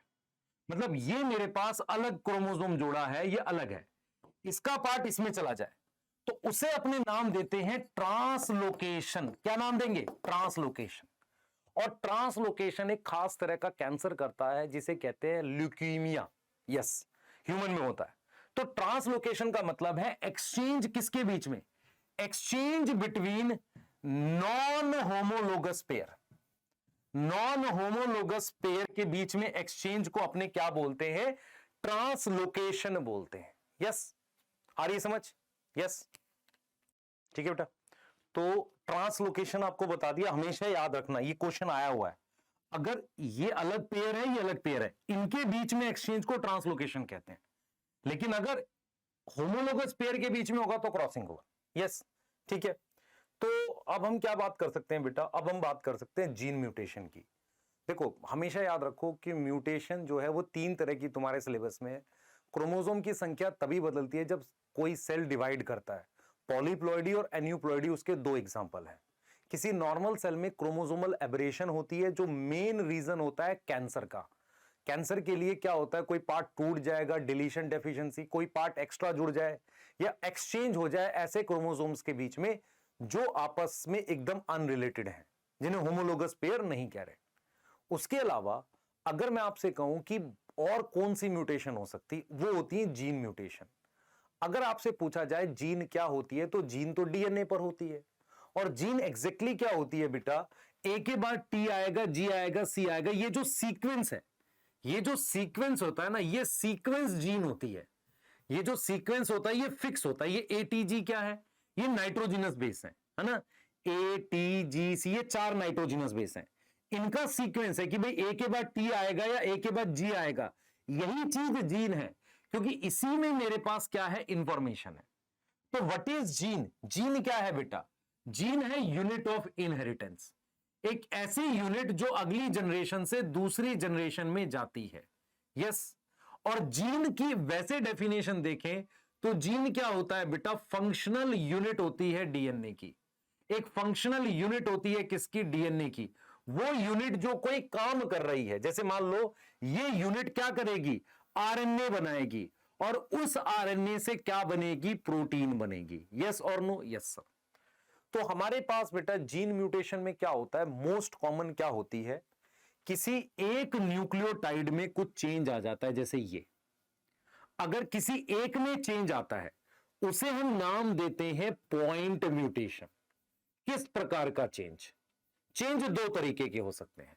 A: मतलब ये मेरे पास अलग क्रोमोसोम जोड़ा है, ये अलग है, इसका पार्ट इसमें चला जाए, तो उसे अपने नाम देते हैं ट्रांसलोकेशन। क्या नाम देंगे? ट्रांसलोकेशन। और ट्रांसलोकेशन एक खास तरह का कैंसर करता है जिसे कहते हैं ल्यूकीमिया। यस, ह्यूमन में होता है। तो ट्रांसलोकेशन का मतलब है एक्सचेंज किसके बीच में? Exchange between non homologous pair. Non homologous pair के बीच में एक्सचेंज को अपने क्या बोलते हैं? ट्रांसलोकेशन बोलते हैं। यस, आ रही समझ? यस, ठीक है बेटा। तो ट्रांसलोकेशन आपको बता दिया, हमेशा याद रखना, ये क्वेश्चन आया हुआ है। अगर ये अलग पेयर है, ये अलग पेयर है, इनके बीच में एक्सचेंज को ट्रांसलोकेशन कहते हैं। लेकिन अगर होमोलोगस पेयर के बीच में होगा तो क्रॉसिंग होगा। यस, ठीक है। तो अब हम क्या बात कर सकते हैं बेटा? अब हम बात कर सकते हैं जीन म्यूटेशन की। देखो, हमेशा याद रखो कि म्यूटेशन जो है वो 3 तरह की तुम्हारे सिलेबस में है। क्रोमोसोम की संख्या तभी बदलती है जब कोई सेल डिवाइड करता है। पॉलीप्लॉइडी और एन्यूप्लॉइडी उसके 2 एग्जांपल हैं। किसी नॉर्मल सेल में क्रोमोसोमल एबरेशन होती है, जो मेन रीजन होता है कैंसर का। कैंसर के लिए क्या होता है? कोई पार्ट टूट जाएगा, डिलीशन डेफिशिएंसी, कोई पार्ट एक्स्ट्रा जुड़ जाए या एक्सचेंज हो जाए ऐसे क्रोमोसोम्स के बीच में जो आपस में एकदम अनरिलेटेड हैं, जिन्हें होमोलोगस पेयर नहीं कह रहे। उसके अलावा अगर मैं आपसे कहूं कि और कौन सी म्यूटेशन हो सकती, वो होती है जीन म्यूटेशन। अगर आपसे पूछा जाए जीन क्या होती है, तो जीन तो डीएनए पर होती है। और जीन एग्जैक्टली क्या होती है बेटा? ए के बाद टी आएगा, जी आएगा, सी आएगा, ये जो सीक्वेंस है, ये जो सीक्वेंस होता है ना, ये सीक्वेंस जीन होती है। ये जो सीक्वेंस होता है ये फिक्स होता है। ये एटीजी क्या है? ये नाइट्रोजिनस बेस है ना? एटीजीसी, ये 4 नाइट्रोजिनस बेस हैं। इनका सीक्वेंस है कि भाई ए के बाद टी आएगा या ए के बाद जी आएगा, यही चीज जीन है, क्योंकि इसी में मेरे पास क्या है? इंफॉर्मेशन है। तो व्हाट इज जीन? जीन क्या है बेटा? जीन है यूनिट ऑफ इनहेरिटेंस, एक ऐसी यूनिट जो अगली जनरेशन से दूसरी जनरेशन में जाती है। यस, और जीन की वैसे डेफिनेशन देखें तो जीन क्या होता है बेटा? फंक्शनल यूनिट होती है डीएनए की। एक फंक्शनल यूनिट होती है किसकी? डीएनए की। वो यूनिट जो कोई काम कर रही है, जैसे मान लो ये यूनिट क्या करेगी? आरएनए बनाएगी, और उस आरएनए से क्या बनेगी, प्रोटीन बनेगी। यस और नो? Yes sir. तो हमारे पास बेटा जीन म्यूटेशन में क्या होता है, मोस्ट कॉमन क्या होती है, किसी एक न्यूक्लियोटाइड में कुछ चेंज आ जाता है। जैसे ये अगर किसी एक में चेंज आता है उसे हम नाम देते हैं पॉइंट म्यूटेशन। किस प्रकार का चेंज? चेंज दो तरीके के हो सकते हैं।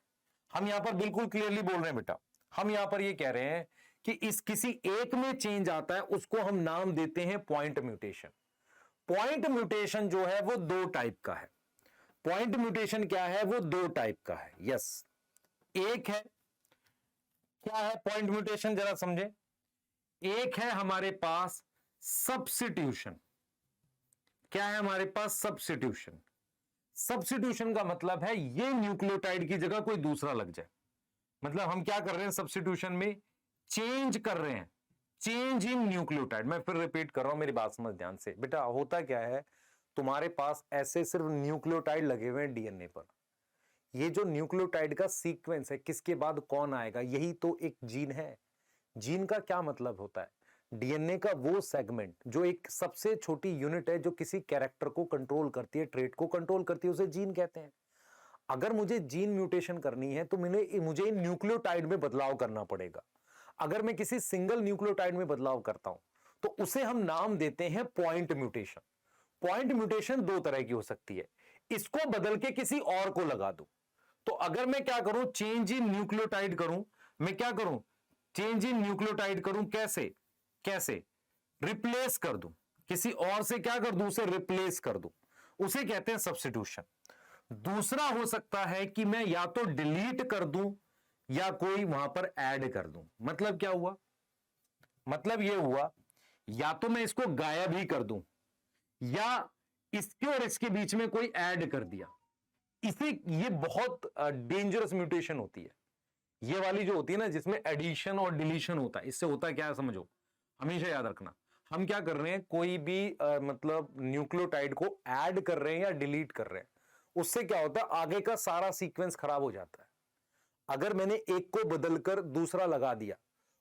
A: हम यहां पर बिल्कुल क्लियरली बोल रहे हैं बेटा, हम यहां पर ये कह रहे हैं कि इस किसी एक में चेंज आता है उसको हम नाम देते हैं पॉइंट म्यूटेशन। पॉइंट म्यूटेशन जो है वो दो टाइप का है। पॉइंट म्यूटेशन क्या है, वो दो टाइप का है। यस, एक है, क्या है पॉइंट म्यूटेशन, जरा समझे। एक है हमारे पास सब्स्टिट्यूशन। क्या है हमारे पास? सब्स्टिट्यूशन। सब्स्टिट्यूशन का मतलब है ये न्यूक्लियोटाइड की जगह कोई दूसरा लग जाए। मतलब हम क्या कर रहे हैं सब्स्टिट्यूशन में, चेंज कर रहे हैं, चेंज इन न्यूक्लियोटाइड। मैं फिर रिपीट कर रहा हूं, मेरी बात समझ ध्यान से बेटा। होता क्या है, तुम्हारे पास ऐसे सिर्फ न्यूक्लियोटाइड लगे हुए हैं डीएनए पर। ये जो न्यूक्लियोटाइड का सीक्वेंस है, किसके बाद कौन आएगा, यही तो एक जीन है। जीन का क्या मतलब होता है, डीएनए का वो सेगमेंट जो एक सबसे छोटी यूनिट है जो किसी कैरेक्टर को कंट्रोल करती है, ट्रेट को कंट्रोल करती है, उसे जीन कहते हैं। अगर मुझे जीन म्यूटेशन करनी है तो मुझे न्यूक्लियोटाइड में बदलाव करना पड़ेगा। अगर मैं किसी सिंगल न्यूक्लियोटाइड में बदलाव करता हूं तो उसे हम नाम देते हैं पॉइंट म्यूटेशन। पॉइंट म्यूटेशन दो तरह की हो सकती है, इसको बदल के किसी और को लगा दूं। तो अगर मैं क्या करूं, चेंज इन न्यूक्लियोटाइड करूं, मैं क्या करूं, चेंज इन न्यूक्लियोटाइड करूं, कैसे कैसे रिप्लेस कर दूं, किसी और से क्या कर दूं, उसे रिप्लेस कर दूं, उसे कहते हैं सब्स्टिट्यूशन। दूसरा हो सकता है कि मैं या तो डिलीट कर दूं या कोई वहां पर ऐड कर दूं। मतलब क्या हुआ, मतलब यह हुआ या तो मैं इसको गायब ही कर दूं या इसके और इसके बीच में कोई ऐड कर दिया। इसे ये बहुत डेंजरस म्यूटेशन होती है, ये वाली जो होती है ना जिसमें एडिशन और डिलीशन होता है। इससे होता क्या है समझो, हमेशा याद रखना। हम क्या कर रहे हैं, कोई भी मतलब न्यूक्लियोटाइड को ऐड कर रहे हैं या डिलीट कर रहे हैं, उससे क्या होता है, आगे का सारा सीक्वेंस खराब हो जाता है। अगर मैंने एक को बदलकर दूसरा लगा दिया,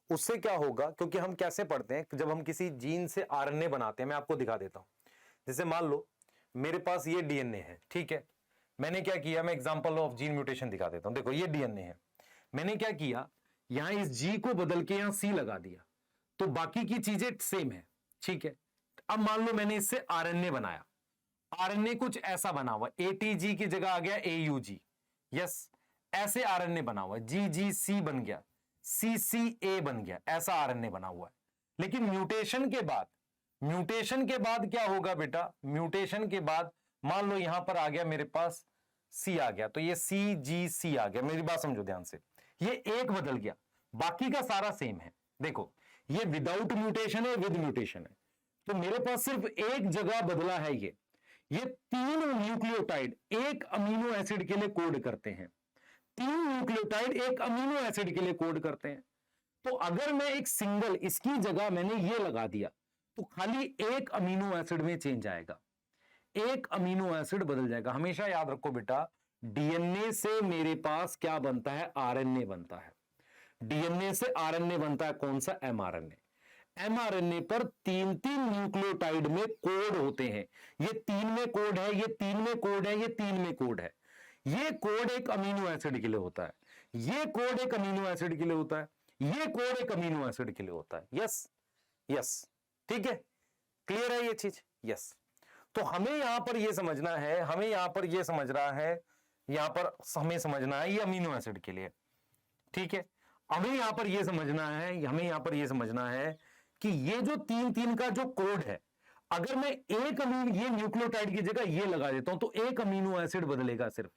A: उससे क्या होगा, क्योंकि हम कैसे पढ़ते हैं, जब हम किसी जीन से आरएनए बनाते हैं, मैं आपको दिखा देता हूं। जैसे मान लो मेरे पास ये डीएनए है, ठीक है। मैंने क्या किया, मैं एग्जांपल ऑफ जीन म्यूटेशन दिखा देता हूं। देखो ये डीएनए है, मैंने क्या किया, यहां इस जी को बदल के यहां सी लगा दिया, तो बाकी की चीजें सेम है, ठीक है। अब मान लो मैंने इससे आरएनए बनाया, आरएनए कुछ ऐसा बना हुआ, एटीजी की जगह आ गया एयूजी। यस, ऐसे आरएनए बना हुआ है, जीजीसी बन गया, सीसीए बन गया, ऐसा आरएनए बना हुआ है। लेकिन म्यूटेशन के बाद, म्यूटेशन के बाद क्या होगा बेटा, म्यूटेशन के बाद मान लो यहां पर आ गया मेरे पास सी आ गया, तो ये सी जी सी आ गया। मेरी बात समझो ध्यान से, ये एक बदल गया, बाकी का सारा सेम है। देखो ये विदाउट म्यूटेशन है, विद म्यूटेशन है, तो मेरे पास सिर्फ एक जगह बदला है। ये तीन न्यूक्लियोटाइड एक अमीनो एसिड के लिए कोड करते हैं, तीन न्यूक्लियोटाइड एक अमीनो एसिड के लिए कोड करते हैं। तो अगर मैं एक सिंगल, इसकी जगह मैंने ये लगा दिया, तो खाली एक अमीनो एसिड में चेंज आएगा, एक अमीनो एसिड बदल जाएगा। हमेशा याद रखो बेटा, डीएनए से मेरे पास क्या बनता है, आरएनए बनता है। डीएनए से आरएनए बनता है, कौन सा, एमआरएनए। एमआरएनए पर तीन तीन न्यूक्लियोटाइड में कोड होते हैं। ये तीन में कोड है, ये तीन में कोड है, ये तीन में कोड है। ये कोड एक अमीनो एसिड के लिए होता है, ये कोड एक अमीनो एसिड के लिए होता है, ये कोड एक अमीनो एसिड के लिए होता है। यस यस, ठीक है, क्लियर है ये चीज। यस, तो हमें यहां पर यह समझना है, हमें यहां पर यह समझ रहा है, यहां पर हमें समझना है ये अमीनो एसिड के लिए, ठीक है। हमें यहां पर यह समझना है, हमें यहां पर यह समझना है कि ये जो तीन तीन का जो कोड है, अगर मैं एक अमीनो, ये न्यूक्लियोटाइड की जगह ये लगा देता हूं तो एक अमीनो एसिड बदलेगा सिर्फ,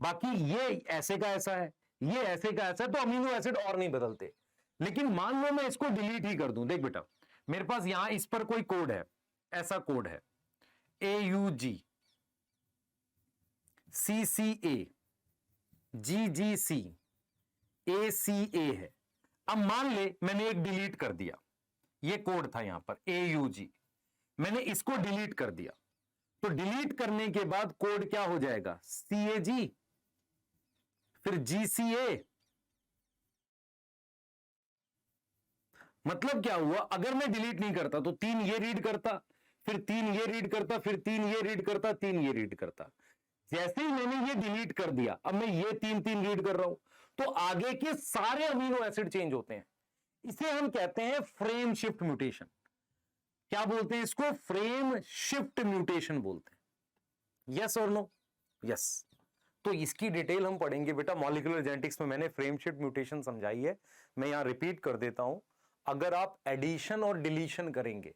A: बाकी ये ऐसे का ऐसा है, ये ऐसे का ऐसा है, तो अमीनो एसिड और नहीं बदलते। लेकिन मान लो मैं इसको डिलीट ही कर दूं, देख बेटा मेरे पास यहां इस पर कोई कोड है, ऐसा कोड है AUG, CCA, GGC, ACA है। अब मान ले मैंने एक डिलीट कर दिया, ये कोड था यहां पर AUG, मैंने इसको डिलीट कर दिया, तो डिलीट करने के बाद कोड क्या हो जाएगा, CAG, फिर GCA, मतलब क्या हुआ, अगर मैं डिलीट नहीं करता तो 3 ये रीड करता, फिर 3 ये रीड करता, फिर 3 ये रीड करता, 3 ये रीड करता। जैसे ही मैंने ये डिलीट कर दिया, अब मैं ये 3 रीड कर रहा हूं, तो आगे के सारे अमीनो एसिड चेंज होते हैं। इसे हम कहते हैं फ्रेम शिफ्ट म्यूटेशन। क्या बोलते हैं इसको? फ्रेम शिफ्ट म्यूटेशन बोलते हैं। यस और नो? यस। तो इसकी डिटेल हम पढ़ेंगे बेटा मॉलिक्यूलर जेनेटिक्स में। मैंने फ्रेम शिफ्ट म्यूटेशन समझाई है, मैं यहां रिपीट कर देता हूं। अगर आप एडिशन और डिलीशन करेंगे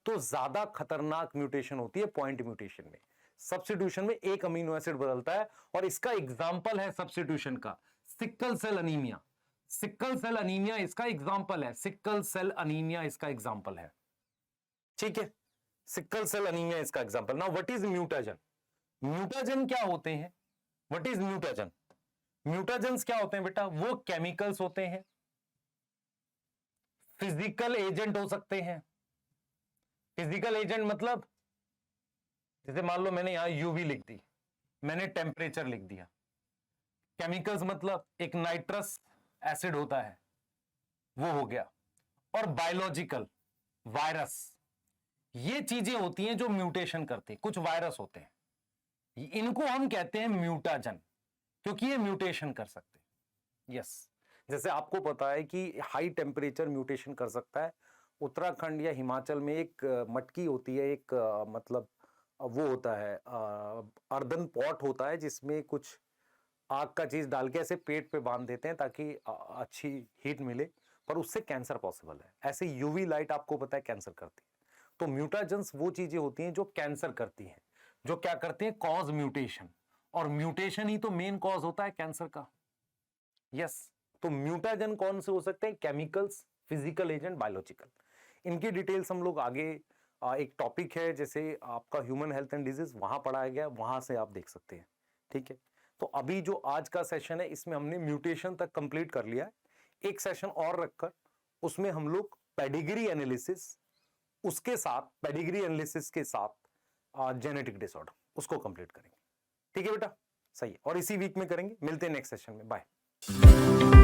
A: तो ज्यादा खतरनाक म्यूटेशन होती है पॉइंट म्यूटेशन में। सब्स्टिट्यूशन में एक अमीनो एसिड बदलता है, और इसका एग्जाम्पल है सब्स्टिट्यूशन का sickle cell anaemia. Sickle cell anaemia इसका एग्जाम्पल है, सिक्कल सेल अनीमिया इसका एग्जाम्पल है। ठीक है, सिक्कल सेल अनीमिया इसका example. Now what is mutagen? Mutagen क्या होते हैं? What is mutagen? म्यूटाजेंस क्या होते हैं बेटा? वो केमिकल्स होते हैं, फिजिकल एजेंट हो सकते हैं। फिजिकल एजेंट मतलब जैसे मान लो मैंने यहां यूवी लिख दी, मैंने टेम्परेचर लिख दिया। केमिकल्स मतलब एक नाइट्रस एसिड होता है, वो हो गया। और बायोलॉजिकल, वायरस, ये चीजें होती हैं जो म्यूटेशन करते हैं। कुछ वायरस होते हैं, इनको हम कहते हैं म्यूटाजन, क्योंकि ये म्यूटेशन कर सकते हैं। यस, जैसे आपको पता है कि हाई टेम्परेचर म्यूटेशन कर सकता है। उत्तराखंड या हिमाचल में एक मटकी होती है, एक मतलब वो होता है अर्दन पॉट होता है, जिसमें कुछ आग का चीज डाल के ऐसे पेट पे बांध देते हैं ताकि अच्छी हीट मिले, पर उससे कैंसर पॉसिबल है। ऐसे यूवी लाइट आपको पता है कैंसर करती है। तो म्यूटाजेंस वो चीजें होती हैं जो कैंसर करती हैं, जो क्या करते हैं? Cause mutation. और म्यूटेशन ही तो मेन कॉज होता है कैंसर का। यस, तो म्यूटाजन कौन से हो सकते हैं? Chemicals, physical agent, biological. इनकी डिटेल्स हम लोग आगे एक टॉपिक है जैसे आपका ह्यूमन हेल्थ एंड डिजीज, वहां पढ़ाया गया, वहां से आप देख सकते हैं। ठीक है, तो अभी जो आज का सेशन है इसमें हमने म्यूटेशन तक कंप्लीट कर लिया है। एक सेशन और रखकर उसमें हम लोग पेडिग्री एनालिसिस, उसके साथ पेडिग्री एनालिसिस के साथ जेनेटिक डिसऑर्डर, उसको कंप्लीट करेंगे। ठीक है बेटा, सही है, और इसी वीक में करेंगे। मिलते हैं नेक्स्ट सेशन में, बाय।